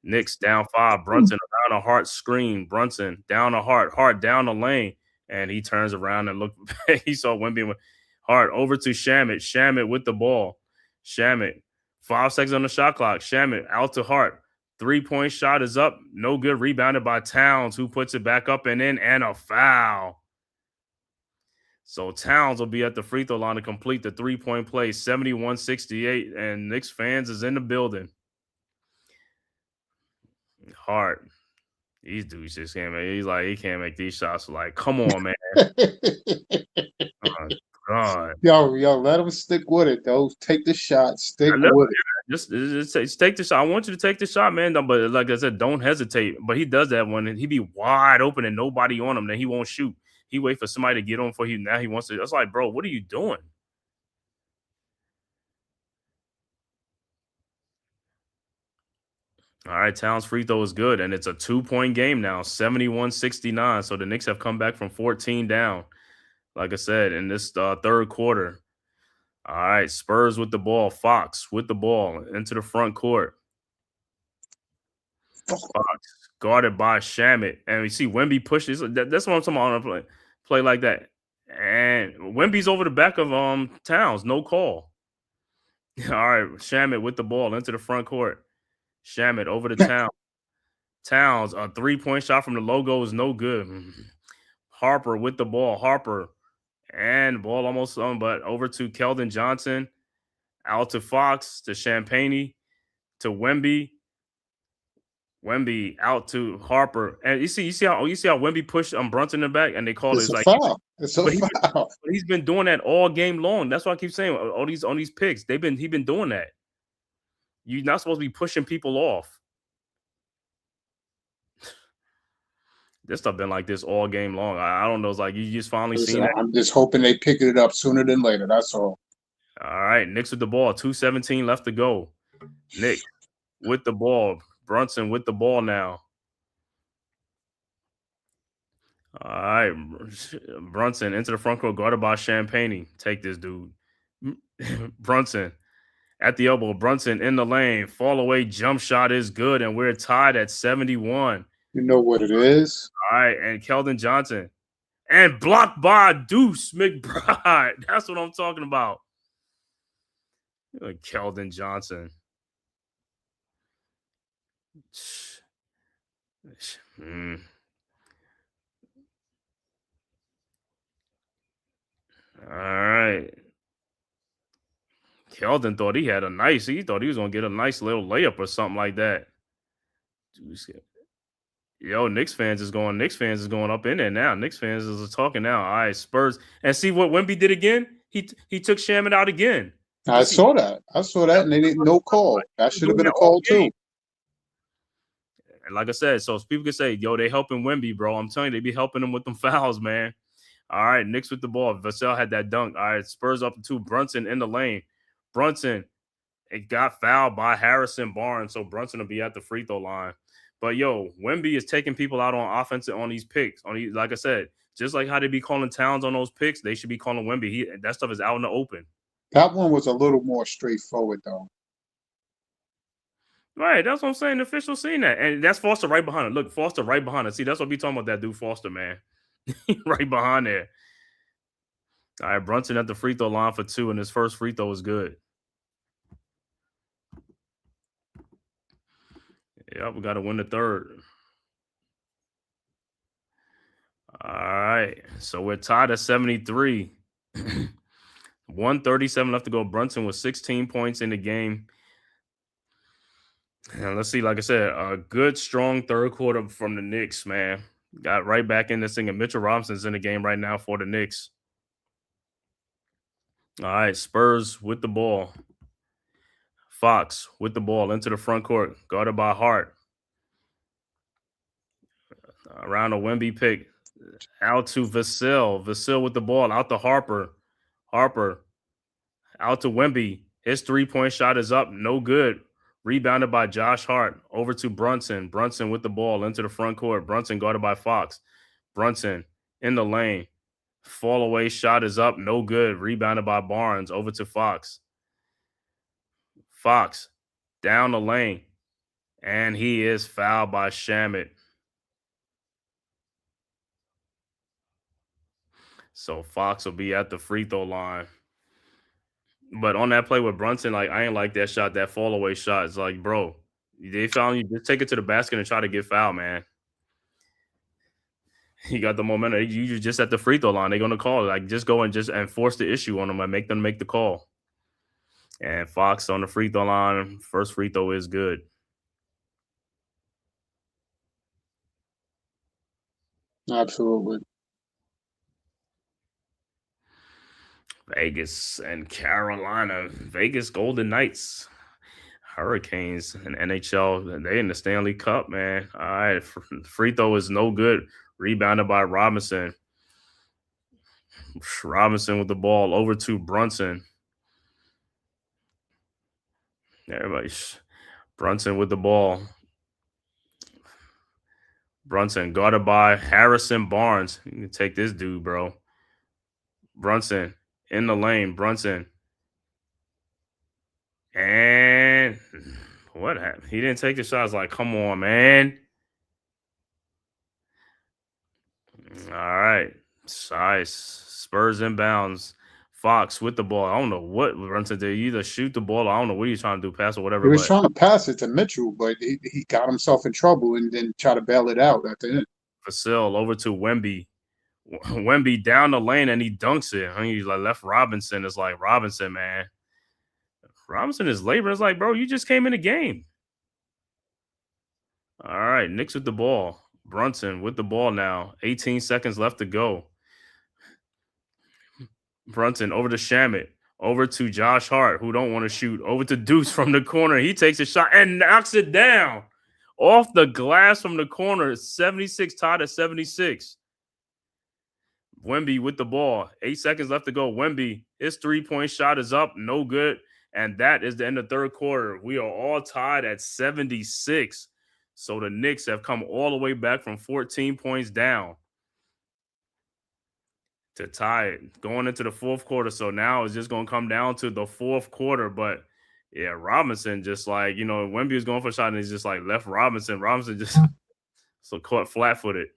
Knicks down 5. Brunson around a Hart screen. Brunson down a Hart. Hart down the lane. And he turns around and look. He saw Wemby. Hart over to Shamet. Shamet with the ball. Shamet. 5 seconds on the shot clock. Shamet out to Hart. 3-point shot is up. No good. Rebounded by Towns, who puts it back up and in, and a foul. So Towns will be at the free throw line to complete the 3-point play. 71-68. And Knicks fans is in the building. Hart. These dudes just can't make. He's like, he can't make these shots. Like, come on, man. Oh, God. Yo, let him stick with it, though. Take the shot. Stick with it. Just take the shot. I want you to take the shot, man. But like I said, don't hesitate. But he does that when he be wide open and nobody on him. Then he won't shoot. He wait for somebody to get on for him. Now he wants to. It's like, bro, what are you doing? All right, Towns free throw is good, and it's a 2-point game now, 71-69. So the Knicks have come back from 14 down, like I said, in this third quarter. All right, Spurs with the ball. Fox with the ball into the front court. Fox guarded by Shamet, and we see Wemby pushes. That's what I'm talking about on a play like that. And Wemby's over the back of Towns, no call. All right, Shamet with the ball into the front court. Shamet over to Towns. Towns, a 3-point shot from the logo is no good. Harper with the ball. Harper. And ball almost on, but over to Keldon Johnson. Out to Fox, to Champagne, to Wemby. Wemby out to Harper. And you see how Wemby pushed Brunson in the back, and they call It's it a like foul. It's a foul. He's been doing that all game long. That's why I keep saying all these picks. He been doing that. You're not supposed to be pushing people off. This stuff been like this all game long. I don't know. It's like you just finally seen that. I'm just hoping they pick it up sooner than later. That's all. All right, Knicks with the ball. 2:17 left to go. Knicks with the ball. Brunson with the ball now. All right, Brunson into the front court, guarded by Champagne. Take this, dude. Brunson at the elbow. Brunson in the lane. Fall away jump shot is good, and we're tied at 71. You know what it is. All right, and Keldon Johnson. And blocked by Deuce McBride. That's what I'm talking about. Keldon Johnson. All right. Keldon thought he thought he was going to get a nice little layup or something like that. Yo, Knicks fans is going up in there now. Knicks fans is talking now. All right, Spurs. And see what Wemby did again? He took Shamet out again. I saw that, and they didn't no call. That should have been a call too. And like I said, so people can say, yo, they helping Wemby, bro. I'm telling you, they be helping him with them fouls, man. All right, Knicks with the ball. Vassell had that dunk. All right, Spurs up to 2. Brunson in the lane. Brunson, it got fouled by Harrison Barnes, so Brunson will be at the free throw line. But, yo, Wemby is taking people out on offense on these picks. Like I said, just like how they be calling Towns on those picks, they should be calling Wemby. That stuff is out in the open. That one was a little more straightforward, though. Right, that's what I'm saying. The official seen that. And that's Foster right behind it. Look, Foster right behind it. See, that's what we talking about, that dude Foster, man. Right behind there. All right, Brunson at the free throw line for 2, and his first free throw is good. Yeah, we got to win the third. right. So we're tied at 73. 137 left to go. Brunson with 16 points in the game. And let's see, like I said, a good, strong third quarter from the Knicks, man. Got right back in this thing, and Mitchell Robinson's in the game right now for the Knicks. All right, Spurs with the ball. Fox with the ball into the front court, guarded by Hart. Around a Wemby pick. Out to Vassell. Vassell with the ball. Out to Harper. Harper. Out to Wemby. His three-point shot is up. No good. Rebounded by Josh Hart. Over to Brunson. Brunson with the ball into the front court. Brunson guarded by Fox. Brunson in the lane. Fall away shot is up. No good. Rebounded by Barnes. Over to Fox. Fox down the lane. And he is fouled by Shamet. So Fox will be at the free throw line. But on that play with Brunson, like, I ain't like that shot, that fall away shot. It's like, bro, they found you. Just take it to the basket and try to get fouled, man. You got the momentum. You just at the free throw line. They're gonna call it. Like, just go and just enforce the issue on them and make them make the call. And Fox on the free throw line. First free throw is good. Absolutely. Vegas and Carolina. Vegas Golden Knights. Hurricanes and NHL. They in the Stanley Cup, man. All right. Free throw is no good. Rebounded by Robinson. Robinson with the ball over to Brunson. Brunson with the ball. Brunson guarded by Harrison Barnes. You can take this dude, bro. Brunson in the lane. Brunson. And what happened? He didn't take the shots. Like, come on, man. All right. Size. Spurs inbounds. Fox with the ball. I don't know what Brunson did. You either shoot the ball or I don't know what he's trying to do, pass or whatever. He was trying to pass it to Mitchell, but he got himself in trouble and then tried to bail it out at the end. Vassell over to Wemby. Wemby down the lane and he dunks it. I mean, he's like left Robinson. It's like, Robinson, man. Robinson is laboring. It's like, bro, you just came in the game. All right, Knicks with the ball. Brunson with the ball now. 18 seconds left to go. Brunson over to Shamet. Over to Josh Hart, who don't want to shoot. Over to Deuce from the corner. He takes a shot and knocks it down. Off the glass from the corner. 76 tied at 76. Wemby with the ball. 8 seconds left to go. Wemby, his three-point shot is up. No good. And that is the end of third quarter. We are all tied at 76. So the Knicks have come all the way back from 14 points down to tie it going into the fourth quarter. So now it's just going to come down to the fourth quarter. But, yeah, Robinson just like, you know, Wemby was going for a shot and he's just like left Robinson. Robinson just so caught flat-footed.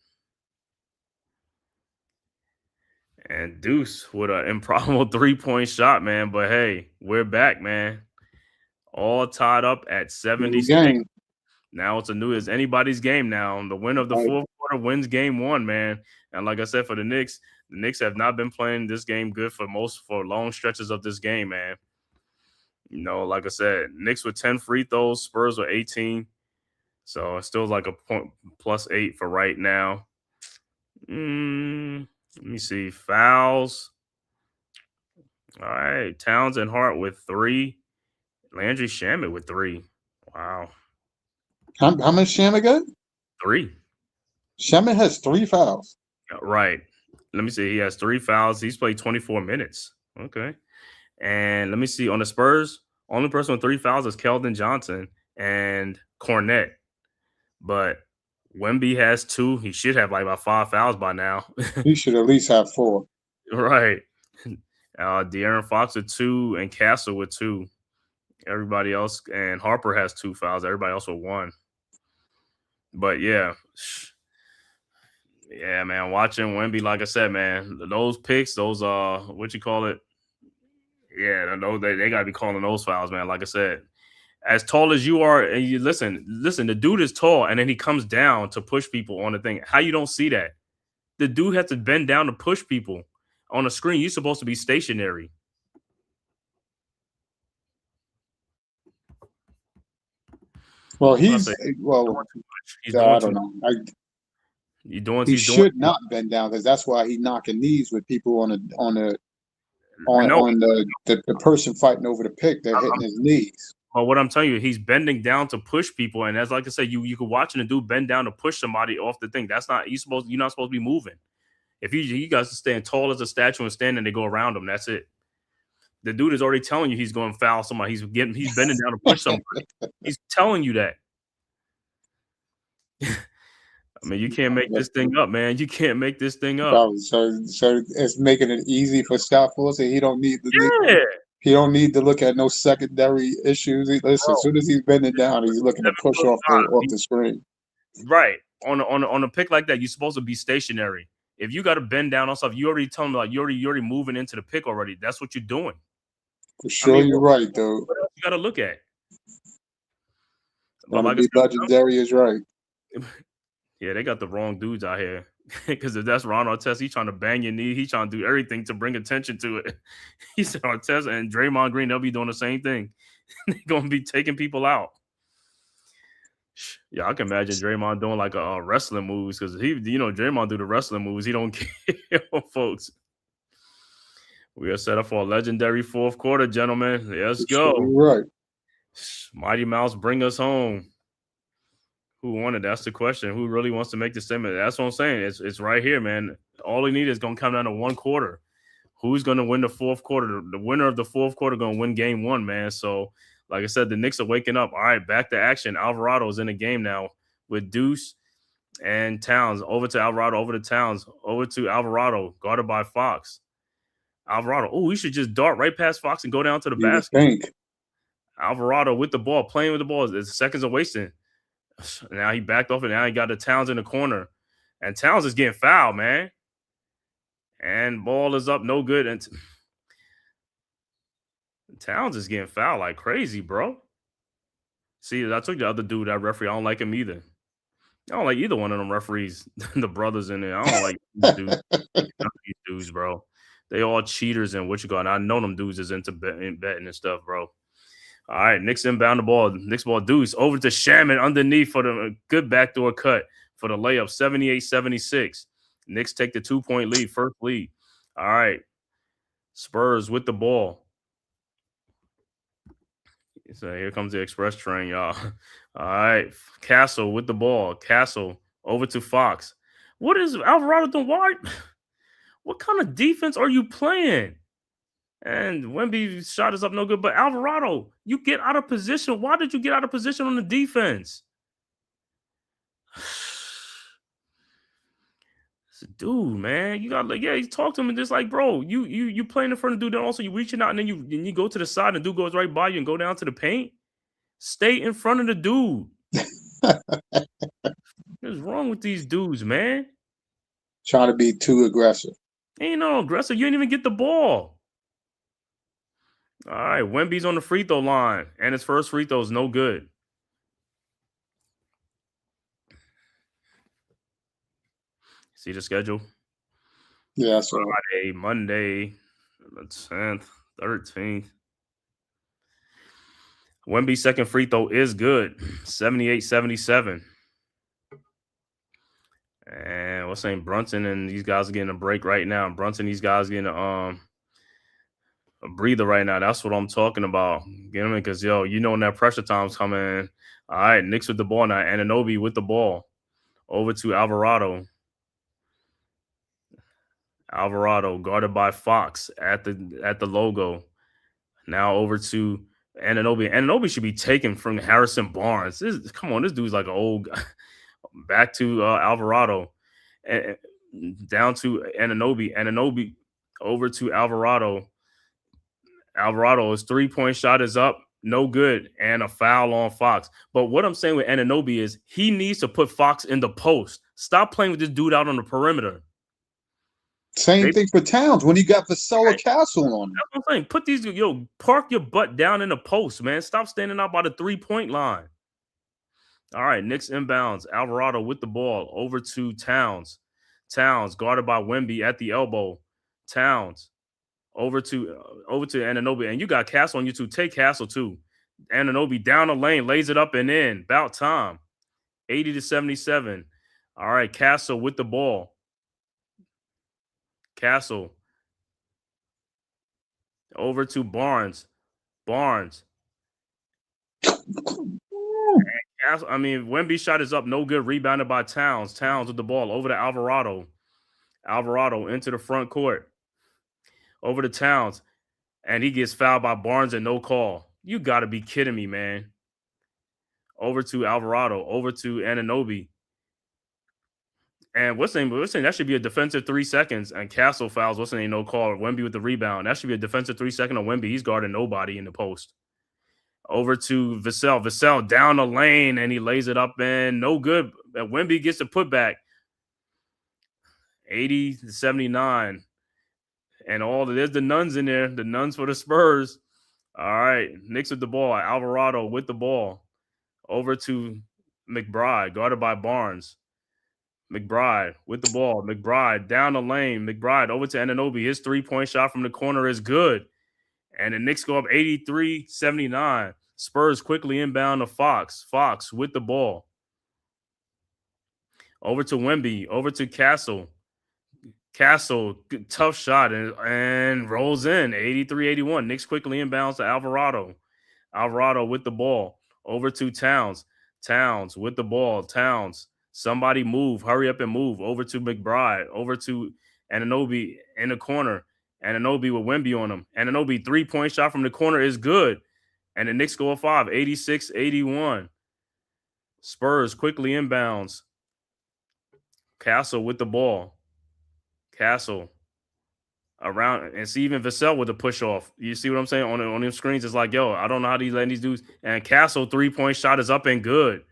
And Deuce with an improbable three-point shot, man. But, hey, we're back, man. All tied up at 76. Now it's anybody's game now. The winner of the fourth quarter wins game one, man. And like I said, for the Knicks have not been playing this game good for long stretches of this game, man. You know, like I said, Knicks with 10 free throws, Spurs with 18. So it's still like a point +8 for right now. Let me see. Fouls. All right. Towns and Hart with 3. Landry Shamet with 3. Wow. How much Shamet got? 3. Shamet has 3 fouls. Right. Let me see. He has 3 fouls. He's played 24 minutes. Okay. And let me see. On the Spurs, only person with 3 fouls is Keldon Johnson and Cornette. But Wemby has 2. He should have like about 5 fouls by now. He should at least have 4. Right. De'Aaron Fox with 2 and Castle with 2. Everybody else, and Harper has 2 fouls. Everybody else with 1. But yeah, man, watching Wemby, like I said, man, those picks, those what you call it? Yeah, they got to be calling those fouls, man. Like I said, as tall as you are, and you listen, the dude is tall, and then he comes down to push people on the thing. How you don't see that? The dude has to bend down to push people. On a screen, you're supposed to be stationary. Well, He's he's doing I too don't much. know. He He's doing should not bend down because that's why he knocking knees with people on no. the person fighting over the pick. They're hitting his knees. But what I'm telling you, he's bending down to push people, and as like I said, you could watch a dude bend down to push somebody off the thing. That's not you're not supposed to be moving. If you guys are staying tall as a statue and stand and they go around him, that's it. The dude is already telling you he's going to foul somebody. He's bending down to push somebody. He's telling you that. I mean, you can't make this thing up, man. You can't make this thing up. Bro, so it's making it easy for Scott Fulton. He don't need he don't need to look at no secondary issues. Listen, as soon as he's bending down, he's looking to push off the screen. Right. On a pick like that, you're supposed to be stationary. If you got to bend down on stuff, you already tell them like you're already moving into the pick already. That's what you're doing. For sure, you're right, though. What else you got to look at? But like legendary is right. Yeah, they got the wrong dudes out here. Because if that's Ron Artest, he's trying to bang your knee. He's trying to do everything to bring attention to it. He said Artest and Draymond Green, they'll be doing the same thing. They're going to be taking people out. Yeah, I can imagine Draymond doing like a wrestling moves because Draymond do the wrestling moves. He don't care, folks. We are set up for a legendary fourth quarter, gentlemen. Let's go. Right. Mighty Mouse, bring us home. Who won it? That's the question. Who really wants to make the statement? That's what I'm saying. It's right here, man. All he needs is going to come down to one quarter. Who's going to win the fourth quarter? The winner of the fourth quarter going to win game one, man. So, like I said, the Knicks are waking up. All right, back to action. Alvarado's in the game now with Deuce and Towns. Over to Alvarado, over to Towns, over to Alvarado, guarded by Fox. Alvarado, we should just dart right past Fox and go down to the basket. Alvarado with the ball, playing with the ball. The seconds are wasting. Now he backed off, and now he got the Towns in the corner. And Towns is getting fouled, man. And ball is up, no good. And Towns is getting fouled like crazy, bro. See, I took the other dude, that referee. I don't like him either. I don't like either one of them referees, the brothers in there. I don't like these dudes, bro. They all cheaters and what you got. And I know them dudes is into betting and stuff, bro. All right, Knicks inbound the ball. Knicks ball Deuce over to Shaman underneath for the good backdoor cut for the layup, 78-76. Knicks take the 2-point lead, first lead. All right, Spurs with the ball. So here comes the express train, y'all. All right, Castle with the ball. Castle over to Fox. What is Alvarado doing? What kind of defense are you playing? And Wemby shot is up no good. But Alvarado, you get out of position. Why did you get out of position on the defense? Dude, man, you got you talk to him and just like, bro, you playing in front of dude, and also you reaching out and then you go to the side and dude goes right by you and go down to the paint. Stay in front of the dude. What's wrong with these dudes, man? Trying to be too aggressive. Ain't no aggressive. You didn't even get the ball. All right, Wemby's on the free throw line, and his first free throw is no good. See the schedule? Yeah, so Friday, Monday, the 10th, 13th. Wemby's second free throw is good, 78-77. And what's saying Brunson and these guys are getting a break right now. Brunson, these guys getting a breather right now. That's what I'm talking about. Get them in because, when that pressure time's coming. All right, Knicks with the ball now. Anunoby with the ball. Over to Alvarado. Alvarado guarded by Fox at the logo. Now over to Anunoby. Anunoby should be taken from Harrison Barnes. Come on, this dude's like an old guy. Back to Alvarado. Down to Anunoby. Anunoby over to Alvarado. Alvarado's 3-point shot is up. No good. And a foul on Fox. But what I'm saying with Anunoby is he needs to put Fox in the post. Stop playing with this dude out on the perimeter. Same thing for Towns when he got Vasella Castle on him. That's what I'm saying. Put these, park your butt down in the post, man. Stop standing out by the 3-point line. All right, Knicks inbounds. Alvarado with the ball over to Towns. Towns guarded by Wemby at the elbow. Towns over to Anunoby, and you got Castle on you too. Take Castle too. Anunoby down the lane, lays it up and in. About time. 80-77. All right, Castle with the ball. Castle over to Barnes. Barnes. Wemby shot is up, no good. Rebounded by Towns. Towns with the ball over to Alvarado. Alvarado into the front court. Over to Towns. And he gets fouled by Barnes and no call. You got to be kidding me, man. Over to Alvarado. Over to Anunoby. And what's the name? That should be a defensive 3 seconds. And Castle fouls. What's the name? No call. Wemby with the rebound. That should be a defensive 3 second on Wemby. He's guarding nobody in the post. Over to Vassell. Vassell down the lane, and he lays it up in. No good. Wemby gets the putback. 80-79. And there's the nuns in there. The nuns for the Spurs. All right. Knicks with the ball. Alvarado with the ball. Over to McBride, guarded by Barnes. McBride with the ball. McBride down the lane. McBride over to Anunoby. His 3-point shot from the corner is good. And the Knicks go up 83-79. Spurs quickly inbound to Fox. Fox with the ball. Over to Wemby. Over to Castle. Castle, tough shot and rolls in. 83-81. Knicks quickly inbounds to Alvarado. Alvarado with the ball. Over to Towns. Towns with the ball. Towns. Somebody move. Hurry up and move. Over to McBride. Over to Anunoby in the corner. Anunoby with Wemby on him. Anunoby 3-point shot from the corner is good. And the Knicks go up 5. 86-81. Spurs quickly inbounds. Castle with the ball. Castle around, and see even Vassell with the push off. You see what I'm saying on them screens? It's like, yo, I don't know how these letting these dudes. And Castle 3-point shot is up and good.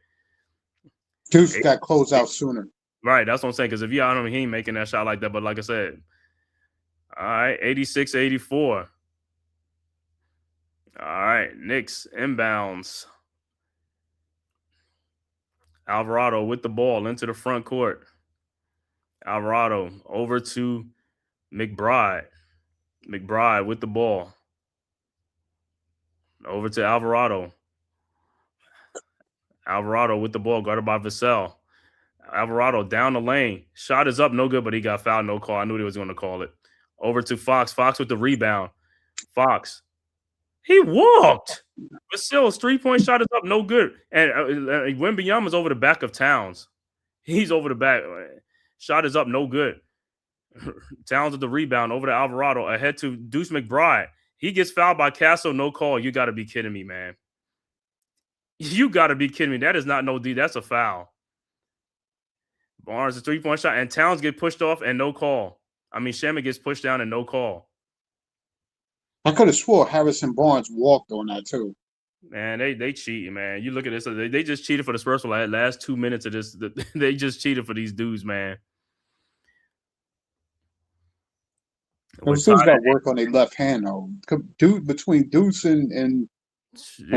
Deuce got closed out sooner. Right, that's what I'm saying. Because if he ain't making that shot like that. But like I said, all right, 86-84. All right, Knicks inbounds. Alvarado with the ball into the front court. Alvarado over to McBride. McBride with the ball. Over to Alvarado. Alvarado with the ball, guarded by Vassell. Alvarado down the lane. Shot is up, no good, but he got fouled, no call. I knew he was going to call it. Over to Fox. Fox with the rebound. Fox. He walked. Vassell's 3-point shot is up, no good. And Wembanyama's over the back of Towns. He's over the back. Shot is up, no good. Towns with the rebound over to Alvarado, ahead to Deuce McBride. He gets fouled by Castle, no call. You got to be kidding me, man. You got to be kidding me. That is not no D. That's a foul. Barnes, a 3-point shot, and Towns get pushed off and no call. Shaman gets pushed down and no call. I could have swore Harrison Barnes walked on that too. Man, they cheating, man. You look at this. They just cheated for the Spurs for the last 2 minutes of this. They just cheated for these dudes, man. Those dudes got work on their left hand, though. Dude, between Deuce and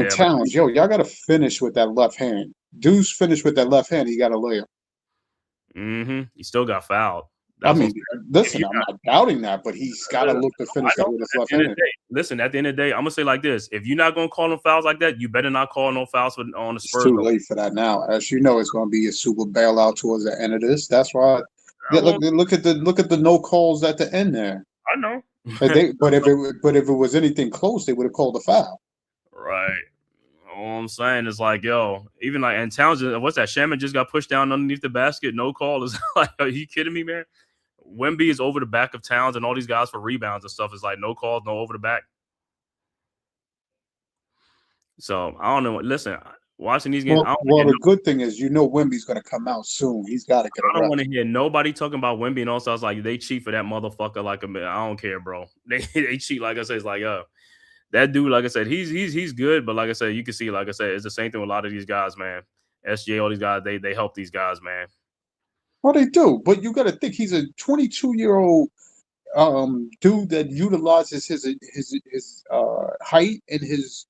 Towns, y'all got to finish with that left hand. Deuce finished with that left hand. He got a layup. He still got fouled. Listen, I'm not doubting that, but he's got to look to finish that with his left hand. Listen, at the end of the day, I'm going to say like this. If you're not going to call them fouls like that, you better not call no fouls on the Spurs. It's too late for that now. As you know, it's going to be a super bailout towards the end of this. That's why. Look at the no calls at the end there. I know. But if it was anything close, they would have called a foul. Right. All I'm saying is like, yo, even like, and Towns, what's that? Shaman just got pushed down underneath the basket. No call. Is like, are you kidding me, man? Wemby is over the back of Towns and all these guys for rebounds and stuff. Is like no calls, no over the back. So I don't know. Listen, watching these games. The good thing is, Wemby's going to come out soon. He's got to get. I don't want to hear nobody talking about Wemby and also I was like they cheat for that motherfucker. Like I don't care, bro. They cheat. Like I said, it's like that dude. Like I said, he's good, but like I said, you can see. Like I said, it's the same thing with a lot of these guys, man. SJ, all these guys, they help these guys, man. Well, they do, but you got to think he's a 22-year-old dude that utilizes his height and his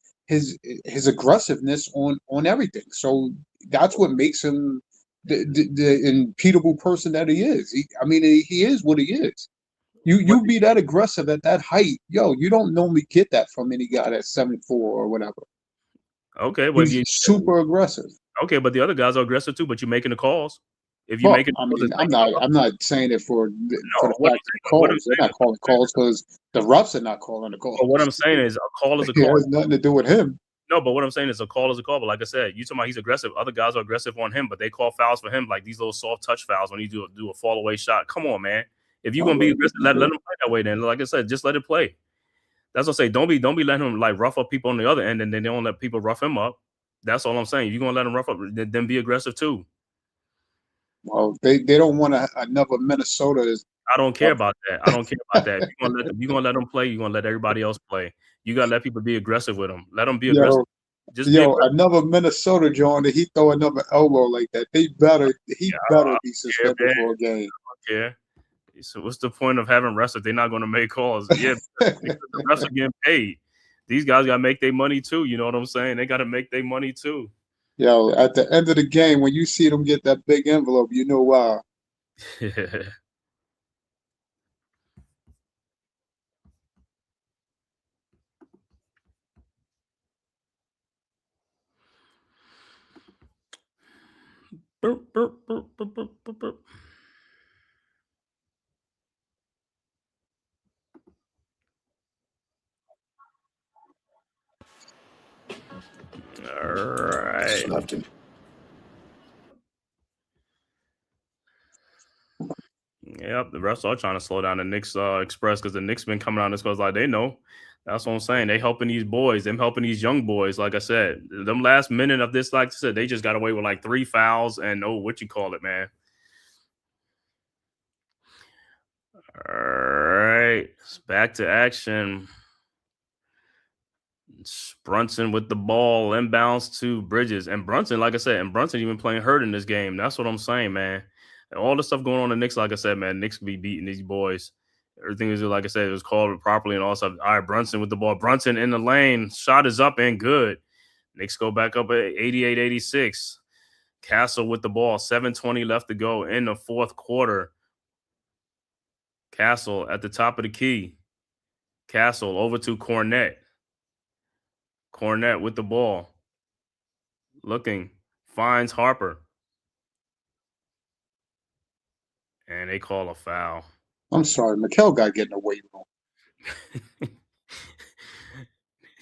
aggressiveness on everything. So that's what makes him the impedable person that he is. He is what he is. You be that aggressive at that height, you don't normally get that from any guy that's 7'4" or whatever. Okay, well, He's super aggressive. Okay, but the other guys are aggressive too. But you're making the calls. If you make it, I'm not saying it for the fact that calls. They're not calling calls because the refs are not calling the calls. But what I'm saying is, a call is a It call. has nothing to do with him. No, but what I'm saying is, a call is a call. But like I said, you talking about he's aggressive. Other guys are aggressive on him, but they call fouls for him, like these little soft touch fouls when you do a fall away shot. Come on, man. If you're gonna be aggressive, let him play that way. Then, like I said, just let it play. That's what I say. Don't be letting him like rough up people on the other end, and then they don't let people rough him up. That's all I'm saying. If you're gonna let him rough up, then be aggressive too. Well, they don't want another Minnesota. I don't care about that. If you're gonna let them play, you're gonna let everybody else play. You gotta let people be aggressive with them. Let them be aggressive. Another Minnesota John, he throw another elbow like that. He better be suspended for a game. I don't care. So what's the point of having refs if they're not gonna make calls? Yeah, because the refs are getting paid. These guys gotta make their money too. You know what I'm saying? They gotta make their money too. At the end of the game, when you see them get that big envelope, you know why. Burp, burp, burp, burp, burp, burp, burp. All right. Slapped him. Yep, the refs are trying to slow down the Knicks express because the Knicks been coming out and it's like they know. That's what I'm saying. They helping these boys, them helping these young boys. Like I said, them last minute of this, like I said, they just got away with like 3 fouls and what you call it, man. All right, it's back to action. It's Brunson with the ball, inbounds to Bridges, and Brunson, like I said, even playing hurt in this game. That's what I'm saying, man. And all the stuff going on in the Knicks, like I said, man, Knicks be beating these boys. Everything is, like I said, it was called properly and all stuff. All right, Brunson with the ball. Brunson in the lane. Shot is up and good. Knicks go back up at 88-86. Castle with the ball. 7:20 left to go in the fourth quarter. Castle at the top of the key. Castle over to Cornette. Cornette with the ball. Looking. Finds Harper. And they call a foul. I'm sorry, Mikel got getting away with him.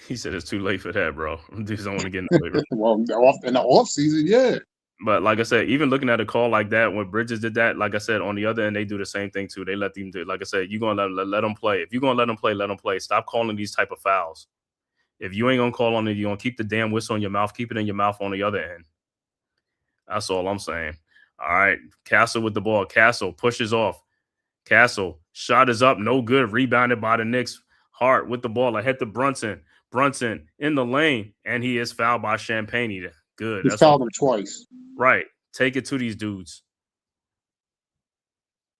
He said it's too late for that, bro. Dudes don't want to get in the way. Well, in the off season, yeah. But like I said, even looking at a call like that, when Bridges did that, like I said, on the other end, they do the same thing too. They let them do. Like I said, you're gonna let them play. If you're gonna let them play, let them play. Stop calling these type of fouls. If you ain't gonna call on it, you're gonna keep the damn whistle in your mouth. Keep it in your mouth on the other end. That's all I'm saying. All right, Castle with the ball. Castle pushes off. Castle shot is up, no good. Rebounded by the Knicks. Hart with the ball ahead to Brunson. Brunson in the lane, and he is fouled by Champagne. Good. He fouled him twice. Right. Take it to these dudes.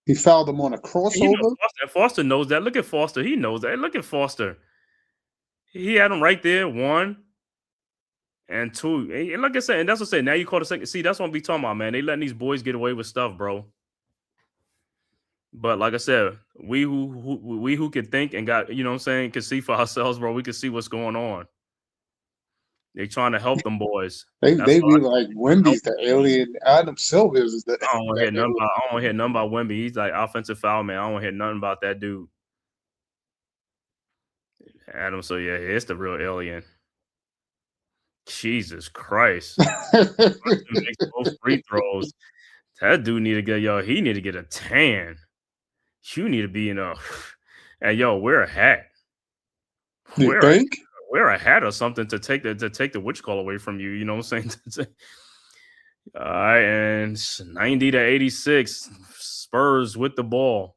He fouled him on a crossover. Foster knows that. Look at Foster. He knows that. Look at Foster. He had him right there. 1 and 2. And like I said, and that's what I said. Now you call the second. See, that's what I'm be talking about, man. They letting these boys get away with stuff, bro. But like I said, we who can think and got, you know what I'm saying, can see for ourselves, bro. We can see what's going on. They trying to help them boys. They be like Wemby's the alien. Adam Silver is the. I don't want to hear nothing about Wemby. He's like offensive foul man. I don't want to hear nothing about that dude. Adam, so yeah, it's the real alien. Jesus Christ. Makes both free throws. That dude need to get, he need to get a tan. You need to be in a, and wear a hat. You think? Wear a hat or something to take the witch call away from you. You know what I'm saying? All right, and 90-86. Spurs with the ball.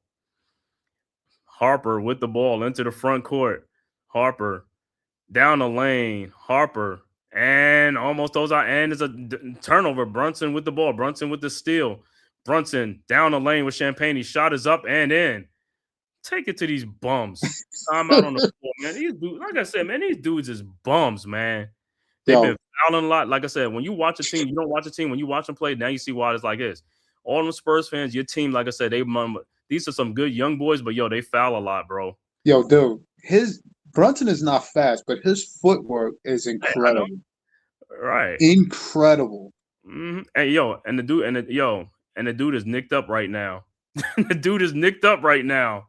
Harper with the ball into the front court. Harper down the lane. Harper and almost those out. And there's a turnover. Brunson with the ball. Brunson with the steal. Brunson down the lane with Champagne. Shot is up and in. Take it to these bums. I'm out on the floor, man. These dudes, like I said, man, these dudes is bums, man. They've been fouling a lot. Like I said, when you watch a team, you don't watch a team. When you watch them play, now you see why it's like this. All them Spurs fans, your team, like I said, these are some good young boys, but they foul a lot, bro. Yo, dude, Brunson is not fast, but his footwork is incredible. Right. Incredible. Mm-hmm. And the dude is nicked up right now. The dude is nicked up right now.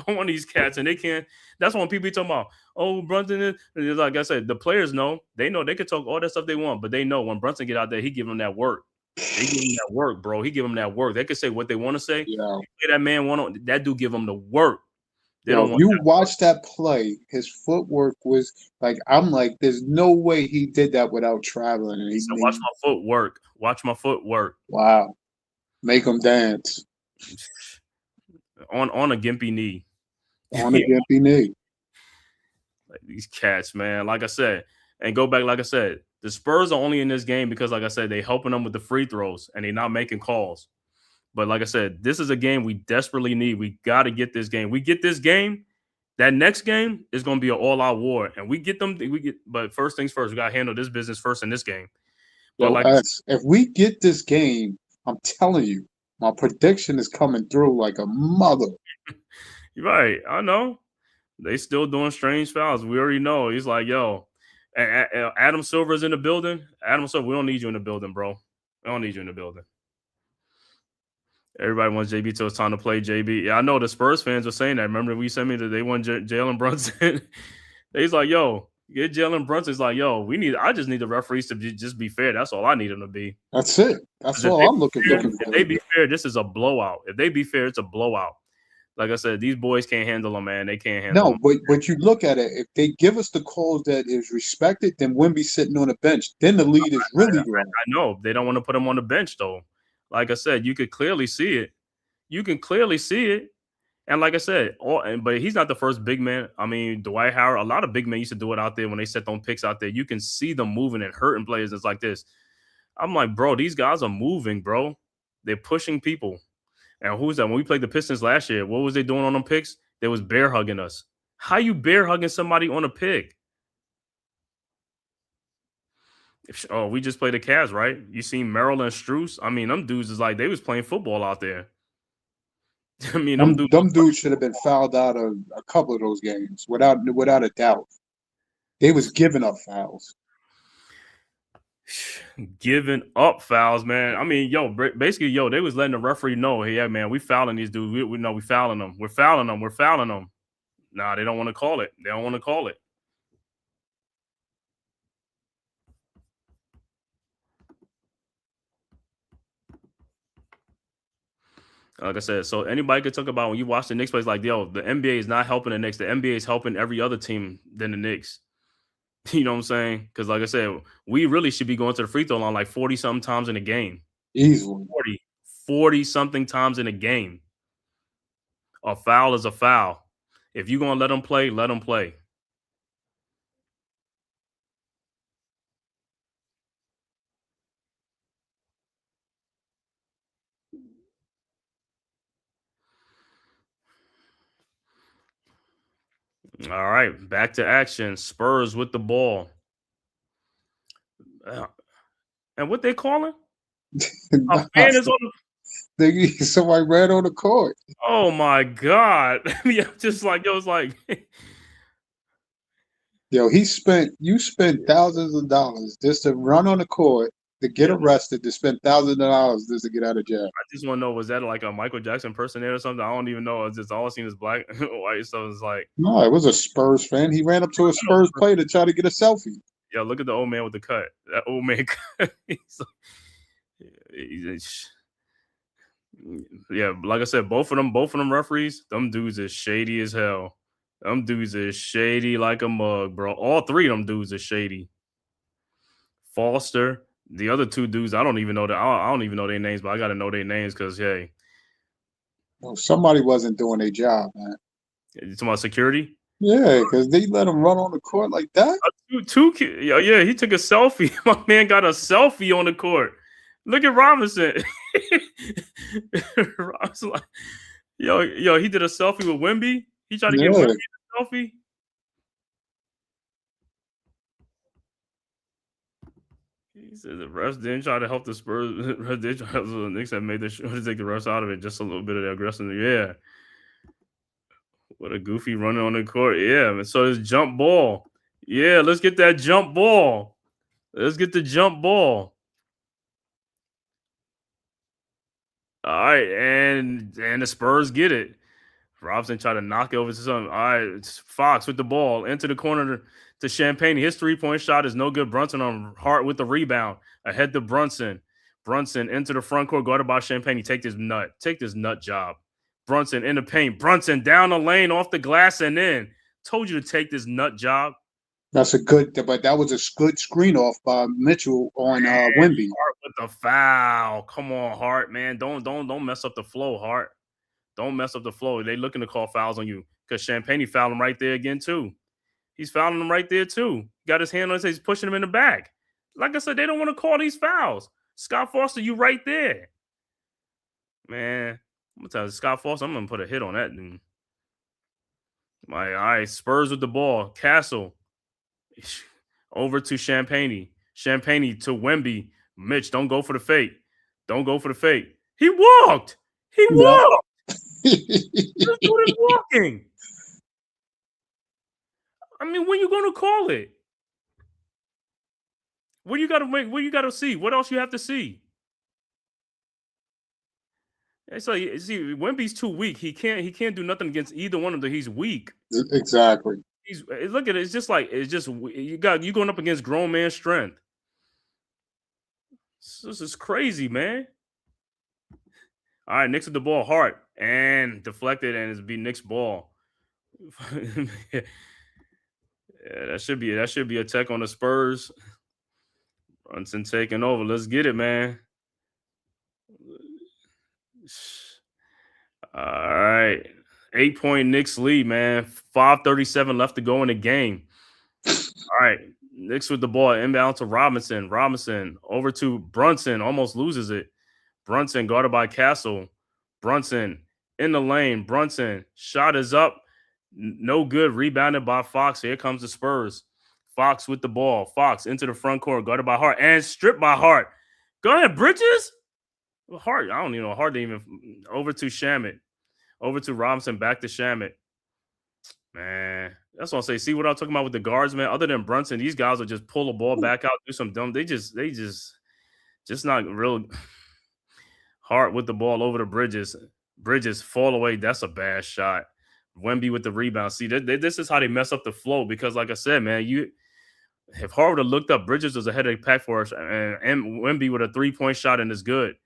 One of these cats, and they can't. That's when people be talking about, oh, Brunson is. Like I said, the players know. They know they can talk all that stuff they want, but they know when Brunson get out there, he give them that work. They give him that work, bro. He give them that work. They can say what they want to say. Yeah. That man that dude give them the work. Watch that play. His footwork was like, I'm like, there's no way he did that without traveling. And watch my footwork. Watch my footwork. Wow. Make him dance. On a gimpy knee. On a gimpy knee. Like these cats, man. Like I said, and go back, like I said, the Spurs are only in this game because, like I said, they helping them with the free throws and they're not making calls. But like I said, this is a game we desperately need. We got to get this game. We get this game, that next game is going to be an all-out war. And but first things first, we got to handle this business first in this game. But if we get this game, I'm telling you, my prediction is coming through like a mother. Right. I know. They still doing strange fouls. We already know. He's like, yo, Adam Silver's in the building. Adam Silver, we don't need you in the building, bro. We don't need you in the building. Everybody wants JB till it's time to play JB. Yeah, I know the Spurs fans were saying that. Remember, we sent me that they want Jalen Brunson. He's like, yo, get Jalen Brunson. He's like, yo, I just need the referees to just be fair. That's all I need them to be. That's it. That's all I'm looking for. If they be fair, this is a blowout. If they be fair, it's a blowout. Like I said, these boys can't handle them, man. They can't handle them. No, but you look at it. If they give us the calls that is respected, then Wemby's sitting on the bench. Then the lead is really wrong. I know. They don't want to put him on the bench, though. Like I said, you could clearly see it. You can clearly see it. And like I said, but he's not the first big man. I mean, Dwight Howard, a lot of big men used to do it out there when they set them picks out there. You can see them moving and hurting players. It's like this. I'm like, bro, these guys are moving, bro. They're pushing people. And who's that? When we played the Pistons last year, what was they doing on them picks? They was bear hugging us. How you bear hugging somebody on a pick? We just played the Cavs, right? You seen Merrill and Strus? I mean, them dudes is like they was playing football out there. I mean, them dudes should have been fouled out of a couple of those games without a doubt. They was giving up fouls. Giving up fouls, man. I mean, basically, they was letting the referee know, hey, yeah, man, we fouling these dudes. We know we fouling them. We're fouling them. We're fouling them. Nah, they don't want to call it. They don't want to call it. Like I said, so anybody could talk about when you watch the Knicks play, it's like, yo, the NBA is not helping the Knicks. The NBA is helping every other team than the Knicks. You know what I'm saying? Because like I said, we really should be going to the free throw line like 40-something times in a game. Easily. 40-something times in a game. A foul is a foul. If you're going to let them play, let them play. All right, back to action. Spurs with the ball. And what they calling? A fan is on somebody ran on the court. Oh my God. Yeah, just like it was like yo, you spent thousands of dollars just to run on the court, to get arrested, to spend thousands of dollars just to get out of jail. I just want to know, was that like a Michael Jackson impersonator or something? I don't even know. It's just all I seen is black white stuff. It's like, no, it was a Spurs fan. He ran up to a Spurs player to try to get a selfie. Yo, look at the old man with the cut. That old man cut. Yeah, like I said, both of them referees, them dudes is shady as hell. Them dudes is shady like a mug, bro. All three of them dudes are shady. Foster, the other two dudes, I don't even know their names, but I got to know their names because, hey. Well, somebody wasn't doing their job, man. You talking about security? Yeah, because they let him run on the court like that. Yeah, he took a selfie. My man got a selfie on the court. Look at Robinson. Robinson like, yo, he did a selfie with Wemby. He tried to get Wemby a selfie. He said the refs didn't try to help the Spurs. They tried, the Knicks have made sure to take the refs out of it. Just a little bit of the aggression. Yeah. What a goofy running on the court. Yeah. Man. So it's jump ball. Yeah. Let's get that jump ball. Let's get the jump ball. All right. And the Spurs get it. Robinson tried to knock it over to something. All right. Fox with the ball into the corner to Champagne. His 3-point shot is no good. Brunson on Hart with the rebound. Ahead to Brunson. Brunson into the front court, guarded by Champagne. Take this nut job. Brunson in the paint. Brunson down the lane, off the glass, and in. Told you to take this nut job. That's a good, but that was a good screen off by Mitchell on Wemby. Hart with the foul. Come on, Hart, man. Don't mess up the flow, Hart. Don't mess up the flow. They looking to call fouls on you because Champagne fouled him right there again too. He's fouling him right there too. Got his hand on his head. He's pushing him in the back. Like I said, they don't want to call these fouls. Scott Foster, you right there. Man, I'm going to tell you, Scott Foster, I'm going to put a hit on that dude. All right, Spurs with the ball. Castle over to Champagne. Champagne to Wemby. Mitch, don't go for the fake. Don't go for the fake. He walked. He walked. This dude is walking. I mean, when you going to call it? What you got to make? What you got to see? What else you have to see? It's like, see, Wemby's too weak. He can't do nothing against either one of them. He's weak. Exactly. Look at it. It's just you going up against grown man strength. This is crazy, man. All right, Knicks with the ball, Hart, and deflected, and it's be Knicks ball. Yeah, that should be a tech on the Spurs. Brunson taking over. Let's get it, man. All right. 8-point Knicks lead, man. 5:37 left to go in the game. All right. Knicks with the ball. Inbound to Robinson. Robinson over to Brunson. Almost loses it. Brunson guarded by Castle. Brunson in the lane. Brunson. Shot is up. No good. Rebounded by Fox. Here comes the Spurs. Fox with the ball. Fox into the front court. Guarded by Hart. And stripped by Hart. Go ahead, Bridges. Hart. I don't even know. Hart didn't even. Over to Shamet. Over to Robinson. Back to Shamet. Man. That's what I say. See what I'm talking about with the guards, man? Other than Brunson, these guys will just pull the ball back out, do some dumb. They just not real. Hart with the ball over to Bridges. Bridges fall away. That's a bad shot. Wemby with the rebound. See, this is how they mess up the flow because, like I said, man, if Hart would have looked up, Bridges was ahead of the pack for us, and Wemby with a 3-point shot and is good.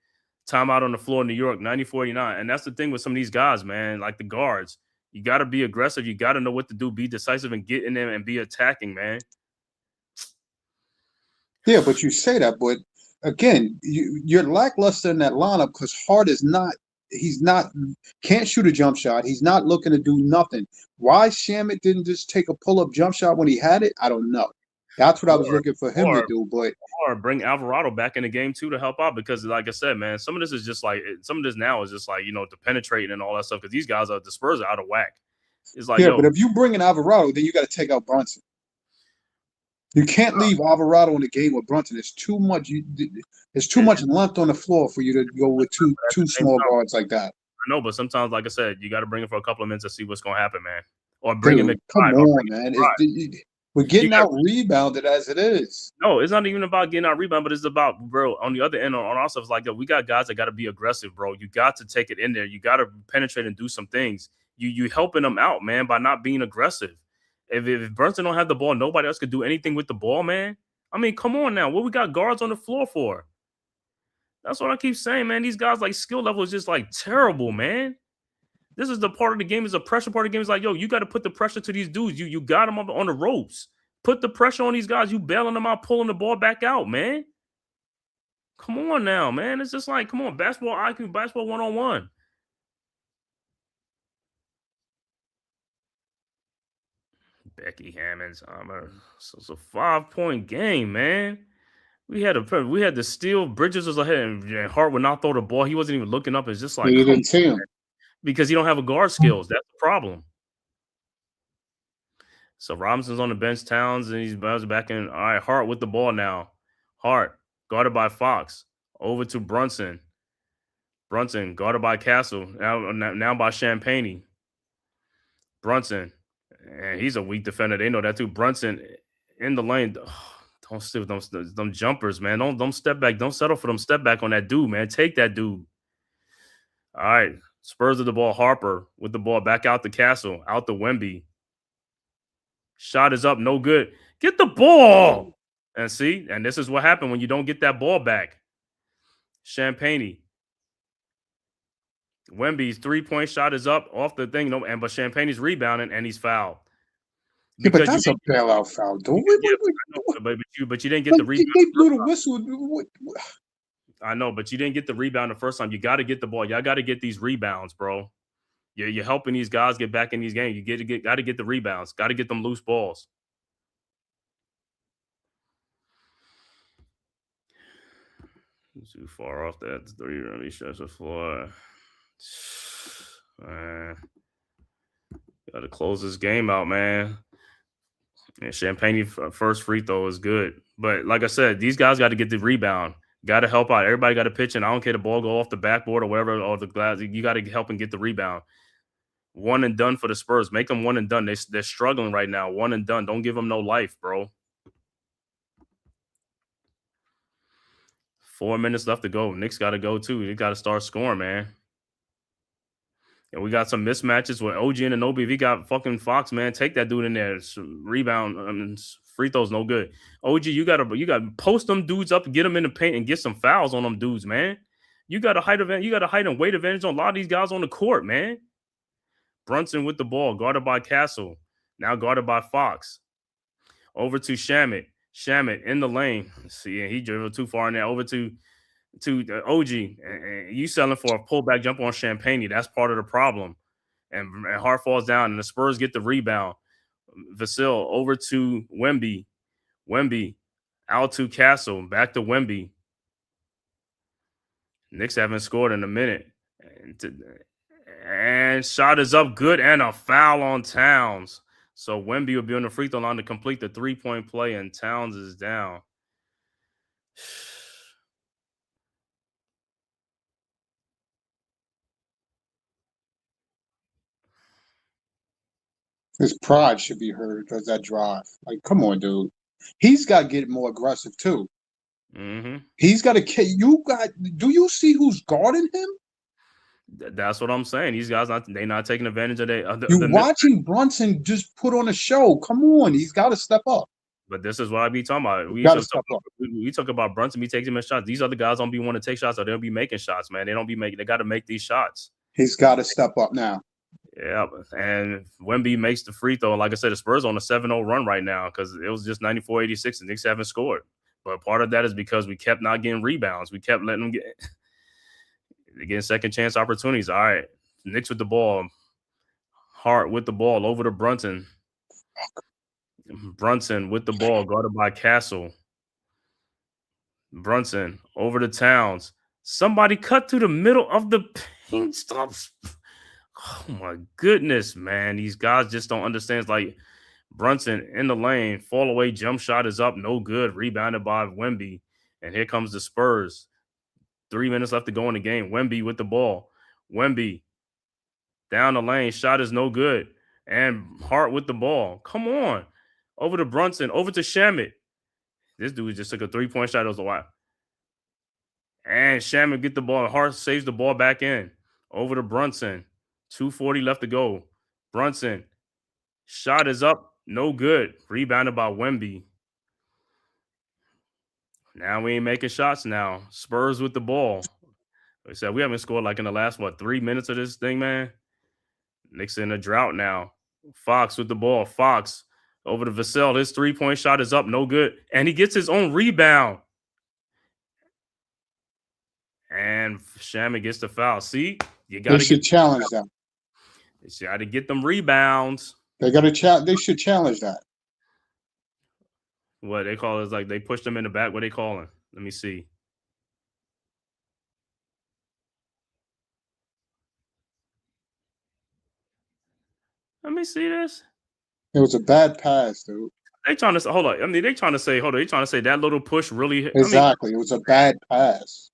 Timeout on the floor in New York, 90-49. And that's the thing with some of these guys, man, like the guards. You got to be aggressive. You got to know what to do. Be decisive and get in there and be attacking, man. Yeah, but you say that, but again, you're lackluster in that lineup because Hart is not. He's not. Can't shoot a jump shot. He's not looking to do nothing. Why Shamet didn't just take a pull-up jump shot when he had it? I don't know. That's what I was looking for him to do. But or bring Alvarado back in the game too to help out because, like I said, man, some of this is just like some of this now is just like to penetrating and all that stuff because these guys the Spurs are out of whack. It's like but if you bring in Alvarado, then you got to take out Brunson. You can't leave Alvarado in the game with Brunson. It's too much. There's too much length on the floor for you to go with two small guards like that. I know, but sometimes, like I said, you got to bring him for a couple of minutes to see what's going to happen, man. Or bring him. Come on, man. We're getting out rebounded as it is. No, it's not even about getting out rebound, but it's about, bro, on the other end, on our stuff, it's like, we got guys that got to be aggressive, bro. You got to take it in there. You got to penetrate and do some things. You helping them out, man, by not being aggressive. If Brunson don't have the ball, nobody else could do anything with the ball, man. I mean, come on now. What we got guards on the floor for? That's what I keep saying, man. These guys, like, skill level is just, like, terrible, man. This is the part of the game. Is a pressure part of the game. Is like, yo, you got to put the pressure to these dudes. You got them up on the ropes. Put the pressure on these guys. You bailing them out, pulling the ball back out, man. Come on now, man. It's just like, come on, basketball IQ, basketball 1-on-1. Becky Hammond's so it's a 5-point game, man. We had the steal. Bridges was ahead, and Hart would not throw the ball. He wasn't even looking up. It's just like you didn't see him because he don't have a guard skills. That's the problem. So Robinson's on the bench, Towns, and he's back in. All right, Hart with the ball now. Hart guarded by Fox. Over to Brunson. Brunson, guarded by Castle. Now by Champagne. Brunson. And he's a weak defender. They know that too. Brunson in the lane. Don't steal them jumpers, man. Don't step back. Don't settle for them step back on that dude, man. Take that dude. All right. Spurs with the ball. Harper with the ball. Back out to Castle. Out to Wemby. Shot is up. No good. Get the ball. And see, and this is what happened when you don't get that ball back. Champagne. Wemby's 3-point shot is up off the thing. But Champagne's rebounding and he's fouled. Yeah, but that's a bailout foul, dude. But you didn't get the rebound. They blew the whistle. I know, but you didn't get the rebound the first time. You got to get the ball. Y'all got to get these rebounds, bro. You're helping these guys get back in these games. You got to get the rebounds. Got to get them loose balls. Too far off that 3. Really stretch the floor. Man, got to close this game out, man. And Champagne first free throw is good, but like I said, these guys got to get the rebound. Got to help out. Everybody got to pitch in. I don't care the ball go off the backboard or whatever, or the glass. You got to help and get the rebound. One and done for the Spurs. Make them one and done. They're struggling right now. One and done. Don't give them no life, bro. 4 minutes left to go. Knicks got to go too. They got to start scoring, man. And we got some mismatches with OG and Anobi. If he got fucking Fox, man, take that dude in there. Rebound, free throws, no good. OG, you gotta post them dudes up, get them in the paint, and get some fouls on them dudes, man. You got a height and weight advantage on a lot of these guys on the court, man. Brunson with the ball, guarded by Castle. Now guarded by Fox. Over to Shamit. Shamit in the lane. See, he dribbled too far in there. Over to OG. And you selling for a pullback jump on Champagne. That's part of the problem. And Hart falls down, and the Spurs get the rebound. Vasil over to Wemby. Wemby out to Castle. Back to Wemby. Knicks haven't scored in a minute. And shot is up good and a foul on Towns. So Wemby will be on the free throw line to complete the 3-point play, and Towns is down. His pride should be hurt because that drive. Like, come on, dude. He's got to get more aggressive too. Mm-hmm. He's got to. Do you see who's guarding him? That's what I'm saying. These guys they're not taking advantage of that. You're watching Brunson just put on a show. Come on, he's got to step up. But this is what I be talking about. We talk about Brunson. He takes him in shots. These other guys don't be wanting to take shots, or they'll be making shots, man. They don't be making. They got to make these shots. He's got to step up now. Yeah, and Wemby makes the free throw. Like I said, the Spurs on a 7-0 run right now because it was just 94-86, and Knicks haven't scored. But part of that is because we kept not getting rebounds. We kept letting them getting second chance opportunities. All right, Knicks with the ball. Hart with the ball over to Brunson. Brunson with the ball, guarded by Castle. Brunson over to Towns. Somebody cut through the middle of the paint. Stops. Oh my goodness, man. These guys just don't understand. It's like Brunson in the lane, fall away, jump shot is up, no good. Rebounded by Wemby. And here comes the Spurs. 3 minutes left to go in the game. Wemby with the ball. Wemby down the lane, shot is no good. And Hart with the ball. Come on. Over to Brunson, over to Shamit. This dude just took a 3-point shot. It was a while. And Shamit get the ball. Hart saves the ball back in. Over to Brunson. 2:40 left to go. Brunson. Shot is up. No good. Rebounded by Wemby. Now we ain't making shots now. Spurs with the ball. Like I said, we haven't scored like in the last, 3 minutes of this thing, man? Knicks in a drought now. Fox with the ball. Fox over to Vassell. His 3-point shot is up. No good. And he gets his own rebound. And Shamit gets the foul. See? You got to challenge them. They got to get them rebounds. They should challenge that. What they call it is like they pushed them in the back. What they calling? Let me see. Let me see this. It was a bad pass, dude. They trying to say, hold on. I mean, they trying to say that little push really. Exactly. It was a bad pass.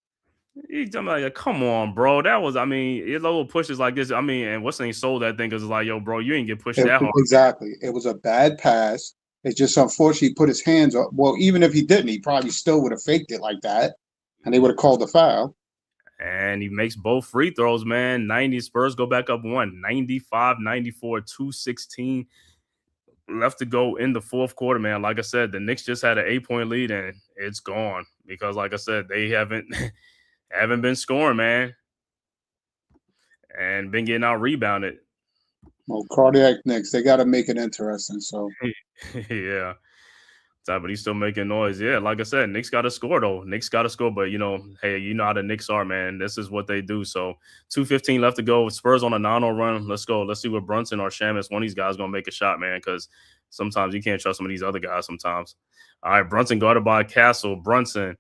I'm like, come on, bro. That was, I mean, his little pushes like this. I mean, and what's name sold that thing because it's like, yo, bro, you ain't get pushed that hard. Exactly. It was a bad pass. It's just unfortunate he put his hands up. Well, even if he didn't, he probably still would have faked it like that, and they would have called the foul. And he makes both free throws, man. 90 Spurs go back up 95-94, 2:16 left to go in the fourth quarter, man. Like I said, the Knicks just had an 8-point lead, and it's gone because, like I said, they haven't been scoring, man, and been getting out rebounded. Well, cardiac Knicks, they got to make it interesting. So yeah. But he's still making noise. Yeah, like I said, Knicks got to score, though. Knicks got to score, but, hey, you know how the Knicks are, man. This is what they do. So 2:15 left to go. Spurs on a 9-0 run. Let's go. Let's see what Brunson or Shamus, one of these guys, going to make a shot, man, because sometimes you can't trust some of these other guys sometimes. All right, Brunson guarded by Castle. Brunson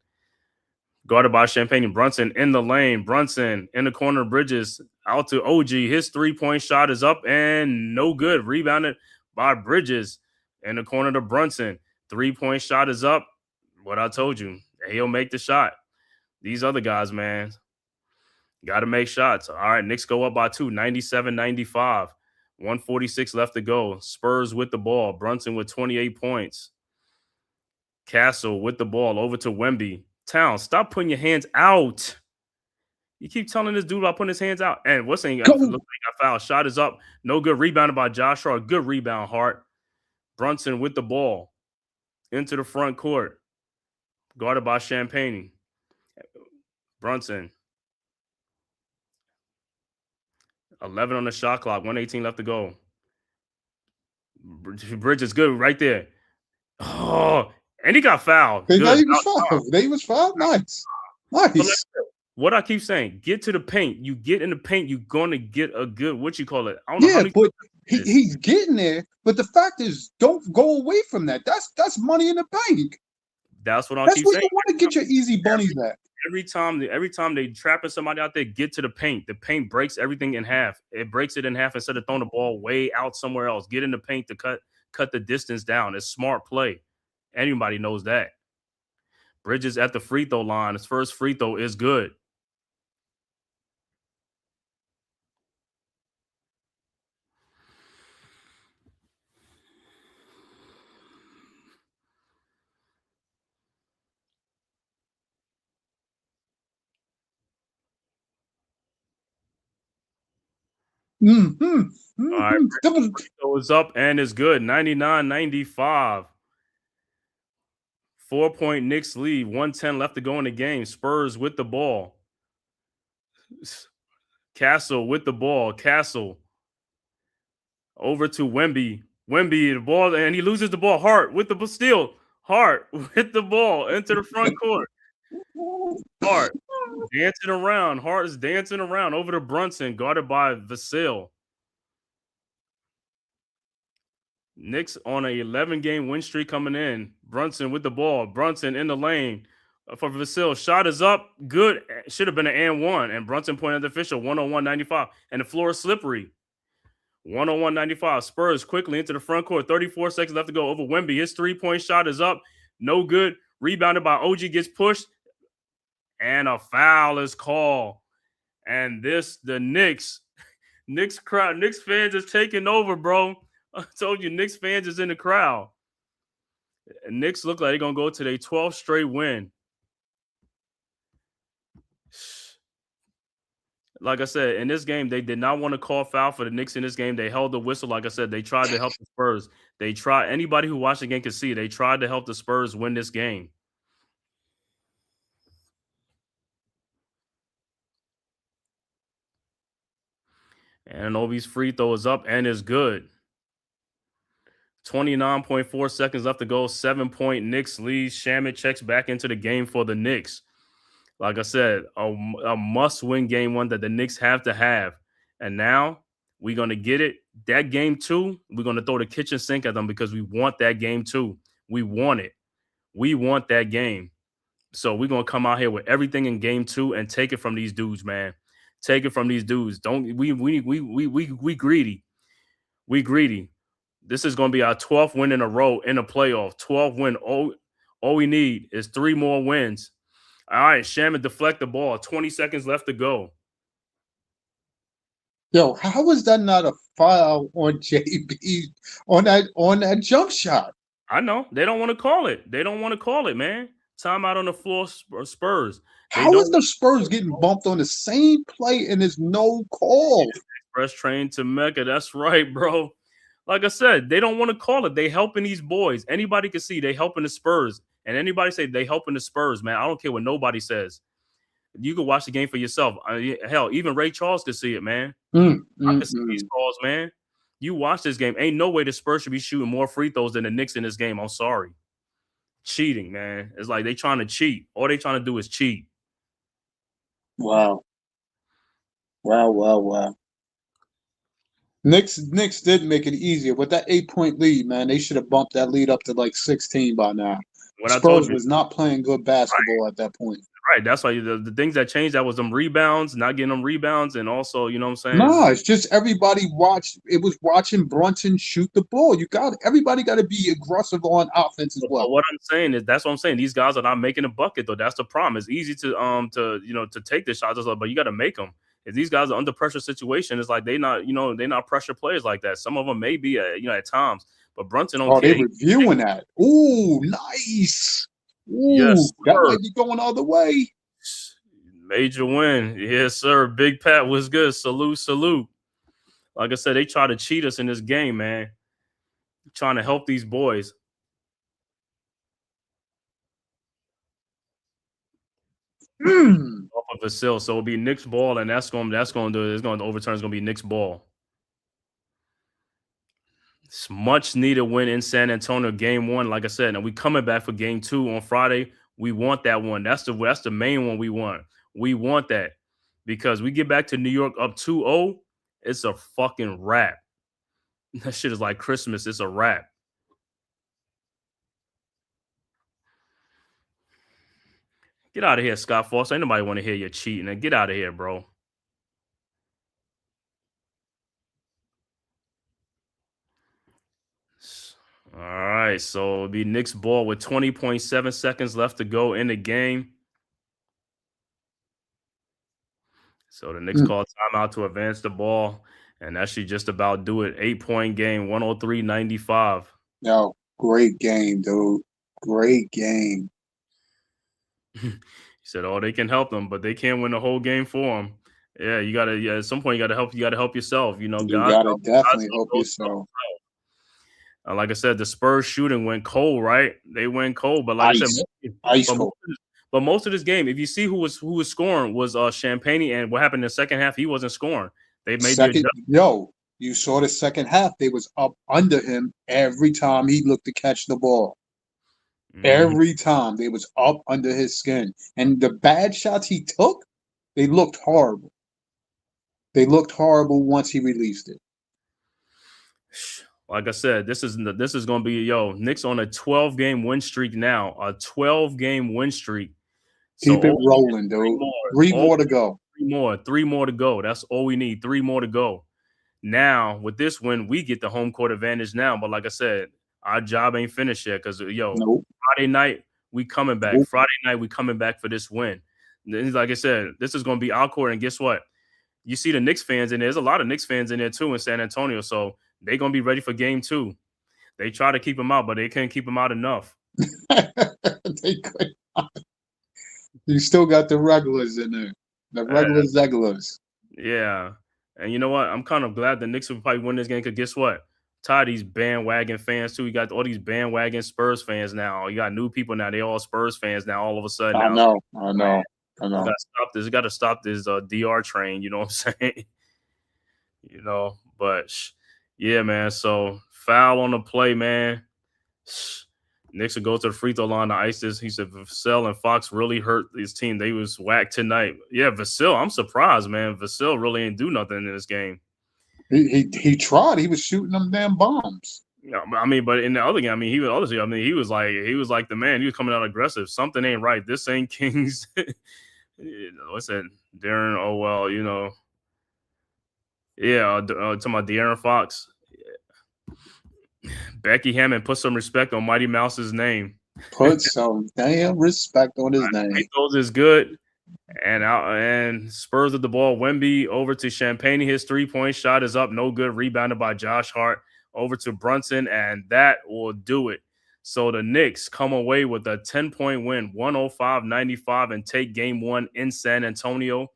guarded by Champagne. Brunson in the lane. Brunson in the corner. Bridges out to OG. His three-point shot is up and no good. Rebounded by Bridges in the corner to Brunson. Three-point shot is up. What I told you, he'll make the shot. These other guys, man, got to make shots. All right, Knicks go up by 2, 97-95. 1:46 left to go. Spurs with the ball. Brunson with 28 points. Castle with the ball over to Wemby. Towns, stop putting your hands out. You keep telling this dude about putting his hands out. And what's saying? Look like he got fouled. Shot is up. No good. Rebounded by Josh Hart. Good rebound, Hart. Brunson with the ball. Into the front court. Guarded by Champagne. Brunson. 11 on the shot clock. 1:18 left to go. Bridges good right there. Oh, and he got fouled. He was fouled. Nice. What I keep saying, get to the paint. You get in the paint, you're going to get a good, what you call it? I don't know. But he's getting there. But the fact is, don't go away from that. That's money in the bank. That's what I keep saying. That's where you want to get your easy bunnies at. Every time they trapping somebody out there, get to the paint. The paint breaks everything in half. It breaks it in half instead of throwing the ball way out somewhere else. Get in the paint to cut the distance down. It's smart play. Anybody knows that. Bridges at the free throw line. His first free throw is good. All right, so it's up and it's good. 99-95. 4-point Knicks lead. 1:10 left to go in the game. Spurs with the ball. Castle with the ball. Castle over to Wemby. Wemby the ball, and he loses the ball. Hart with the steal. Hart with the ball into the front court. Hart dancing around. Hart is dancing around over to Brunson, guarded by Vasil. Knicks on an 11-game win streak coming in. Brunson with the ball. Brunson in the lane for Vasil. Shot is up. Good. Should have been an and one. And Brunson pointed at the official. 101-95. And the floor is slippery. 101-95. Spurs quickly into the front court. 34 seconds left to go over Wemby. His three-point shot is up. No good. Rebounded by OG. Gets pushed. And a foul is called. And the Knicks crowd, Knicks fans is taking over, bro. I told you, Knicks fans is in the crowd. And Knicks look like they're going to go to their 12th straight win. Like I said, in this game, they did not want to call foul for the Knicks in this game. They held the whistle. Like I said, they tried to help the Spurs. Anybody who watched the game could see they tried to help the Spurs win this game. And Obi's free throw is up and is good. 29.4 seconds left to go. 7-point Knicks lead. Shamet checks back into the game for the Knicks. Like I said, a must-win game one that the Knicks have to have. And now we're going to get it. That game two, we're going to throw the kitchen sink at them because we want that game two. We want it. We want that game. So we're going to come out here with everything in game two and take it from these dudes, man. Take it from these dudes. We greedy. We greedy. This is going to be our 12th win in a row in the playoff. 12 win. All we need is 3 more wins. All right, Shaman deflect the ball. 20 seconds left to go. Yo, how was that not a foul on JB on that jump shot? I know. They don't want to call it. They don't want to call it, man. Timeout on the floor, Spurs. How is the Spurs getting bumped on the same play and there's no call? Express train to Mecca. That's right, bro. Like I said, they don't want to call it. They helping these boys. Anybody can see they helping the Spurs. And anybody say they helping the Spurs, man. I don't care what nobody says. You can watch the game for yourself. Hell, even Ray Charles could see it, man. I can see these calls, man. You watch this game. Ain't no way the Spurs should be shooting more free throws than the Knicks in this game. I'm sorry. Cheating, man. It's like they trying to cheat. All they trying to do is cheat. Wow. Knicks did make it easier. With that 8-point lead, man, they should have bumped that lead up to like 16 by now. Spurs was not playing good basketball at that point. Right. That's why the things that changed, that was them rebounds, not getting them rebounds, and also, you know what I'm saying? No, it's just everybody watching Brunson shoot the ball. Everybody got to be aggressive on offense as well. But what I'm saying is, that's what I'm saying. These guys are not making a bucket, though. That's the problem. It's easy to take the shots, but you got to make them. If these guys are under pressure situation, it's like they're not pressure players like that. Some of them may be, at times, but Brunson don't care. They reviewing that. Ooh, nice. Ooh, yes, that might be going all the way. Major win. Yes, sir. Big Pat was good. Salute. Like I said, they try to cheat us in this game, man. Trying to help these boys. Off of Vasil. So it'll be Knicks ball, and that's going to overturn. It's going to be Knicks ball. It's much needed win in San Antonio, game 1. Like I said, and we coming back for game 2 on Friday. We want that one. That's the main one we want. We want that because we get back to New York up 2-0. It's a fucking wrap. That shit is like Christmas. It's a wrap. Get out of here, Scott Foster. Ain't nobody want to hear you cheating. And get out of here, bro. All right, so it'll be Knicks ball with 20.7 seconds left to go in the game. So the Knicks call timeout to advance the ball, and that should just about do it. 8-point game, 103-95. Yo, great game, dude. Great game. He said, "Oh, they can help them, but they can't win the whole game for them." Yeah, you gotta. Yeah, at some point, you gotta help. You gotta help yourself. You gotta definitely help yourself. Like I said, the Spurs shooting went cold, right? They went cold, but like I said, ice cold. But most of this game, if you see who was scoring, was Champagne, and what happened in the second half, he wasn't scoring. They made you saw the second half. They was up under him every time he looked to catch the ball. Every time they was up under his skin, and the bad shots he took, they looked horrible. They looked horrible once he released it. Like I said, this is going to be Knicks on a 12-game win streak now. A 12-game win streak. Keep it rolling, dude. Three more to go. Three more to go. That's all we need. 3 more to go. Now, with this win, we get the home court advantage now. But like I said, our job ain't finished yet because, Friday night, we coming back. Nope. Friday night, we coming back for this win. And like I said, this is going to be our court. And guess what? You see the Knicks fans in there. There's a lot of Knicks fans in there, too, in San Antonio. So they're going to be ready for game 2. They try to keep them out, but they can't keep them out enough. They could not. You still got the regulars in there. The regular Zeglers. Yeah. And you know what? I'm kind of glad the Knicks will probably win this game because guess what? Tired of these bandwagon fans, too. You got all these bandwagon Spurs fans now. You got new people now. They all Spurs fans now all of a sudden. I know. You got to stop this DR train. You know what I'm saying? But yeah, man. So foul on the play, man. Knicks will go to the free throw line to ice this. He said Vasil and Fox really hurt his team. They was whacked tonight. Yeah, Vasil, I'm surprised, man. Vasil really ain't do nothing in this game. He tried. He was shooting them damn bombs. I mean, but in the other game, he was like the man. He was coming out aggressive. Something ain't right. This ain't Kings. What's that? Darren? Oh well, Yeah, talking about De'Aaron Fox. Becky Hammond, put some respect on Mighty Mouse's name. Put some damn respect on his name. Free throws is good. And Spurs with the ball. Wemby over to Champagne. His 3-point shot is up. No good. Rebounded by Josh Hart. Over to Brunson. And that will do it. So the Knicks come away with a 10-point win, 105-95, and take game 1 in San Antonio.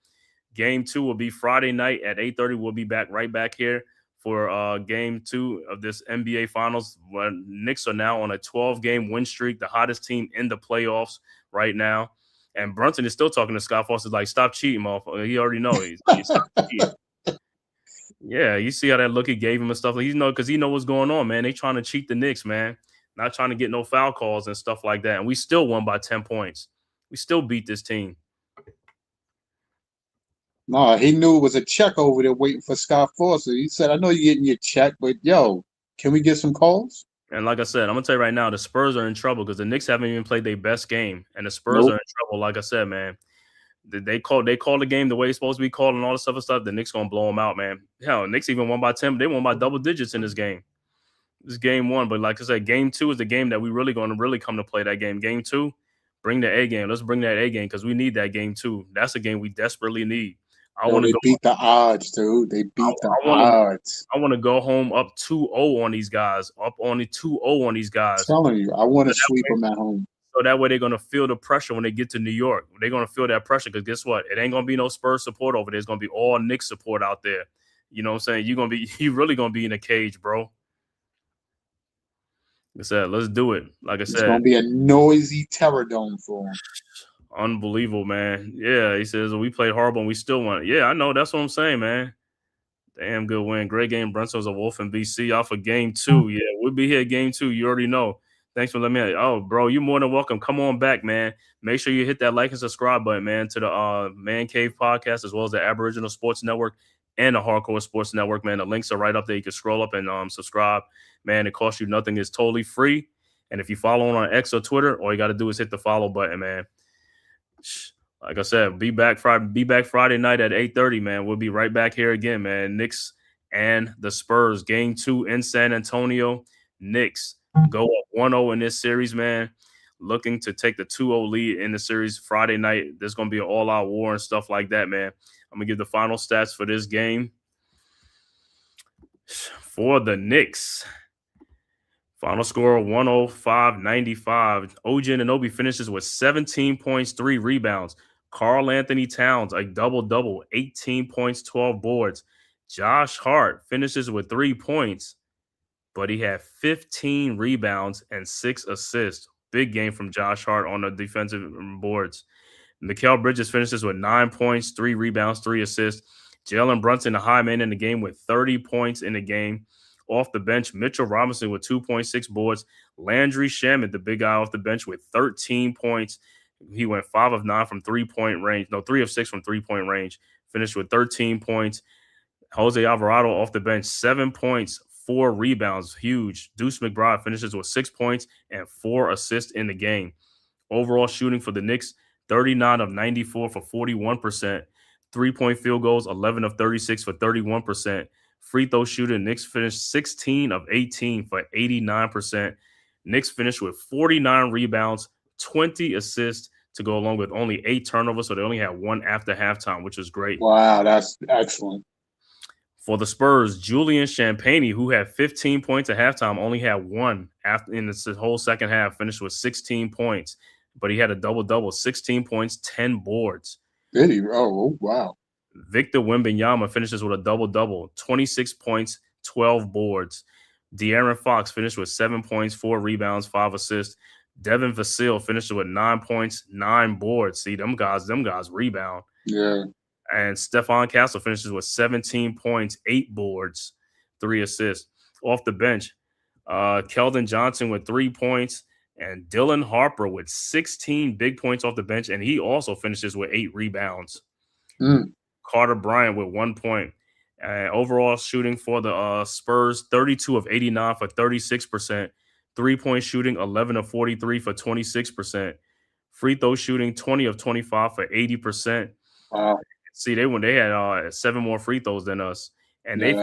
Game 2 will be Friday night at 8:30. We'll be right back here for game 2 of this NBA Finals. When Knicks are now on a 12-game win streak, the hottest team in the playoffs right now. And Brunson is still talking to Scott Foster like, stop cheating, motherfucker. He already knows. He stop cheating. Yeah, you see how that look he gave him and stuff. He's because he know what's going on, man. They trying to cheat the Knicks, man. Not trying to get no foul calls and stuff like that. And we still won by 10 points. We still beat this team. No, he knew it was a check over there waiting for Scott Foster. He said, I know you're getting your check, but yo, can we get some calls? And like I said, I'm going to tell you right now, the Spurs are in trouble because the Knicks haven't even played their best game. And the Spurs are in trouble, like I said, man. They call the game the way it's supposed to be called and all this stuff. The Knicks going to blow them out, man. Hell, Knicks even won by 10. They won by double digits in this game. This is game 1. But like I said, game 2 is the game that we really going to come to play that game. Game 2, bring the A game. Let's bring that A game because we need that game 2. That's a game we desperately need. They beat the odds, dude. They beat the odds. I want to go home up 2-0 on these guys. Up only 2-0 on these guys. I'm telling you, I want to sweep them at home. So that way they're going to feel the pressure when they get to New York. They're going to feel that pressure because guess what? It ain't going to be no Spurs support over there. It's going to be all Knicks support out there. You know what I'm saying? You really going to be in a cage, bro. Like I said, let's do it. Like I said. It's going to be a noisy terror dome for them. Unbelievable, man. Yeah, he says we played horrible and we still won it. Yeah, I know. That's what I'm saying, man. Damn good win. Great game. Brunson was a Wolf in BC. Y'all for game 2. Yeah, we'll be here game 2. You already know. Thanks for letting me. Oh, bro, you're more than welcome. Come on back, man. Make sure you hit that like and subscribe button, man, to the Man Cave Podcast as well as the Aboriginal Sports Network and the Hardcore Sports Network, man. The links are right up there. You can scroll up and subscribe. Man, it costs you nothing. It's totally free. And if you follow on X or Twitter, all you got to do is hit the follow button, man. Like I said, be back Friday night at 8:30, man. We'll be right back here again, man. Knicks and the Spurs, game 2 in San Antonio. Knicks go up 1-0 in this series, man. Looking to take the 2-0 lead in the series Friday night. There's going to be an all-out war and stuff like that, man. I'm going to give the final stats for this game. For the Knicks, final score 105-95. OG Anunoby finishes with 17 points, 3 rebounds. Karl Anthony Towns, a double-double, 18 points, 12 boards. Josh Hart finishes with 3 points, but he had 15 rebounds and 6 assists. Big game from Josh Hart on the defensive boards. Mikal Bridges finishes with 9 points, 3 rebounds, 3 assists. Jalen Brunson, the high man in the game, with 30 points in the game. Off the bench, Mitchell Robinson with 2.6 boards. Landry Shamet, the big guy off the bench, with 13 points. He went 5 of 9 from 3-point range. No, 3 of 6 from 3-point range. Finished with 13 points. Jose Alvarado off the bench, 7 points, 4 rebounds. Huge. Deuce McBride finishes with 6 points and 4 assists in the game. Overall shooting for the Knicks, 39 of 94 for 41%. 3-point field goals, 11 of 36 for 31%. Free throw shooting, Knicks finished 16 of 18 for 89%. Knicks finished with 49 rebounds, 20 assists to go along with only 8 turnovers, so they only had 1 after halftime, which is great. Wow, that's excellent. For the Spurs, Julian Champagnie, who had 15 points at halftime, only had 1 after in the whole second half, finished with 16 points. But he had a double-double, 16 points, 10 boards. Did he? Oh, wow. Victor Wembanyama finishes with a double-double, 26 points, 12 boards. De'Aaron Fox finished with 7 points, 4 rebounds, 5 assists. Devin Vassell finished with 9 points, 9 boards. See, them guys rebound. Yeah. And Stephon Castle finishes with 17 points, 8 boards, 3 assists. Off the bench, Keldon Johnson with 3 points, and Dylan Harper with 16 big points off the bench, and he also finishes with 8 rebounds. Carter Bryant with 1 point. Overall shooting for the Spurs, 32 of 89 for 36%. 3-point shooting, 11 of 43 for 26%. Free throw shooting, 20 of 25 for 80%. Wow. See, they had 7 more free throws than us, and they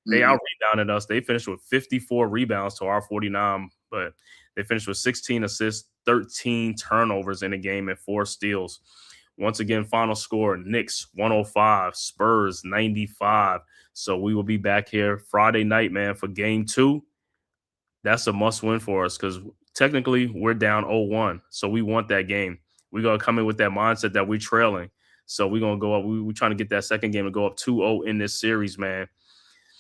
They out-rebounded us. They finished with 54 rebounds to our 49, but they finished with 16 assists, 13 turnovers in the game, and 4 steals. Once again, final score, Knicks 105, Spurs 95. So we will be back here Friday night, man, for game 2. That's a must-win for us because technically we're down 0-1, so we want that game. We're going to come in with that mindset that we're trailing. So we're going to go up. We're trying to get that second game to go up 2-0 in this series, man.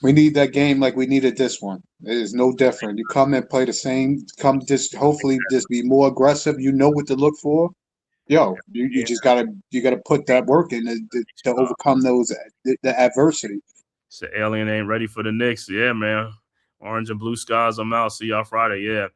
We need that game like we needed this one. It is no different. You come and play the same. Hopefully just be more aggressive. You know what to look for. Yo, you just gotta put that work in to overcome the adversity. So alien ain't ready for the Knicks. Yeah, man. Orange and blue skies. I'm out. See y'all Friday. Yeah.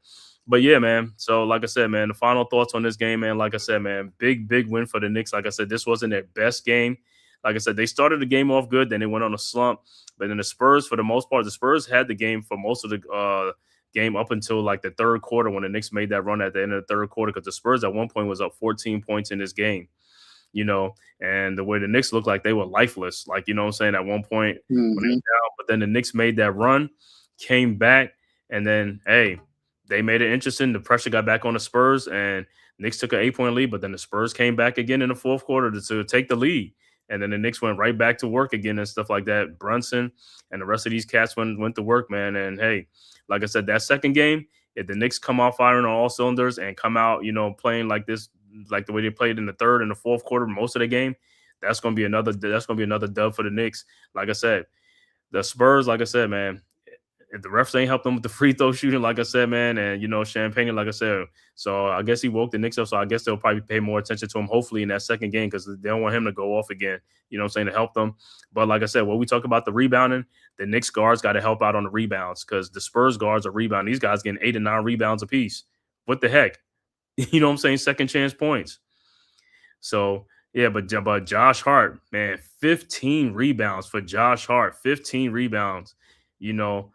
But yeah, man. So like I said, man, the final thoughts on this game, man. Like I said, man, big win for the Knicks. Like I said, this wasn't their best game. Like I said, they started the game off good, then they went on a slump. But then the Spurs, for the most part, the Spurs had the game for most of the game up until like the third quarter when the Knicks made that run at the end of the third quarter, because the Spurs at one point was up 14 points in this game, you know, and the way the Knicks looked like they were lifeless, like, you know what I'm saying, at one point when they were down. But then the Knicks made that run, came back, and then, hey, they made it interesting. The pressure got back on the Spurs, and Knicks took an 8-point lead, but then the Spurs came back again in the fourth quarter to take the lead. And then the Knicks went right back to work again and stuff like that. Brunson and the rest of these cats went to work, man. And, hey, like I said, that second game, if the Knicks come off firing on all cylinders and come out, you know, playing like this, like the way they played in the third and the fourth quarter, most of the game, that's going to be another dub for the Knicks. Like I said, the Spurs, like I said, man, if the refs ain't helped them with the free throw shooting, like I said, man, and, you know, Champagne, like I said. So I guess he woke the Knicks up. So I guess they'll probably pay more attention to him, hopefully, in that second game, because they don't want him to go off again, you know what I'm saying, to help them. But like I said, when we talk about the rebounding, the Knicks guards got to help out on the rebounds, because the Spurs guards are rebounding. These guys getting 8 and 9 rebounds apiece. What the heck? You know what I'm saying? Second chance points. So, yeah, but Josh Hart, man, 15 rebounds for Josh Hart, 15 rebounds, you know.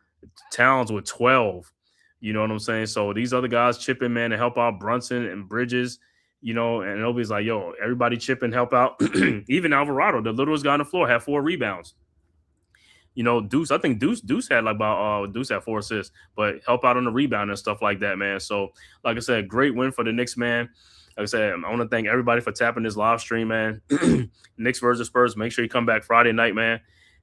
Towns with 12, you know what I'm saying? So these other guys chipping, man, to help out Brunson and Bridges, you know, and nobody's like, yo, everybody chip and help out. Even Alvarado, the littlest guy on the floor, had 4 rebounds. You know, Deuce had like about Deuce had 4 assists, but help out on the rebound and stuff like that, man. So, like I said, great win for the Knicks, man. Like I said, I want to thank everybody for tapping this live stream, man. Knicks versus Spurs. Make sure you come back Friday night, man,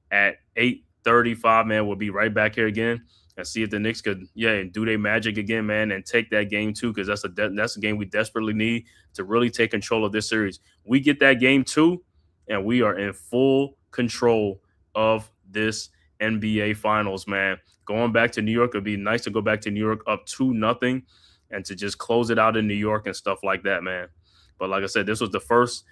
at 8:35, man. We'll be right back here again and see if the Knicks could, do their magic again, man, and take that game too, because that's a game we desperately need to really take control of this series. We get that game too, and we are in full control of this NBA Finals, man. Going back to New York, it'd be nice to go back to New York up 2-0 and to just close it out in New York and stuff like that, man. But like I said, this was the first,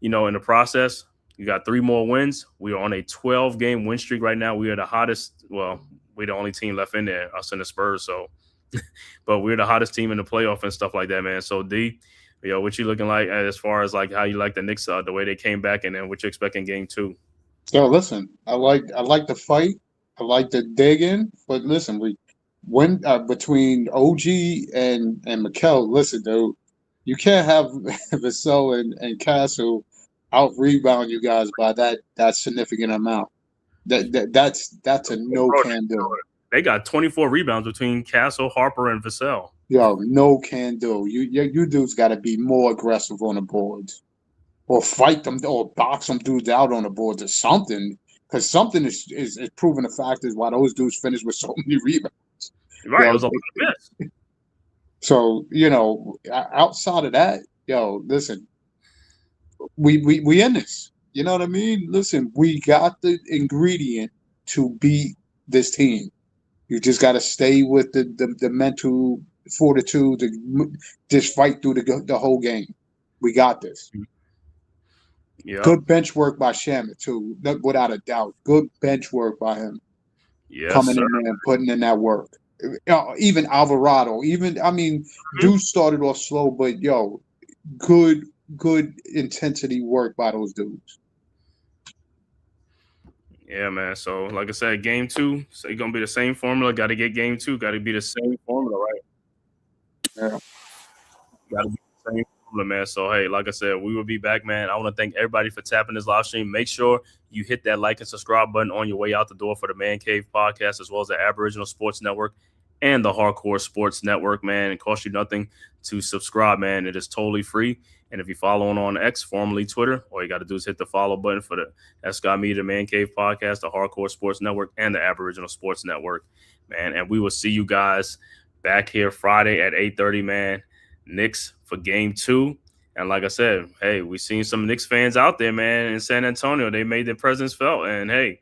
in the process. You got 3 more wins. We are on a 12-game win streak right now. We are the hottest. Well, we're the only team left in there, us and the Spurs. So, but we're the hottest team in the playoff and stuff like that, man. So, D, what you looking like as far as like how you like the Knicks, the way they came back, and then what you expect in game 2? Yo, listen, I like the fight. I like the digging. But listen, we win between OG and Mikel. Listen, dude, you can't have Vassell and Castle out rebound you guys by that significant amount. That's a no can do. They got 24 rebounds between Castle, Harper, and Vassell. Yo, no can do. You dudes got to be more aggressive on the boards, or fight them, or box them dudes out on the boards, or something. Because something is proven the fact is why those dudes finished with so many rebounds. Right, it was a lot of miss. So outside of that, listen. We in this. You know what I mean? Listen, we got the ingredient to beat this team. You just got to stay with the mental fortitude to just fight through the whole game. We got this. Yeah. Good bench work by Shamet too, without a doubt. Good bench work by him. Yes, coming in there and putting in that work. Even Alvarado. Deuce started off slow, but good intensity work by those dudes. Yeah, man. So, like I said, game 2, so it's going to be the same formula. Got to get game 2. Got to be the same formula, right? Yeah. Got to be the same man. So, hey, like I said, we will be back, man. I want to thank everybody for tapping this live stream. Make sure you hit that like and subscribe button on your way out the door for the Man Cave podcast, as well as the Aboriginal Sports Network and the Hardcore Sports Network, man. It costs you nothing to subscribe, man. It is totally free. And if you're following on X, formerly Twitter, all you got to do is hit the follow button for the Scott Media, the Man Cave podcast, the Hardcore Sports Network, and the Aboriginal Sports Network, man. And we will see you guys back here Friday at 8:30, man. Knicks for game 2. And like I said, hey, we seen some Knicks fans out there, man, in San Antonio. They made their presence felt. And, hey,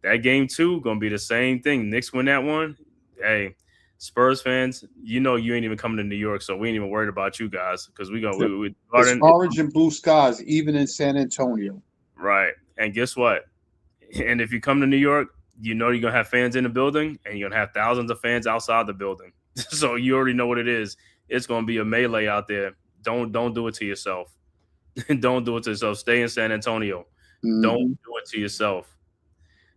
that game 2 going to be the same thing. Knicks win that one. Hey, Spurs fans, you know you ain't even coming to New York, so we ain't even worried about you guys because it's orange and blue skies, even in San Antonio. Right. And guess what? And if you come to New York, you know you're going to have fans in the building, and you're going to have thousands of fans outside the building. So you already know what it is. It's going to be a melee out there. Don't do it to yourself. Don't do it to yourself. Stay in San Antonio. Mm-hmm. Don't do it to yourself.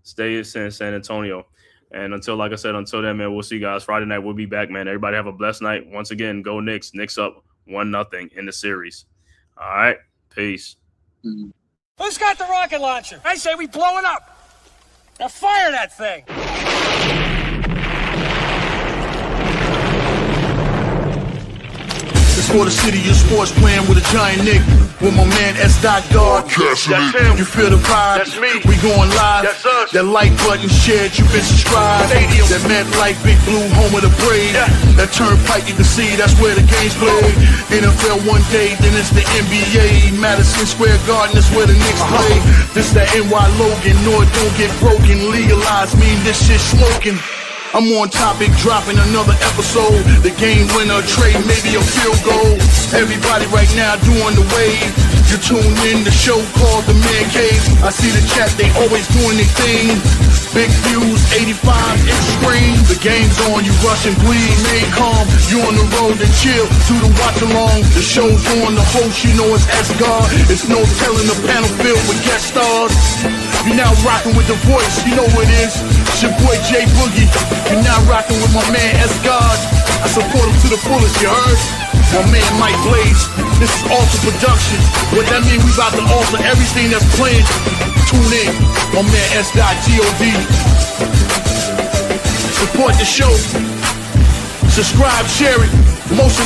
Stay in San Antonio. And until then, man, we'll see you guys Friday night. We'll be back, man. Everybody have a blessed night. Once again, go Knicks. Knicks up 1-0 in the series. All right. Peace. Mm-hmm. Who's got the rocket launcher? I say we blow it up. Now fire that thing. It's for the city of sports, playing with a giant Nick. With my man S. God. That's him. You feel the vibe? That's me. We going live. That's us. That like button shared, you been subscribed. Stadium. That MetLife Big Blue, home of the Braves. Yeah. That turnpike, you can see that's where the game's played. NFL one day, then it's the NBA. Madison Square Garden, that's where the Knicks play. This the NY Logan, no it don't get broken. Legalized, mean this shit smoking. I'm on topic, dropping another episode. The game winner, trade, maybe a field goal. Everybody right now doing the wave. You tune in, the show called The Man Cave. I see the chat, they always doing their thing. Big views, 85-inch screen. The game's on, you rushing, please. Stay calm, you on the road and chill. Do the watch along, the show's on. The host, you know it's S-God. It's no telling the panel filled with guest stars. You're now rocking with the voice, you know what it is. It's your boy J Boogie. You're now rocking with my man S-God. I support him to the fullest, you heard? My man Mike Blaze. This is Alter Production. What that mean, we about to alter everything that's playing. Tune in. My man S-God G-O-D. Support the show. Subscribe, share it. Most